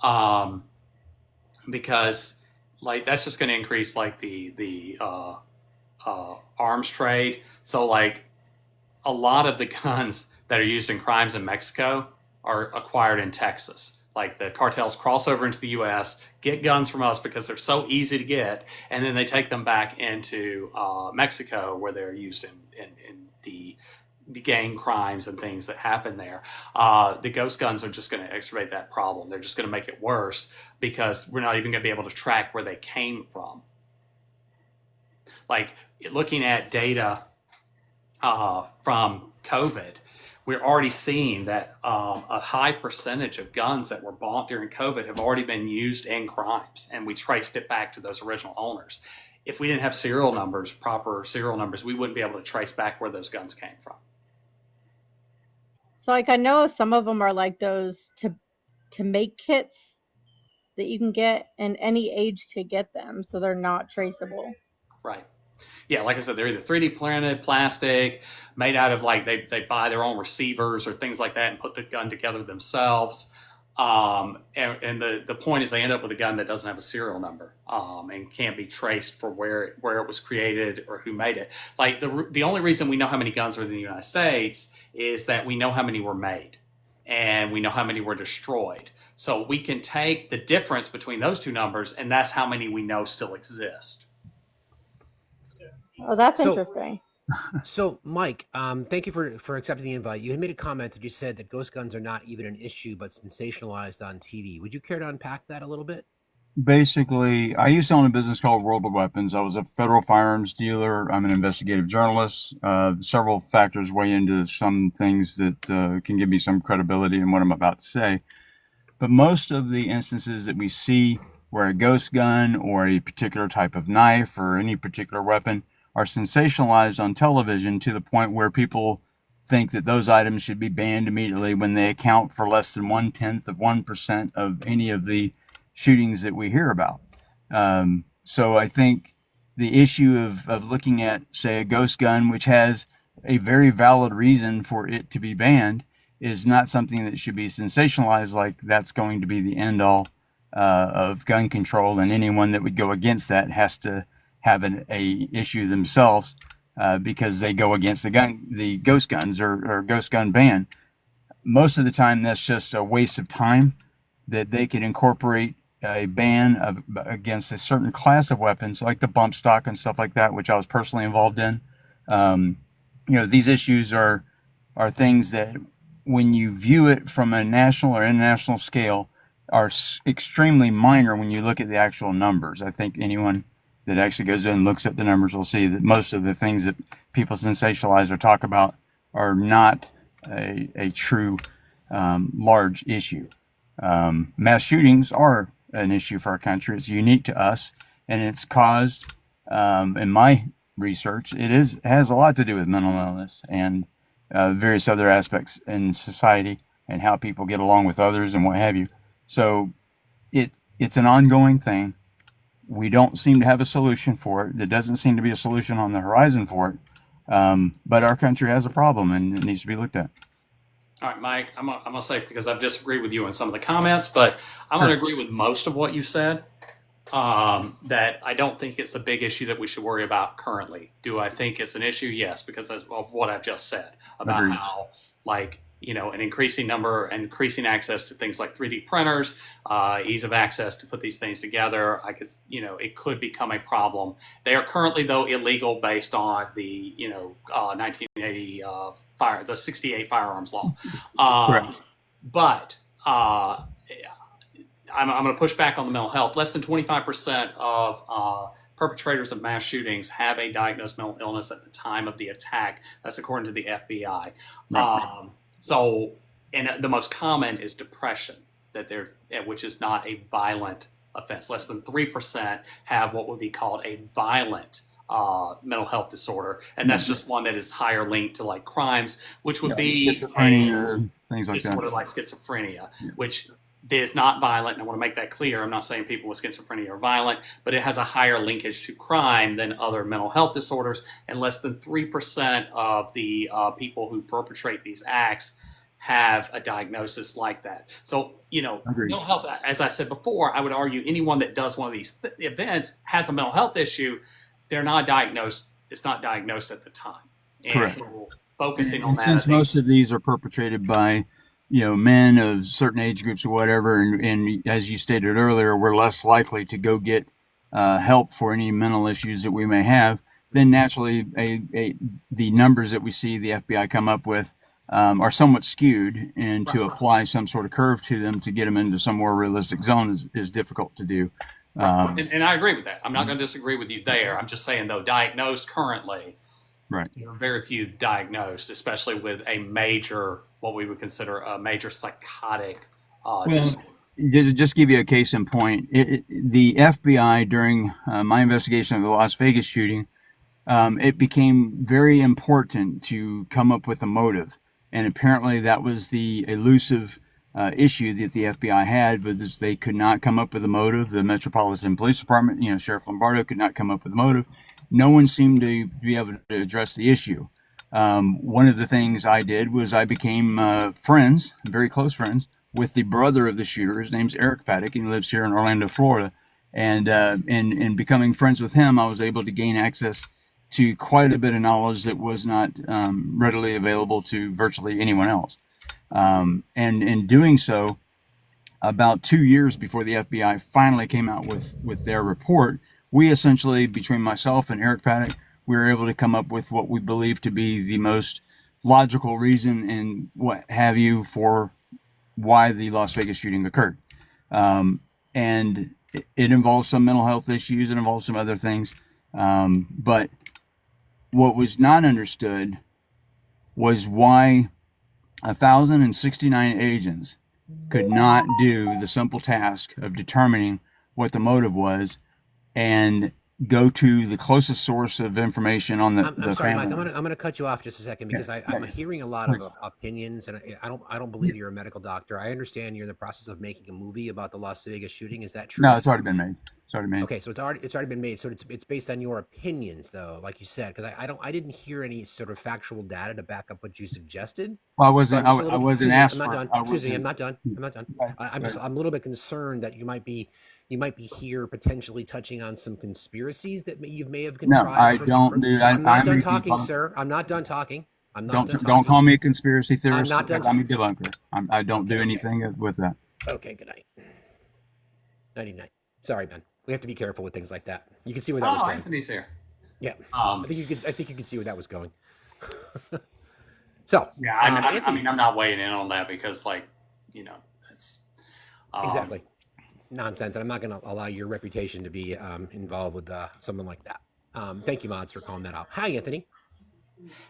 Um, because like that's just going to increase like the arms trade. So like a lot of the guns that are used in crimes in Mexico are acquired in Texas. Like the cartels cross over into the U.S., get guns from us because they're so easy to get, and then they take them back into Mexico where they're used in the gang crimes and things that happen there. The ghost guns are just going to exacerbate that problem. They're just going to make it worse because we're not even going to be able to track where they came from. Like looking at data from COVID, we're already seeing that a high percentage of guns that were bought during COVID have already been used in crimes, and we traced it back to those original owners. If we didn't have proper serial numbers, we wouldn't be able to trace back where those guns came from. So like I know some of them are like those to make kits that you can get, and any age could get them, so they're not traceable. Right. Yeah, like I said, they're either 3D printed, plastic, made out of like they buy their own receivers or things like that and put the gun together themselves. And the point is they end up with a gun that doesn't have a serial number and can't be traced for where it was created or who made it. Like the only reason we know how many guns are in the United States is that we know how many were made and we know how many were destroyed. So we can take the difference between those two numbers, and that's how many we know still exist. Oh, that's So interesting. So, Mike, thank you for accepting the invite. You had made a comment that you said that ghost guns are not even an issue, but sensationalized on TV. Would you care to unpack that a little bit? Basically, I used to own a business called World of Weapons. I was a federal firearms dealer. I'm an investigative journalist. Several factors weigh into some things that can give me some credibility in what I'm about to say. But most of the instances that we see where a ghost gun or a particular type of knife or any particular weapon are sensationalized on television to the point where people think that those items should be banned immediately when they account for less than 1/10 of 1% of any of the shootings that we hear about. So I think the issue of looking at, say, a ghost gun, which has a very valid reason for it to be banned, is not something that should be sensationalized like that's going to be the end all of gun control, and anyone that would go against that has to have a issue themselves because they go against the ghost guns or ghost gun ban. Most of the time, that's just a waste of time that they could incorporate a ban against a certain class of weapons, like the bump stock and stuff like that, which I was personally involved in. These issues are things that, when you view it from a national or international scale, are extremely minor when you look at the actual numbers. I think anyone that actually goes in and looks at the numbers will see that most of the things that people sensationalize or talk about are not a true large issue. Mass shootings are an issue for our country. It's unique to us, and it's caused, in my research, has a lot to do with mental illness and various other aspects in society and how people get along with others and what have you. So it's an ongoing thing. We don't seem to have a solution for it. There doesn't seem to be a solution on the horizon for it. But our country has a problem, and it needs to be looked at. All right, Mike, I'm gonna say, because I've disagreed with you on some of the comments, but I'm gonna agree with most of what you said. That I don't think it's a big issue that we should worry about currently. Do I think it's an issue? Yes, because of what I've just said about Agreed. how, an increasing number and increasing access to things like 3D printers, ease of access to put these things together. It could become a problem. They are currently, though, illegal based on the 1980 the 68 firearms law. Correct. But I'm going to push back on the mental health. Less than 25% of perpetrators of mass shootings have a diagnosed mental illness at the time of the attack. That's according to the FBI. Right. And the most common is depression, which is not a violent offense. Less than 3% have what would be called a violent mental health disorder, and that's just one that is higher linked to like crimes, which would be schizophrenia, things like disorder that. like schizophrenia, which is not violent. And I want to make that clear. I'm not saying people with schizophrenia are violent, but it has a higher linkage to crime than other mental health disorders. And less than 3% of the people who perpetrate these acts have a diagnosis like that. So, Agreed. mental health, as I said before, I would argue anyone that does one of these events has a mental health issue. They're not diagnosed. It's not diagnosed at the time. And Correct. so focusing on that, Since most of these are perpetrated by men of certain age groups or whatever, and as you stated earlier, we're less likely to go get help for any mental issues that we may have, then naturally the numbers that we see the FBI come up with are somewhat skewed, and to apply some sort of curve to them to get them into some more realistic zone is difficult to do. and I agree with that. I'm not going to disagree with you there. I'm just saying, though, diagnosed currently, Right. there are very few diagnosed, especially with what we would consider a major psychotic disorder. Just give you a case in point, the FBI, during my investigation of the Las Vegas shooting, it became very important to come up with a motive. And apparently that was the elusive issue that the FBI had, was they could not come up with a motive. The Metropolitan Police Department, Sheriff Lombardo, could not come up with a motive. No one seemed to be able to address the issue. One of the things I did was I became friends, very close friends, with the brother of the shooter. His name's Eric Paddock, and he lives here in Orlando, Florida. And in becoming friends with him, I was able to gain access to quite a bit of knowledge that was not readily available to virtually anyone else. And in doing so, about 2 years before the FBI finally came out with their report, we essentially, between myself and Eric Paddock, we were able to come up with what we believe to be the most logical reason and what have you for why the Las Vegas shooting occurred. And it involves some mental health issues. It involves some other things. But what was not understood was why 1,069 agents could not do the simple task of determining what the motive was and go to the closest source of information on I'm the sorry, family. Mike. I'm gonna cut you off just a second because I'm hearing a lot of opinions, and I don't believe you're a medical doctor. I understand you're in the process of making a movie about the Las Vegas shooting. Is that true? No, it's already been made. It's already made. Okay, so it's already been made. So it's based on your opinions, though, like you said, because I didn't hear any sort of factual data to back up what you suggested. Well, I So wasn't. I'm just a I little. wasn't Excuse me, asked I'm not for. done. I Excuse me, I'm wasn't. not done. I'm not done. I'm Right. a little bit concerned that you might be here potentially touching on some conspiracies that you may have No, I contrived don't do. so I'm not I'm done a talking, debunker. sir. I'm not done talking. I'm not done Don't talking. call me a conspiracy I'm theorist not done because I'm a talking. debunker. I don't do Okay. anything with that. Okay, good night. 99. Sorry, Ben. We have to be careful with things like that. You can see where that was Oh, going. Anthony's here. Yeah. I think you could see where that was going. So Yeah, I Anthony, mean, I'm not weighing in on that because, like, it's exactly nonsense, and I'm not going to allow your reputation to be involved with someone like that. Thank you, mods, for calling that out. Hi, Anthony.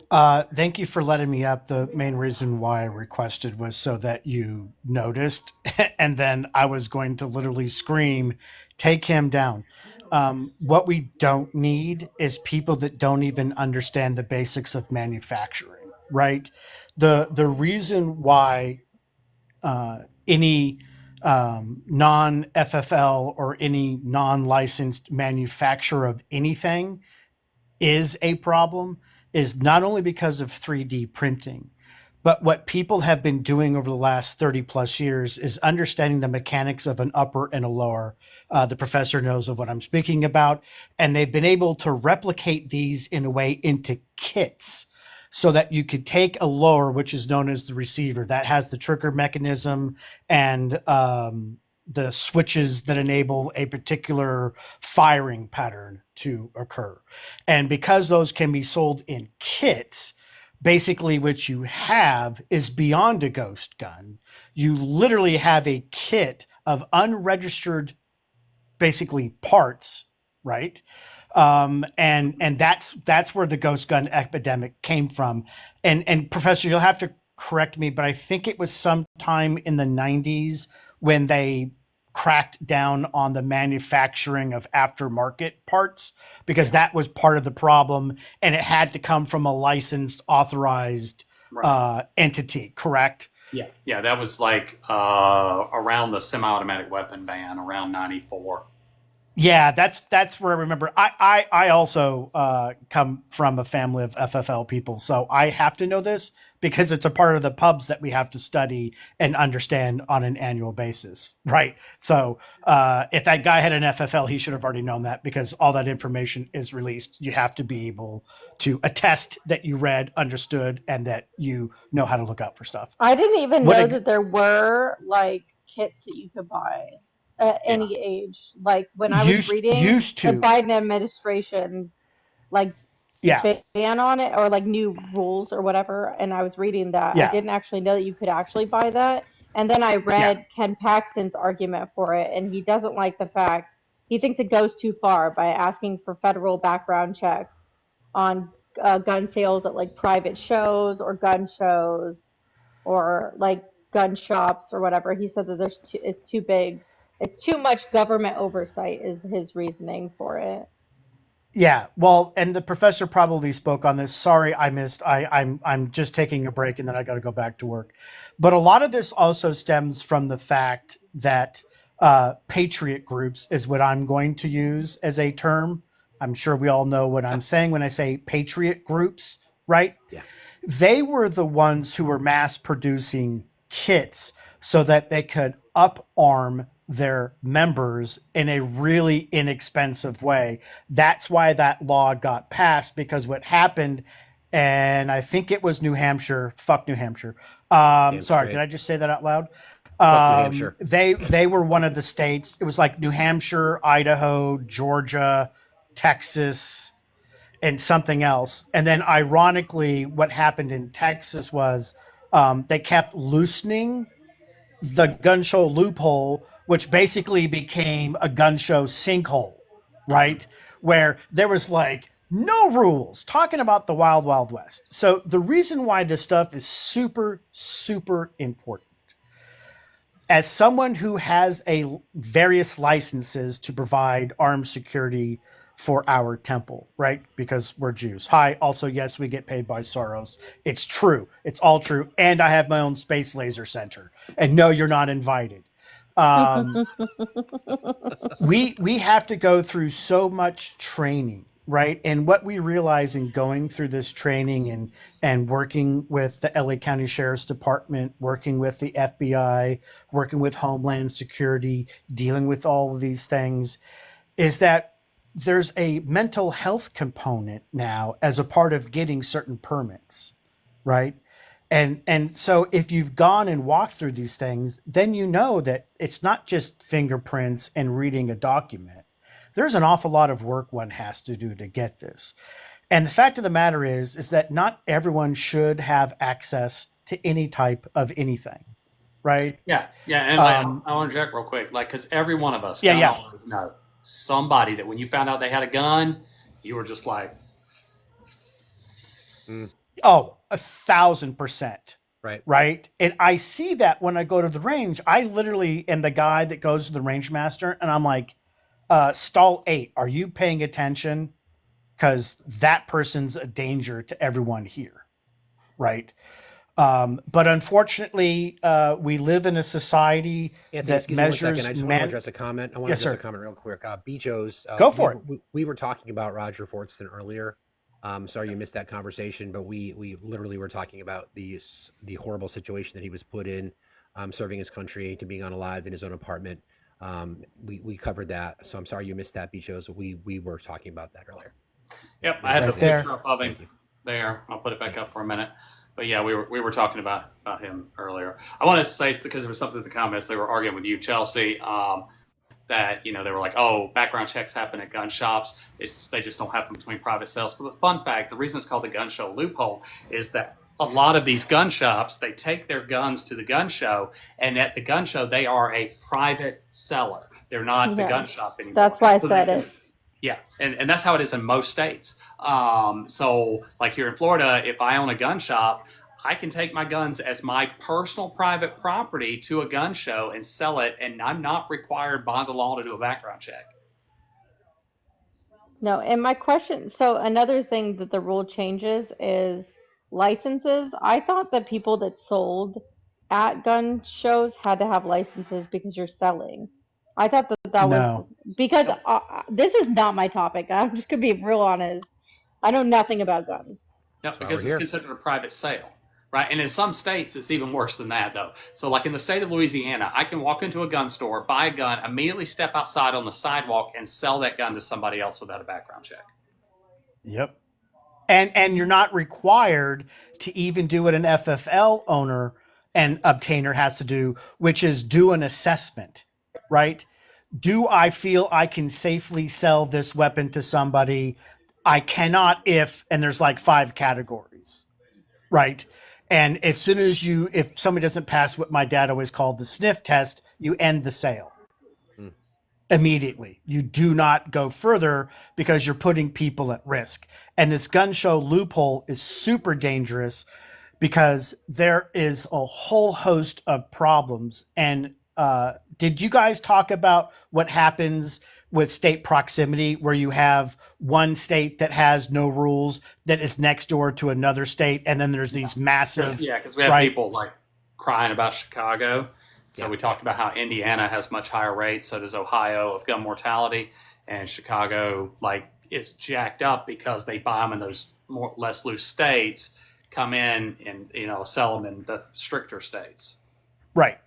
Thank you for letting me up. The main reason why I requested was so that you noticed, and then I was going to literally scream, "Take him down." What we don't need is people that don't even understand the basics of manufacturing, right? The reason why any non FFL or any non licensed manufacturer of anything is a problem is not only because of 3D printing, but what people have been doing over the last 30 plus years is understanding the mechanics of an upper and a lower. The professor knows of what I'm speaking about, and they've been able to replicate these in a way into kits so that you could take a lower, which is known as the receiver, that has the trigger mechanism and the switches that enable a particular firing pattern to occur. And because those can be sold in kits, basically what you have is beyond a ghost gun. You literally have a kit of unregistered, basically parts, right? And that's where the ghost gun epidemic came from. And Professor, you'll have to correct me, but I think it was sometime in the 90s when they cracked down on the manufacturing of aftermarket parts because that was part of the problem and it had to come from a licensed authorized entity, correct? Yeah, that was like around the semi-automatic weapon ban around 94. Yeah, that's where I remember. I also come from a family of FFL people, so I have to know this because it's a part of the pubs that we have to study and understand on an annual basis, right? So if that guy had an FFL, he should have already known that because all that information is released. You have to be able to attest that you read, understood, and that you know how to look out for stuff. I didn't even know that there were like kits that you could buy at any age. Like when I was reading the Biden administration's like ban on it or like new rules or whatever, and I was reading that, I didn't actually know that you could actually buy that. And then I read Ken Paxton's argument for it, and he doesn't like the fact, he thinks it goes too far by asking for federal background checks on gun sales at like private shows or gun shows or like gun shops or whatever. He said that it's too big. It's too much government oversight is his reasoning for it. Yeah, well, and the professor probably spoke on this. Sorry, I missed. I'm just taking a break and then I got to go back to work. But a lot of this also stems from the fact that patriot groups is what I'm going to use as a term. I'm sure we all know what I'm saying when I say patriot groups, right? Yeah. They were the ones who were mass producing kits so that they could up-arm their members in a really inexpensive way. That's why that law got passed, because what happened, and I think it was New Hampshire, fuck New Hampshire. Sorry, did I just say that out loud? Fuck New Hampshire. They were one of the states. It was like New Hampshire, Idaho, Georgia, Texas. and something else. And then ironically, what happened in Texas was they kept loosening the gun show loophole, which basically became a gun show sinkhole, right? Where there was like no rules, talking about the wild, wild west. So the reason why this stuff is super, super important, as someone who has a various licenses to provide armed security for our temple, right? Because we're Jews. Hi. Also, yes, we get paid by Soros. It's true. It's all true. And I have my own space laser center. And no, you're not invited. We have to go through so much training, right? And what we realize in going through this training and working with the LA County Sheriff's Department, working with the FBI, working with Homeland Security, dealing with all of these things, is that there's a mental health component now as a part of getting certain permits, right? And so if you've gone and walked through these things, then you know that it's not just fingerprints and reading a document. There's an awful lot of work one has to do to get this. And the fact of the matter is that not everyone should have access to any type of anything, right? Yeah, yeah, and like, I want to interject real quick, like, because every one of us, Yeah, gun yeah. owners know somebody that when you found out they had a gun, you were just like, Oh, 1,000%. Right. Right. And I see that when I go to the range. I literally am the guy that goes to the range master and I'm like, stall 8, are you paying attention? Because that person's a danger to everyone here. Right. But unfortunately, we live in a society Anthony, that excuse me 1 second. measures I just want to address a comment. I want to Yes, address sir. a comment real quick. Beachos, Go for it. we were talking about Roger Fortston earlier. Sorry you missed that conversation, but we literally were talking about the horrible situation that he was put in, serving his country, to being unalived in his own apartment. We covered that, so I'm sorry you missed that, Beachos. We were talking about that earlier. yep, I had Right the there. picture up of him Thank you. there. I'll put it back up for a minute. But yeah, we were talking about him earlier. I want to say, because there was something in the comments, they were arguing with you, Chelsea, that they were like, oh, background checks happen at gun shops. They just don't happen between private sales. But the fun fact, the reason it's called the gun show loophole is that a lot of these gun shops, they take their guns to the gun show, and at the gun show, they are a private seller. They're not the Yeah. gun shop anymore. That's why I So said it. Yeah, and that's how it is in most states. So, like here in Florida, if I own a gun shop, I can take my guns as my personal private property to a gun show and sell it, and I'm not required by the law to do a background check. No, and my question, so another thing that the rule changes is licenses. I thought that people that sold at gun shows had to have licenses because you're selling. I thought that was No. because this is not my topic. I'm just gonna be real honest. I know nothing about guns. No, That's why because we're it's here. considered a private sale, right? And in some states, it's even worse than that, though. So, like in the state of Louisiana, I can walk into a gun store, buy a gun, immediately step outside on the sidewalk, and sell that gun to somebody else without a background check. Yep. And you're not required to even do what an FFL owner and obtainer has to do, which is do an assessment, right? Do I feel I can safely sell this weapon to somebody? I cannot and there's like 5 categories, right? And as soon as if somebody doesn't pass what my dad always called the sniff test, you end the sale immediately. You do not go further because you're putting people at risk. And this gun show loophole is super dangerous because there is a whole host of problems. And did you guys talk about what happens with state proximity, where you have one state that has no rules that is next door to another state, and then there's these massive Because we have people like crying about Chicago. So we talked about how Indiana has much higher rates, so does Ohio, of gun mortality, and Chicago is jacked up because they buy them in those less loose states, come in and sell them in the stricter states. Right.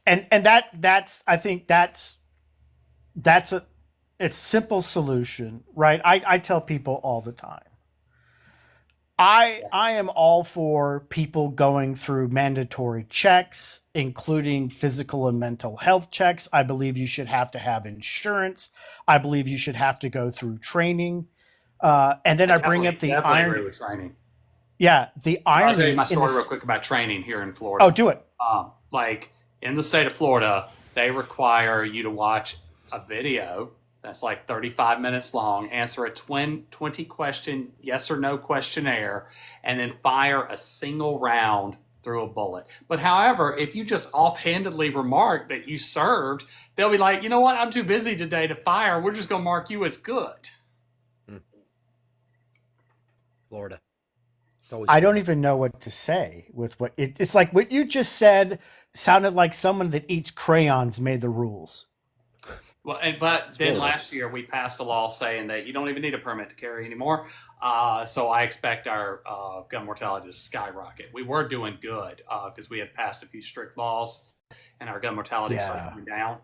And that's I think that's a simple solution, right? I tell people all the time, I am all for people going through mandatory checks, including physical and mental health checks. I believe you should have to have insurance. I believe you should have to go through training. And then I I bring up the definitely agree iron. with training. Yeah, the I'll tell you irony my in story real this. quick about training here in Oh, Florida. do it. Like in the state of Florida, they require you to watch a video that's like 35 minutes long, answer a 20 question yes or no questionnaire, and then fire a single round through a bullet. But however, if you just offhandedly remark that you served, they'll be like, you know what? I'm too busy today to fire. We're just going to mark you as good. Florida. It's always I don't Florida. even know what to say with what it's like. What you just said sounded like someone that eats crayons made the rules. Well, but then Florida. last year we passed a law saying that you don't even need a permit to carry anymore. So I expect our gun mortality to skyrocket. We were doing good because we had passed a few strict laws, and our gun mortality started coming down.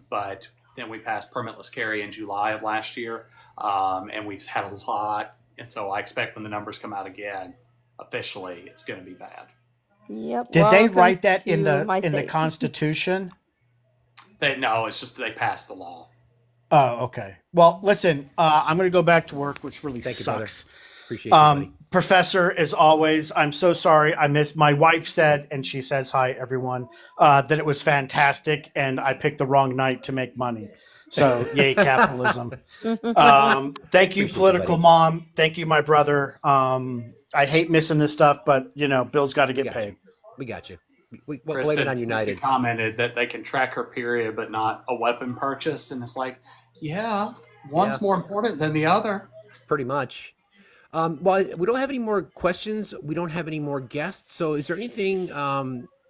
But then we passed permitless carry in July of last year, and we've had a lot. And so I expect when the numbers come out again, officially, it's going to be bad. Yep. Did they Welcome write that in to my the state. Constitution? No, it's just they passed the law. Oh, okay. Well, listen, I'm going to go back to work, which really Thank you, brother. sucks. Appreciate you, buddy. Professor, as always, I'm so sorry. I missed. My wife said, and she says hi, everyone, that it was fantastic, and I picked the wrong night to make money. So, yay, capitalism. Thank you, Appreciate political you, buddy. mom. Thank you, my brother. I hate missing this stuff, but you know, Bill's got to get paid. We got you. We blame it on United. Kristen commented that they can track her period, but not a weapon purchase, and it's like, yeah, one's more important than the other. Pretty much. Well, we don't have any more questions. We don't have any more guests. So, is there anything,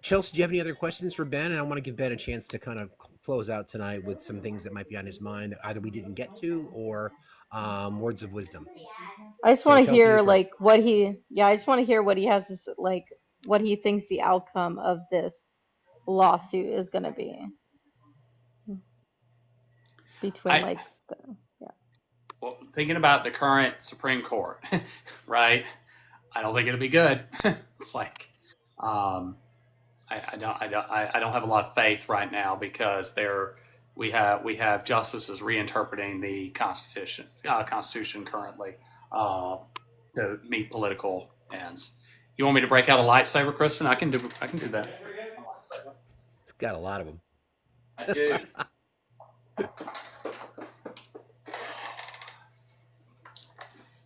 Chelsea? Do you have any other questions for Ben? And I want to give Ben a chance to kind of close out tonight with some things that might be on his mind that either we didn't get to or words of wisdom. I just want to Chelsea, hear you're first. like what he. Yeah, I just want to hear what he has to like what he thinks the outcome of this lawsuit is going to be between Well, thinking about the current Supreme Court, right? I don't think it'll be good. It's like, I don't have a lot of faith right now because we have justices reinterpreting the Constitution currently to meet political ends. You want me to break out a lightsaber, Kristen? I can do that. It's got a lot of them. I do.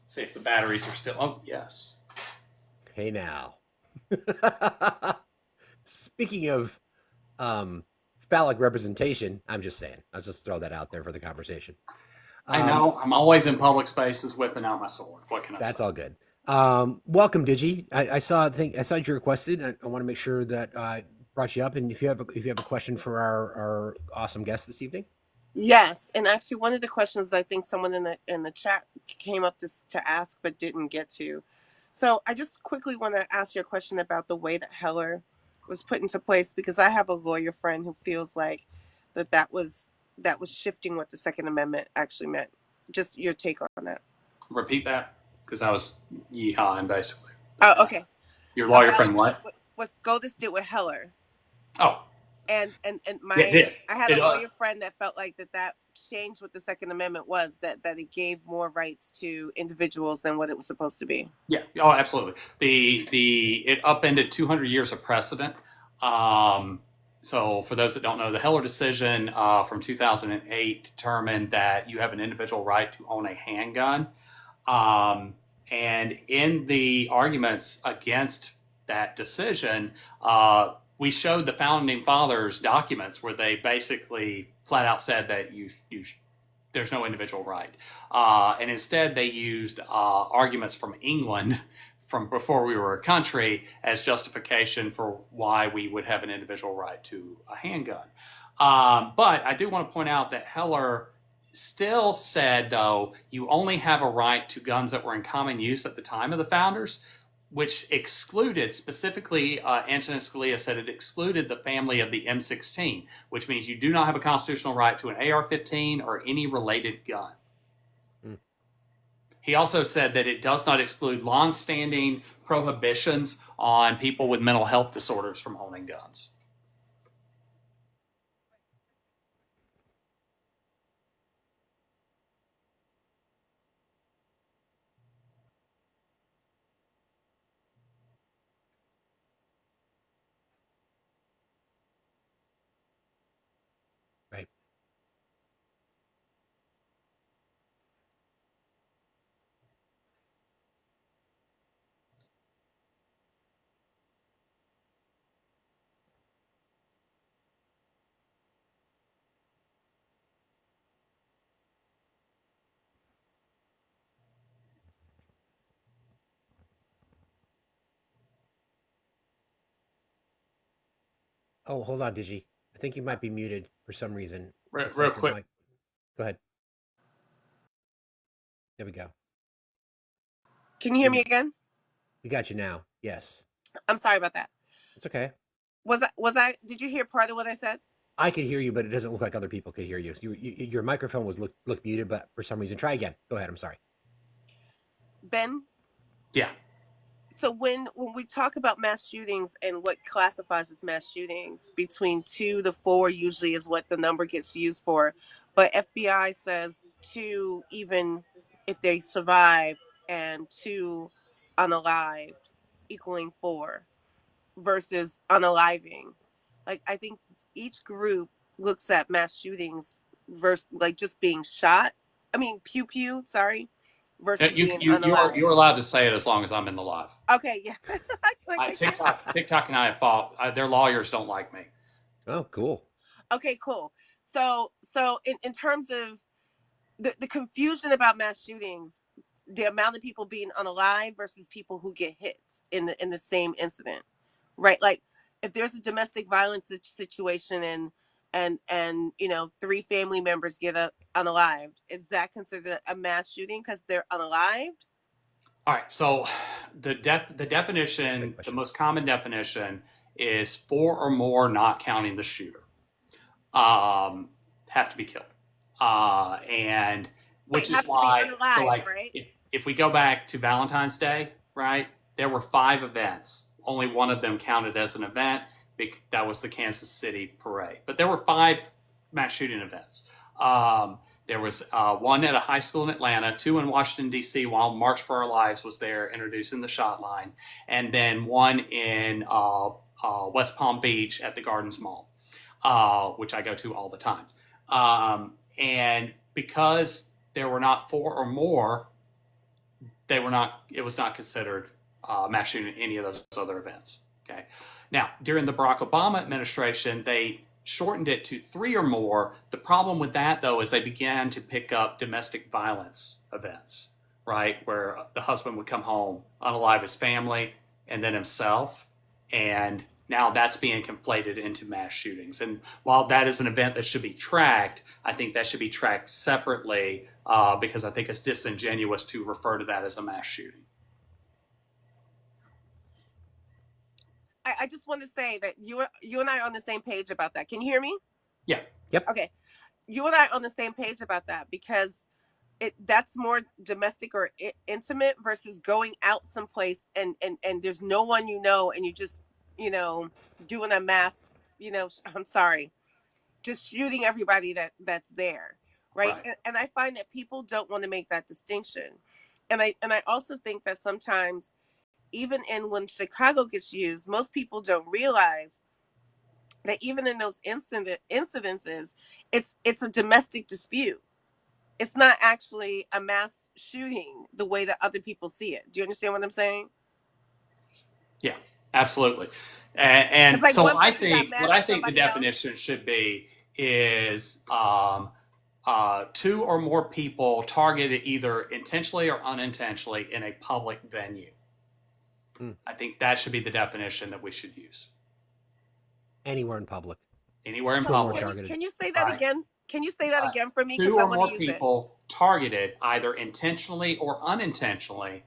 See if the batteries are still. Oh, yes. Hey now. Speaking of phallic representation, I'm just saying. I'll just throw that out there for the conversation. I know. I'm always in public spaces whipping out my sword. What can I say? That's all good. Welcome, Digi. I saw you requested. I want to make sure that I brought you up. And if you have a question for our awesome guest this evening. Yes, and actually, one of the questions I think someone in the chat came up to ask but didn't get to. So I just quickly want to ask you a question about the way that Heller was put into place, because I have a lawyer friend who feels like that was shifting what the Second Amendment actually meant. Just your take on that. Repeat that, because I was yeehawing basically. Oh, okay. Your lawyer friend, what? What SCOTUS did with Heller. Oh. And I had a lawyer friend that felt like that changed what the Second Amendment was, that it gave more rights to individuals than what it was supposed to be. Yeah. Oh, absolutely. It upended 200 years of precedent. So for those that don't know, the Heller decision from 2008 determined that you have an individual right to own a handgun. And in the arguments against that decision, we showed the founding fathers' documents where they basically flat out said that there's no individual right. And instead they used arguments from England from before we were a country as justification for why we would have an individual right to a handgun. But I do want to point out that Heller still said, though, you only have a right to guns that were in common use at the time of the founders, which excluded, specifically, Antonin Scalia said it excluded the family of the M16, which means you do not have a constitutional right to an AR-15 or any related gun. He also said that it does not exclude long-standing prohibitions on people with mental health disorders from owning guns. Oh, hold on, Digi. I think you might be muted for some reason. Real Looks like your quick. mic. Go ahead. There we go. Can you hear me again? We got you now. Yes. I'm sorry about that. It's okay. Did you hear part of what I said? I could hear you, but it doesn't look like other people could hear you. Your microphone was look muted, but for some reason, try again. Go ahead. I'm sorry. Ben? Yeah. So when we talk about mass shootings and what classifies as mass shootings, between 2 to 4 usually is what the number gets used for. But FBI says 2 even if they survive, and 2 unalived equaling 4 versus unaliving. Like, I think each group looks at mass shootings versus like just being shot. I mean, pew pew, sorry, versus being unalived. You're allowed to say it as long as I'm in the live. Okay, yeah. TikTok and I have fought. Their lawyers don't like me. Oh, cool. Okay, cool. So in terms of the confusion about mass shootings, the amount of people being unalive versus people who get hit in the same incident, right? Like, if there's a domestic violence situation and 3 family members get unalived, is that considered a mass shooting because they're unalived? All right. So the definition, the most common definition is 4 or more, not counting the shooter, have to be killed. And which is why, unalive, so like, right? if we go back to Valentine's Day, right, there were 5 events. Only one of them counted as an event. That was the Kansas City parade. But there were 5 mass shooting events. There was 1 at a high school in Atlanta, 2 in Washington, D.C., while March for Our Lives was there introducing the shot line, and then 1 in West Palm Beach at the Gardens Mall, which I go to all the time. And because there were not 4 or more, it was not considered mass shooting in any of those other events. Okay. Now, during the Barack Obama administration, they shortened it to 3 or more. The problem with that, though, is they began to pick up domestic violence events, right, where the husband would come home, unalive his family and then himself, and now that's being conflated into mass shootings. And while that is an event that should be tracked, I think that should be tracked separately because I think it's disingenuous to refer to that as a mass shooting. I just want to say that you and I are on the same page about that. Can you hear me? Yeah. Yep. Okay. You and I are on the same page about that because that's more domestic or intimate versus going out someplace and there's no one and you just doing a mass I'm sorry, just shooting everybody that's there, right? And I find that people don't want to make that distinction, and I also think that sometimes even when Chicago gets used, most people don't realize that even in those incidences, it's a domestic dispute. It's not actually a mass shooting the way that other people see it. Do you understand what I'm saying? Yeah, absolutely. And like, so one I person got think mad what at I think the somebody else. definition should be is 2 or more people targeted either intentionally or unintentionally in a public venue. I think that should be the definition that we should use. Anywhere in public. Anywhere in public. Can you say that again? Can you say that again for me? 2 I or want more to use people targeted either intentionally or unintentionally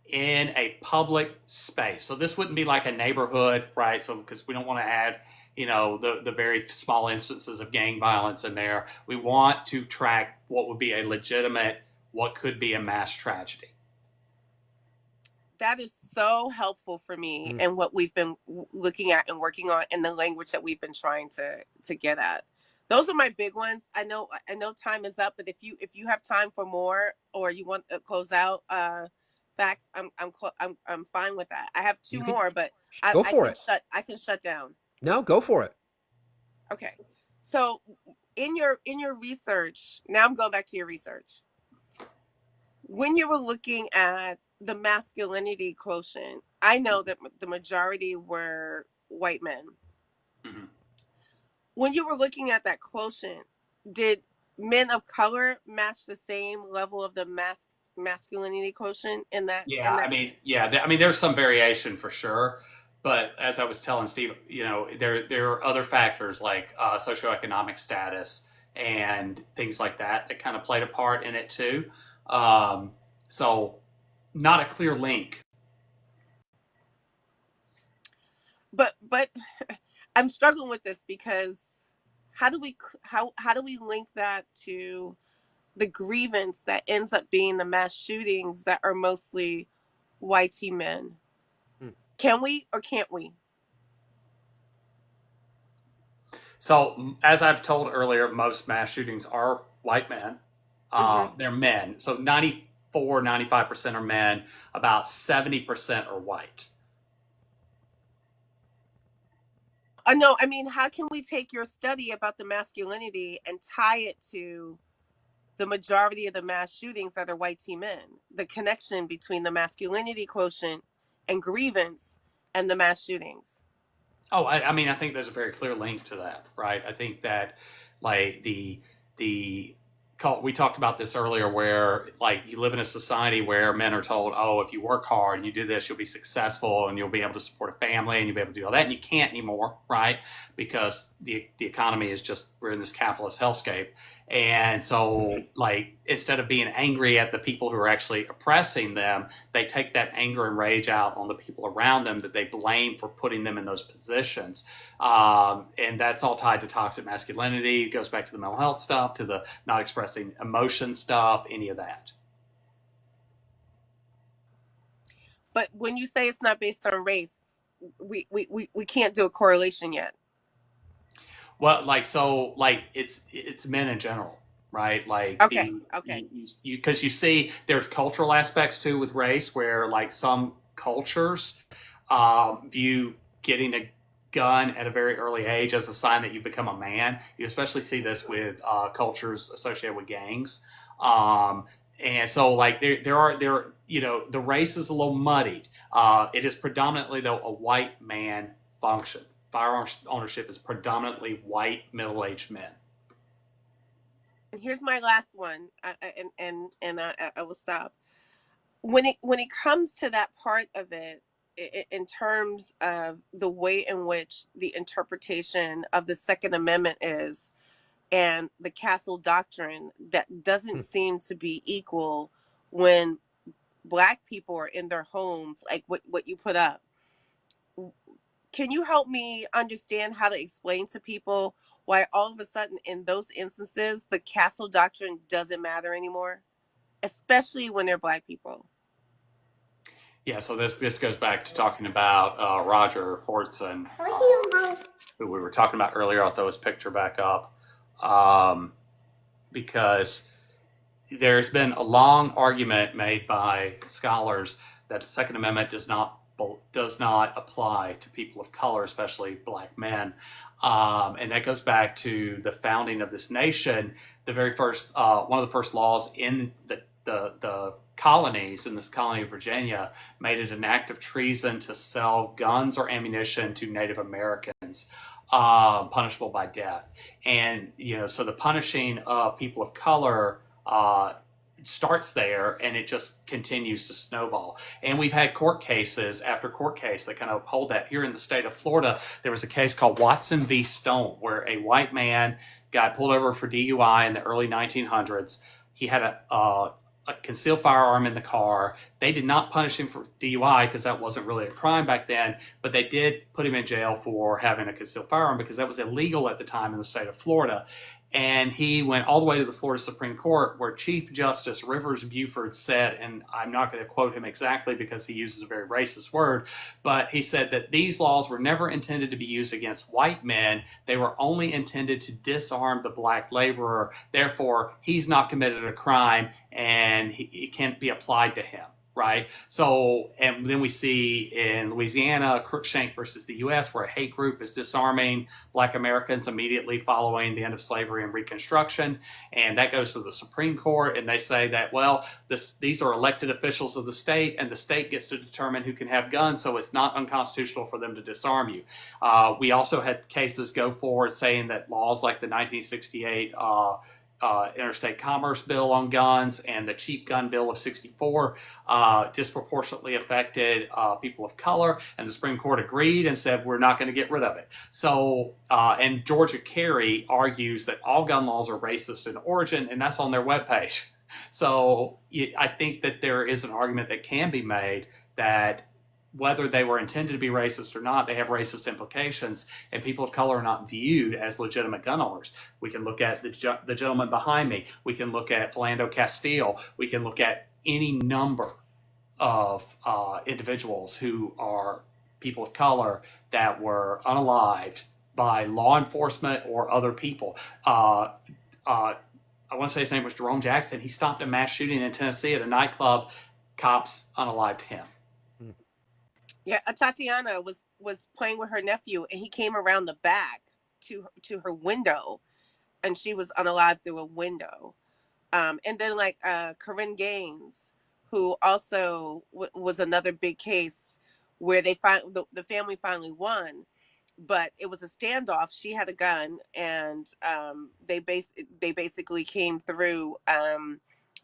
in a public space. So this wouldn't be like a neighborhood, right? So because we don't want to add, the very small instances of gang violence in there. We want to track what would be a legitimate, what could be a mass tragedy. That is so helpful for me and what we've been looking at and working on in the language that we've been trying to get at. Those are my big ones. I know time is up, but if you have time for more or you want to close out facts, I'm fine with that. I have 2 more, but I can shut down. No, go for it. Okay. So in your research, now I'm going back to your research. When you were looking at the masculinity quotient, I know that the majority were white men. Mm-hmm. When you were looking at that quotient, did men of color match the same level of the masculinity quotient in that? Yeah, there's some variation for sure, But as I was telling Steve, there are other factors like socioeconomic status and things like that that kind of played a part in it too. So not a clear link. But I'm struggling with this because how do we link that to the grievance that ends up being the mass shootings that are mostly white men? Can we or can't we? So as I've told earlier, most mass shootings are white men. They're men. So 94, 95% are men. About 70% are white. No, I mean, how can we take your study about the masculinity and tie it to the majority of the mass shootings that are white men? The connection between the masculinity quotient and grievance and the mass shootings. Oh, I mean, I think there's a very clear link to that, right? I think that, like the we talked about this earlier, where like you live in a society where men are told, oh, if you work hard and you do this, you'll be successful and you'll be able to support a family and you'll be able to do all that, and you can't anymore, right? Because the economy is just, we're in this capitalist hellscape. And so, like, instead of being angry at the people who are actually oppressing them, they take that anger and rage out on the people around them that they blame for putting them in those positions. And that's all tied to toxic masculinity. It goes back to the mental health stuff, to the not expressing emotion stuff, any of that. But when you say it's not based on race, we can't do a correlation yet. Well, it's men in general, right? Like, okay. Because you see there's cultural aspects too with race, where like some cultures view getting a gun at a very early age as a sign that you become a man. You especially see this with cultures associated with gangs. And so, like, the race is a little muddied. It is predominantly, though, a white man function. Firearm ownership is predominantly white middle-aged men. And here's my last one, and I will stop. When it comes to that part of it, in terms of the way in which the interpretation of the Second Amendment is, and the Castle Doctrine, that doesn't seem to be equal when Black people are in their homes, like what you put up. Can you help me understand how to explain to people why all of a sudden in those instances the Castle Doctrine doesn't matter anymore, especially when they're Black people? Yeah, so this goes back to talking about Roger Fortson, who we were talking about earlier. I'll throw his picture back up, because there's been a long argument made by scholars that the Second Amendment does not apply to people of color, especially Black men. And that goes back to the founding of this nation. The very first, one of the first laws in the colonies, in this colony of Virginia, made it an act of treason to sell guns or ammunition to Native Americans, punishable by death. And, so the punishing of people of color starts there, and it just continues to snowball. And we've had court cases after court case that kind of uphold that. Here in the state of Florida, there was a case called Watson v. Stone, where a white man got pulled over for DUI in the early 1900s. He had a concealed firearm in the car. They did not punish him for DUI because that wasn't really a crime back then, but they did put him in jail for having a concealed firearm because that was illegal at the time in the state of Florida. And he went all the way to the Florida Supreme Court, where Chief Justice Rivers Buford said, and I'm not going to quote him exactly because he uses a very racist word, but he said that these laws were never intended to be used against white men. They were only intended to disarm the Black laborer. Therefore, he's not committed a crime, and it can't be applied to him. Right. So, and then we see in Louisiana, Crookshank versus the U.S., where a hate group is disarming Black Americans immediately following the end of slavery and Reconstruction. And that goes to the Supreme Court. And they say that, well, these are elected officials of the state, and the state gets to determine who can have guns. So it's not unconstitutional for them to disarm you. We also had cases go forward saying that laws like the 1968 interstate commerce bill on guns and the cheap gun bill of 64 disproportionately affected people of color, and the Supreme Court agreed and said we're not going to get rid of it. So, and Georgia Carey argues that all gun laws are racist in origin, and that's on their webpage. So I think that there is an argument that can be made that whether they were intended to be racist or not, they have racist implications, and people of color are not viewed as legitimate gun owners. We can look at the gentleman behind me. We can look at Philando Castile. We can look at any number of individuals who are people of color that were unalived by law enforcement or other people. I want to say his name was Jerome Jackson. He stopped a mass shooting in Tennessee at a nightclub. Cops unalived him. Yeah, Tatiana was playing with her nephew, and he came around the back to her window, and she was unalived through a window. And then like Corinne Gaines, who also was another big case where they the family finally won, but it was a standoff. She had a gun, and they basically came through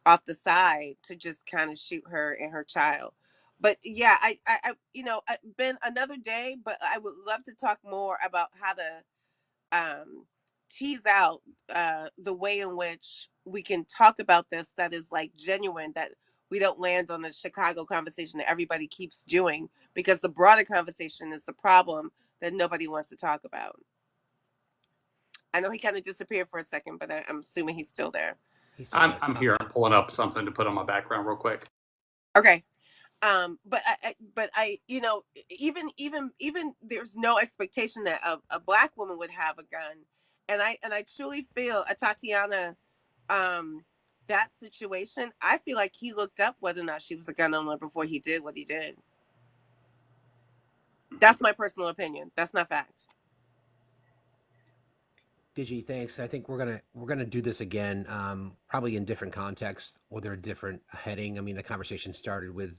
off the side to just kind of shoot her and her child. But yeah, I Ben, another day, but I would love to talk more about how to tease out the way in which we can talk about this that is like genuine, that we don't land on the Chicago conversation that everybody keeps doing, because the broader conversation is the problem that nobody wants to talk about. I know he kind of disappeared for a second, but I'm assuming he's still there. I'm here. I'm pulling up something to put on my background real quick. Okay. But I, even there's no expectation that a Black woman would have a gun, and I truly feel Tatiana, that situation, I feel like he looked up whether or not she was a gun owner before he did what he did. That's my personal opinion. That's not fact. Digi, thanks. I think we're gonna do this again, probably in different contexts with a different heading. I mean, the conversation started with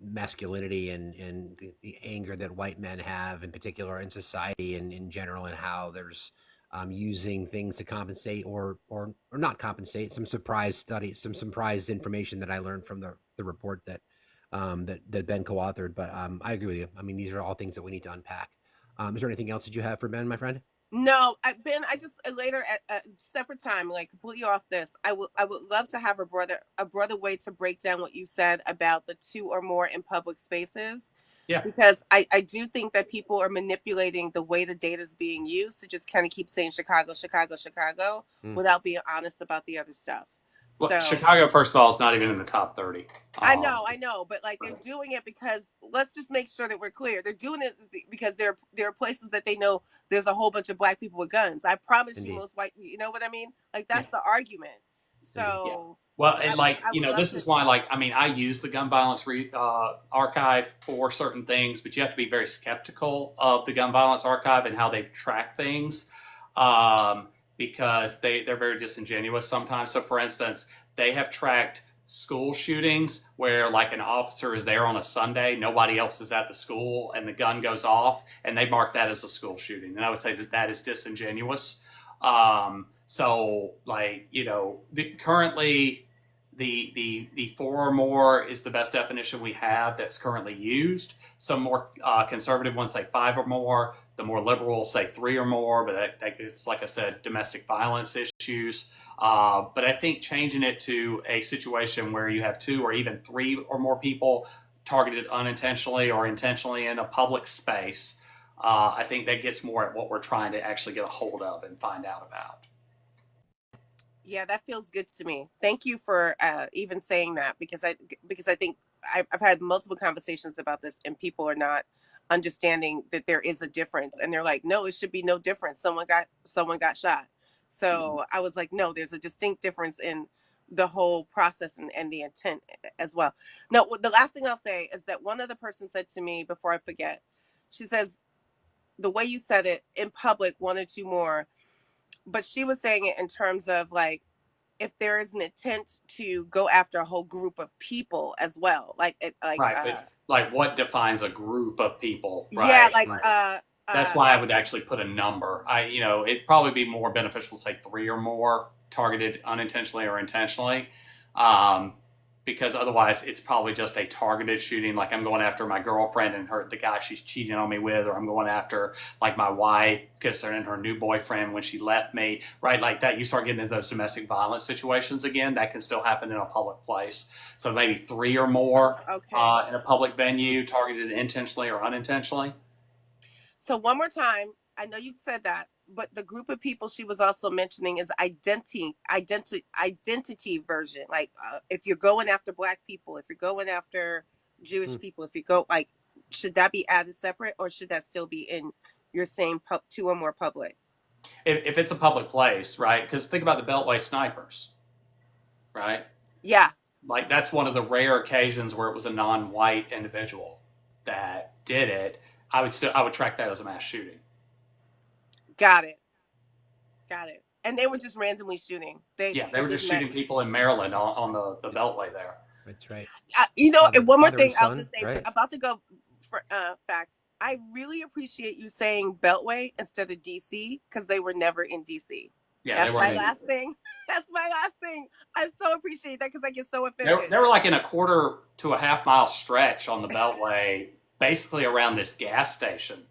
masculinity and the anger that white men have, in particular, in society and in general, and how there's using things to compensate or not compensate. Some surprise studies, some surprise information that I learned from the report that that Ben co-authored. But I agree with you. I mean, these are all things that we need to unpack. Is there anything else that you have for Ben, my friend? No, Ben, I just later at a separate time, like completely off this, I would love to have a brother way to break down what you said about the 2 or more in public spaces. Yeah. Because I do think that people are manipulating the way the data is being used to just kind of keep saying Chicago, Chicago, Chicago, without being honest about the other stuff. Well, So Chicago, first of all, is not even in the top 30. I know, but like they're doing it because, let's just make sure that we're clear. They're doing it because there are places that they know there's a whole bunch of Black people with guns. I promise you, most white, you know what I mean? Like that's the argument. So well, and this is why, I use the gun violence archive for certain things, but you have to be very skeptical of the gun violence archive and how they track things. Because they're very disingenuous sometimes. So for instance, they have tracked school shootings where like an officer is there on a Sunday, nobody else is at the school, and the gun goes off, and they mark that as a school shooting. And I would say that is disingenuous. So currently the 4 or more is the best definition we have that's currently used. Some more conservative ones say 5 or more. The more liberal say 3 or more, but it's, like I said, domestic violence issues. But I think changing it to a situation where you have 2 or even 3 or more people targeted unintentionally or intentionally in a public space, I think that gets more at what we're trying to actually get a hold of and find out about. Yeah, that feels good to me. Thank you for even saying that, because I think I've had multiple conversations about this, and people are not understanding that there is a difference, and they're like, no, it should be no difference. Someone got shot. So I was like, no, there's a distinct difference in the whole process and the intent as well. No, the last thing I'll say is that one other person said to me before I forget, she says, the way you said it in public, 1 or 2 more, but she was saying it in terms of like, if there is an intent to go after a whole group of people as well, right, but like what defines a group of people, right? Yeah, like that's why I would actually put a number. It'd probably be more beneficial to say 3 or more, targeted unintentionally or intentionally. Because otherwise it's probably just a targeted shooting. Like I'm going after my girlfriend and the guy she's cheating on me with, or I'm going after like my wife because they're in her new boyfriend when she left me, right? Like that, you start getting into those domestic violence situations again. That can still happen in a public place. So maybe 3 or more in a public venue, targeted intentionally or unintentionally. So one more time, I know you said that, but the group of people she was also mentioning is identity version. Like if you're going after Black people, if you're going after Jewish people, if you go like, should that be added separate, or should that still be in your same 2 or more public? If it's a public place, right? Because think about the Beltway snipers, right? Yeah. Like that's one of the rare occasions where it was a non-white individual that did it. I would track that as a mass shooting. Got it. And they were just randomly shooting. They were just shooting people in Maryland on the Beltway there. That's right. And one more thing son, I'll just say, right? about to go for facts. I really appreciate you saying Beltway instead of DC, because they were never in DC. Yeah, that's my last thing. That's my last thing. I so appreciate that because I get so offended. They were like in a 1/4 to a half mile stretch on the Beltway, basically around this gas station.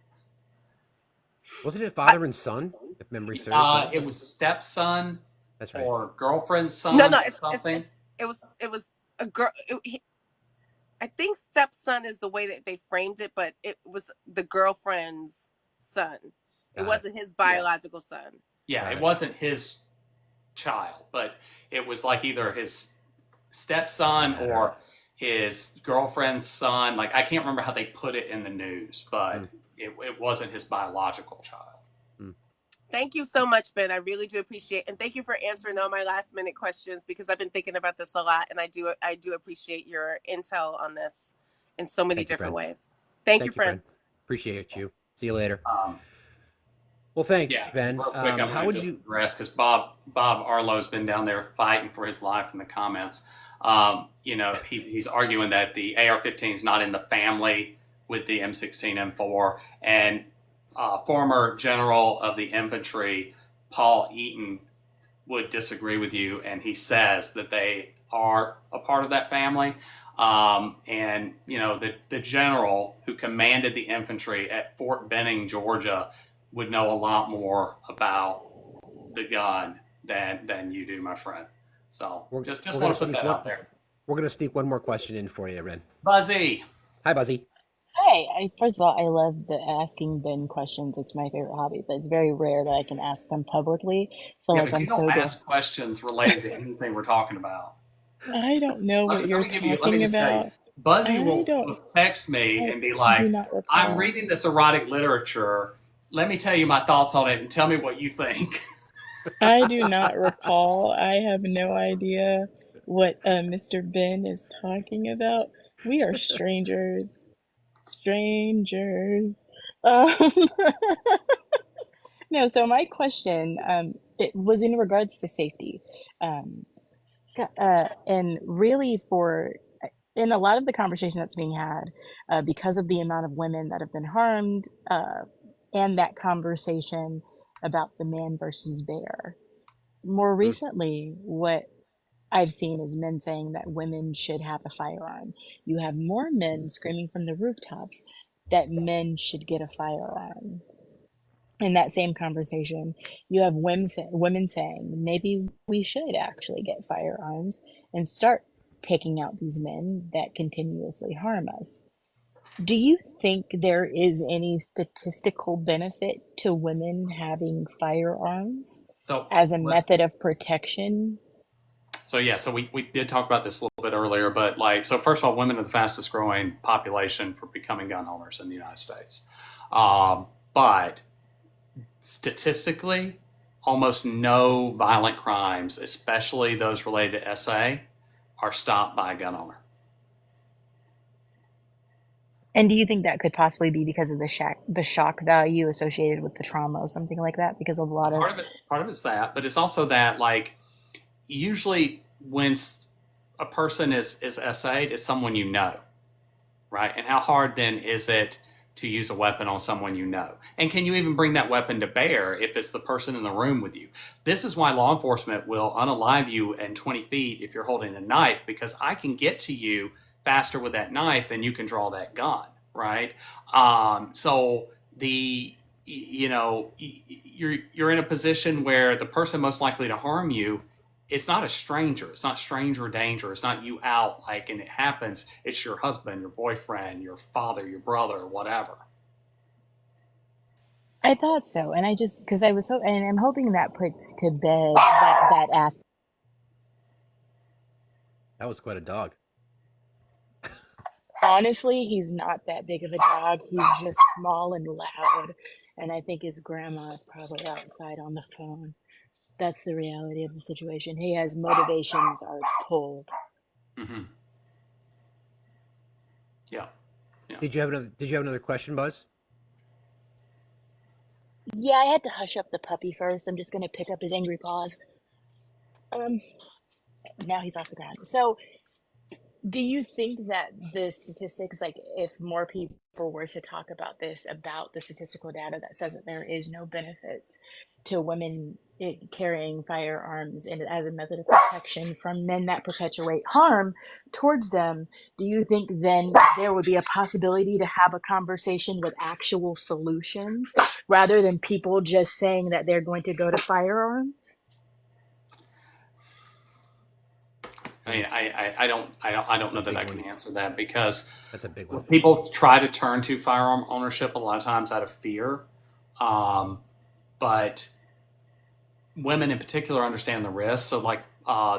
Wasn't it father and son, if memory serves? It was stepson. That's right. Or girlfriend's son. No, or something. It was a girl. I think stepson is the way that they framed it, but it was the girlfriend's son. It wasn't his biological son. Yeah, it wasn't his child, but it was like either his stepson or his girlfriend's son. Like I can't remember how they put it in the news, but it wasn't his biological child. Thank you so much, Ben. I really do appreciate, and thank you for answering all my last minute questions, because I've been thinking about this a lot, and I do appreciate your intel on this in so many different ways. Thank you, friend. Appreciate you. See you later. Well, thanks, Ben. Real quick, how would you rest? Because Bob Arlo's been down there fighting for his life in the comments. He's arguing that the AR-15 is not in the family with the M16, M4, and former general of the infantry, Paul Eaton, would disagree with you, and he says that they are a part of that family. And the general who commanded the infantry at Fort Benning, Georgia, would know a lot more about the gun than you do, my friend. So just want to put that out there. We're going to sneak one more question in for you, Ren. Buzzy. Hi, Buzzy. Hi. First of all, I love the asking Ben questions. It's my favorite hobby, but it's very rare that I can ask them publicly. So Yeah, like but I'm you don't so ask questions related to anything we're talking about. I don't know what you're Let me talking just tell about. you, Buzzy will text me and be like, do not recall. I'm reading this erotic literature. Let me tell you my thoughts on it and tell me what you think. I do not recall. I have no idea what Mr. Ben is talking about. We are strangers. No, so my question, it was in regards to safety. And really in a lot of the conversation that's being had, because of the amount of women that have been harmed, and that conversation about the man versus bear. More recently, what I've seen is men saying that women should have a firearm. You have more men screaming from the rooftops that men should get a firearm. In that same conversation, you have women saying maybe we should actually get firearms and start taking out these men that continuously harm us. Do you think there is any statistical benefit to women having firearms as a method of protection? So we did talk about this a little bit earlier, but first of all, women are the fastest growing population for becoming gun owners in the United States. But statistically, almost no violent crimes, especially those related to SA, are stopped by a gun owner. And do you think that could possibly be because of the shock value associated with the trauma or something like that? Because of a lot of part of it's that, but it's also that usually when a person is SA'd, it's someone you know, right? And how hard then is it to use a weapon on someone you know? And can you even bring that weapon to bear if it's the person in the room with you? This is why law enforcement will unalive you in 20 feet if you're holding a knife, because I can get to you faster with that knife than you can draw that gun, right? So you're in a position where the person most likely to harm you, it's not a stranger. It's not stranger danger. It's not you out like, and it happens. It's your husband, your boyfriend, your father, your brother, whatever. I thought so, and I just because I was and I'm hoping that puts to bed that aspect. That was quite a dog. Honestly, he's not that big of a dog. He's just small and loud, and I think his grandma is probably outside on the phone. That's the reality of the situation. He has motivations are pulled. Mm-hmm. Yeah. Did you have another question, Buzz? Yeah, I had to hush up the puppy first. I'm just gonna pick up his angry paws. Now he's off the ground. So, do you think that the statistics, like if more people were to talk about this, about the statistical data that says that there is no benefit to women carrying firearms and as a method of protection from men that perpetuate harm towards them, do you think then there would be a possibility to have a conversation with actual solutions rather than people just saying that they're going to go to firearms? I mean, I don't know that I can answer that, because that's a big one. People try to turn to firearm ownership a lot of times out of fear, but women in particular understand the risks. So, like,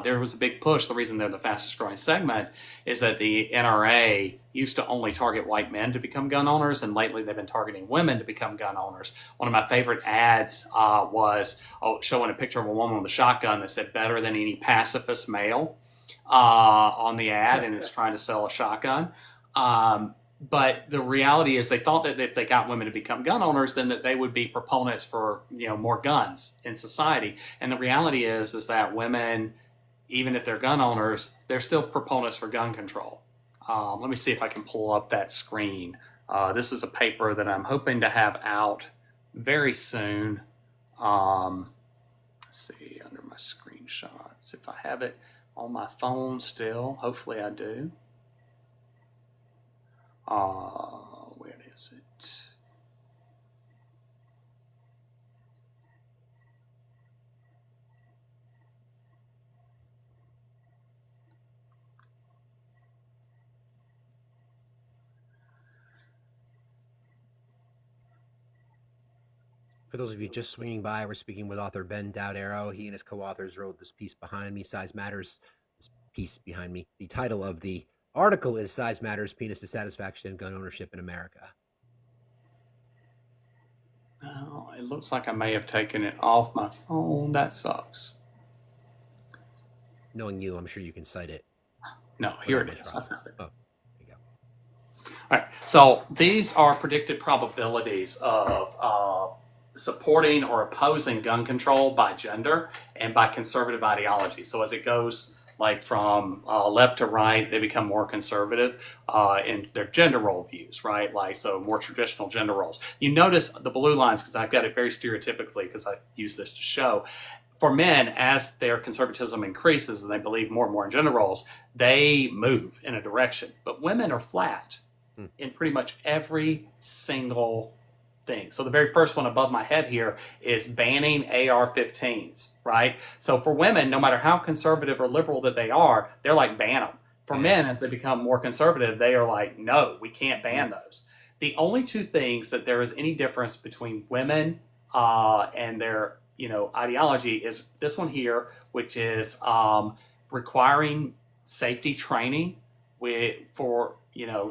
there was a big push. The reason they're the fastest growing segment is that the NRA used to only target white men to become gun owners, and lately they've been targeting women to become gun owners. One of my favorite ads was showing a picture of a woman with a shotgun that said "better than any pacifist male" on the ad, and it's trying to sell a shotgun. But the reality is they thought that if they got women to become gun owners, then that they would be proponents for, more guns in society. And the reality is that women, even if they're gun owners, they're still proponents for gun control. Let me see if I can pull up that screen. This is a paper that I'm hoping to have out very soon. Let's see, under my screenshots, if I have it on my phone still. Hopefully I do. Where is it? For those of you just swinging by, we're speaking with author Ben Dowd. He and his co-authors wrote this piece behind me, Size Matters. This piece behind me. The title of the article is Size Matters, Penis Dissatisfaction and Gun Ownership in America. Oh, it looks like I may have taken it off my phone. That sucks. Knowing you, I'm sure you can cite it. No, here it is. I found it. Oh, there you go. All right. So these are predicted probabilities of supporting or opposing gun control by gender and by conservative ideology. So as it goes like from left to right, they become more conservative in their gender role views, right? Like, so more traditional gender roles. You notice the blue lines, because I've got it very stereotypically, because I use this to show. For men, as their conservatism increases and they believe more and more in gender roles, they move in a direction. But women are flat in pretty much every single thing. So the very first one above my head here is banning AR-15s, right? So for women, no matter how conservative or liberal that they are, they're like, ban them. For men, as they become more conservative, they are like, no, we can't ban those. The only two things that there is any difference between women and their ideology is this one here, which is requiring safety training for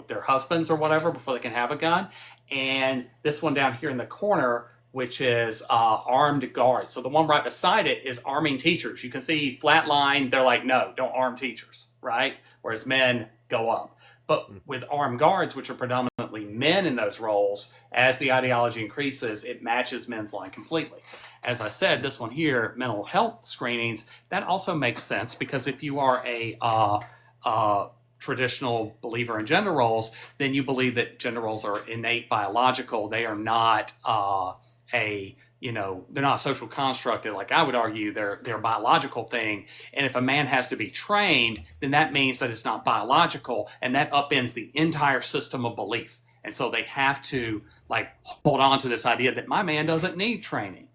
their husbands or whatever before they can have a gun. And this one down here in the corner, which is armed guards. So the one right beside it is arming teachers. You can see flatline, they're like, no, don't arm teachers, right? Whereas men go up. But with armed guards, which are predominantly men in those roles, as the ideology increases, it matches men's line completely. As I said, this one here, mental health screenings, that also makes sense, because if you are a traditional believer in gender roles, then you believe that gender roles are innate biological. They are not they're not a social construct. Like I would argue, they're a biological thing. And if a man has to be trained, then that means that it's not biological, and that upends the entire system of belief. And so they have to like hold on to this idea that my man doesn't need training.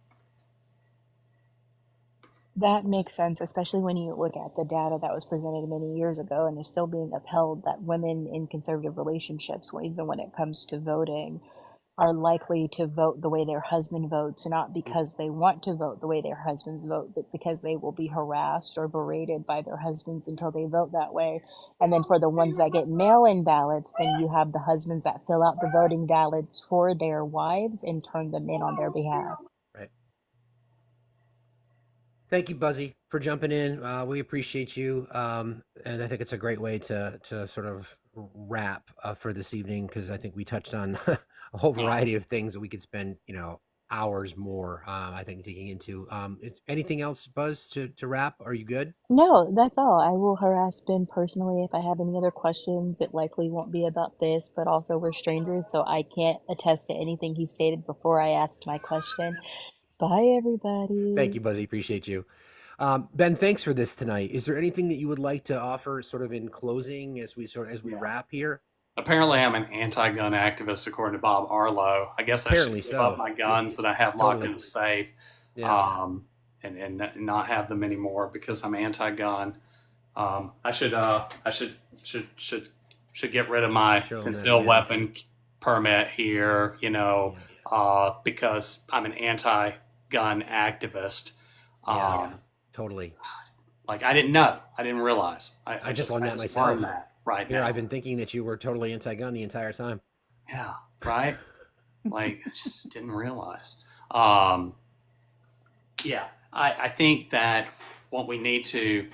That makes sense, especially when you look at the data that was presented many years ago and is still being upheld, that women in conservative relationships, even when it comes to voting, are likely to vote the way their husband votes, not because they want to vote the way their husbands vote, but because they will be harassed or berated by their husbands until they vote that way. And then for the ones that get mail-in ballots, then you have the husbands that fill out the voting ballots for their wives and turn them in on their behalf. Right. Thank you, Buzzy, for jumping in. We appreciate you. And I think it's a great way to sort of wrap for this evening, because I think we touched on a whole variety of things that we could spend, hours more, I think, digging into. Anything else, Buzz, to wrap? Are you good? No, that's all. I will harass Ben personally if I have any other questions. It likely won't be about this, but also we're strangers, so I can't attest to anything he stated before I asked my question. Bye, everybody. Thank you, Buzzy. Appreciate you. Ben, thanks for this tonight. Is there anything that you would like to offer sort of in closing as we wrap here? Apparently, I'm an anti-gun activist, according to Bob Arlo. I guess I should give up my guns that I have locked in a safe, and not have them anymore because I'm anti-gun. I should get rid of my concealed weapon permit here, because I'm an anti-gun activist. Totally. Like I didn't know. I didn't realize. I just learned that myself. Right here, now. I've been thinking that you were totally anti-gun the entire time. Yeah, right. Like I just didn't realize. I think that what we need to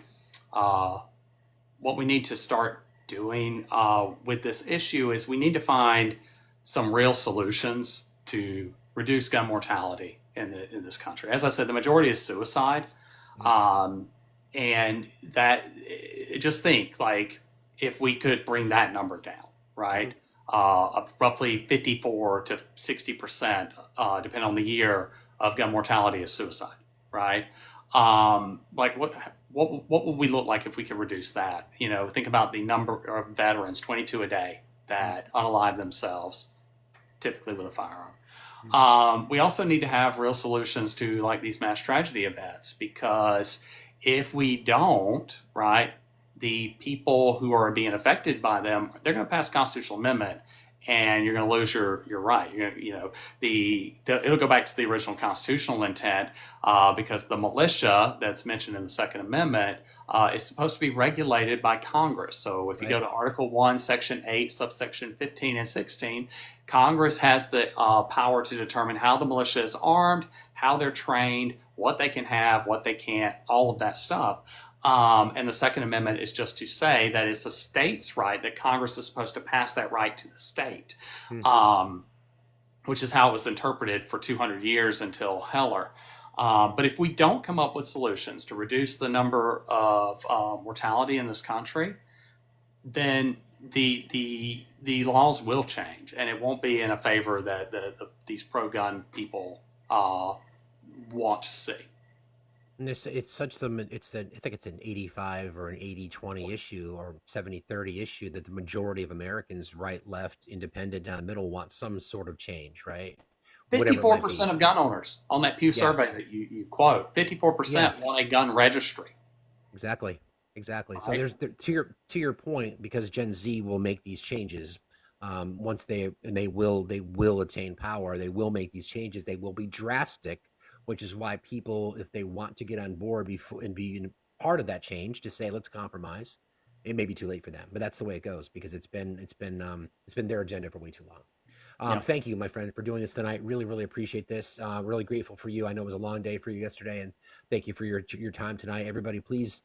start doing with this issue is we need to find some real solutions to reduce gun mortality in this country. As I said, the majority is suicide, and that just think like. If we could bring that number down, right? Roughly 54 to 60%, depending on the year, of gun mortality is suicide, right? Like what would we look like if we could reduce that? Think about the number of veterans, 22 a day, that unalive themselves, typically with a firearm. We also need to have real solutions to like these mass tragedy events, because if we don't, right, the people who are being affected by them, they're going to pass a constitutional amendment, and you're going to lose your right. It'll go back to the original constitutional intent, because the militia that's mentioned in the Second Amendment is supposed to be regulated by Congress. So if you go to Article 1, Section 8, subsection 15 and 16, Congress has the power to determine how the militia is armed, how they're trained, what they can have, what they can't, all of that stuff. And the Second Amendment is just to say that it's the state's right, that Congress is supposed to pass that right to the state, which is how it was interpreted for 200 years until Heller. But if we don't come up with solutions to reduce the number of mortality in this country, then the laws will change, and it won't be in a favor that these pro-gun people want to see. And it's I think it's an 85 or an 80-20 issue or 70-30 issue that the majority of Americans, right, left, independent, down the middle, want some sort of change, right? 54% of gun owners on that Pew survey that you quote, 54% want a gun registry. Exactly. So Right. to your point, because Gen Z will make these changes once they will attain power. They will make these changes. They will be drastic, which is why people, if they want to get on board and be part of that change, to say let's compromise, it may be too late for them. But that's the way it goes, because it's been their agenda for way too long. Thank you, my friend, for doing this tonight. Really, really appreciate this. Really grateful for you. I know it was a long day for you yesterday, and thank you for your time tonight. Everybody, please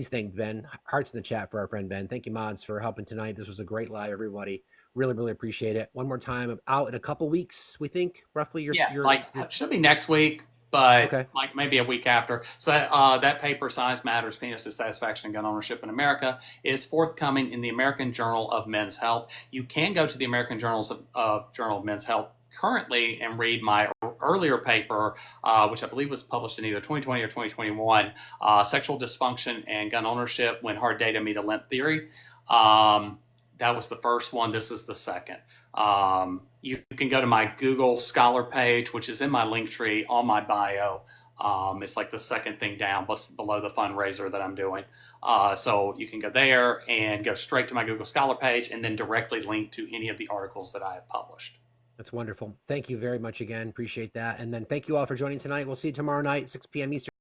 thank Ben. Hearts in the chat for our friend Ben. Thank you, mods, for helping tonight. This was a great live, everybody. Really, really appreciate it. One more time, out in a couple weeks, we think, roughly. It should be next week. but Okay. like maybe a week after. So that paper, Size Matters, Penis Dissatisfaction and Gun Ownership in America, is forthcoming in the American Journal of Men's Health. You can go to the American Journal of Men's Health currently and read my earlier paper, which I believe was published in either 2020 or 2021, Sexual Dysfunction and Gun Ownership When Hard Data Meet a Limp Theory. That was the first one. This is the second. You can go to my Google Scholar page, which is in my link tree on my bio. It's like the second thing down below the fundraiser that I'm doing. So you can go there and go straight to my Google Scholar page and then directly link to any of the articles that I have published. That's wonderful. Thank you very much again. Appreciate that. And then thank you all for joining tonight. We'll see you tomorrow night, 6 p.m. Eastern.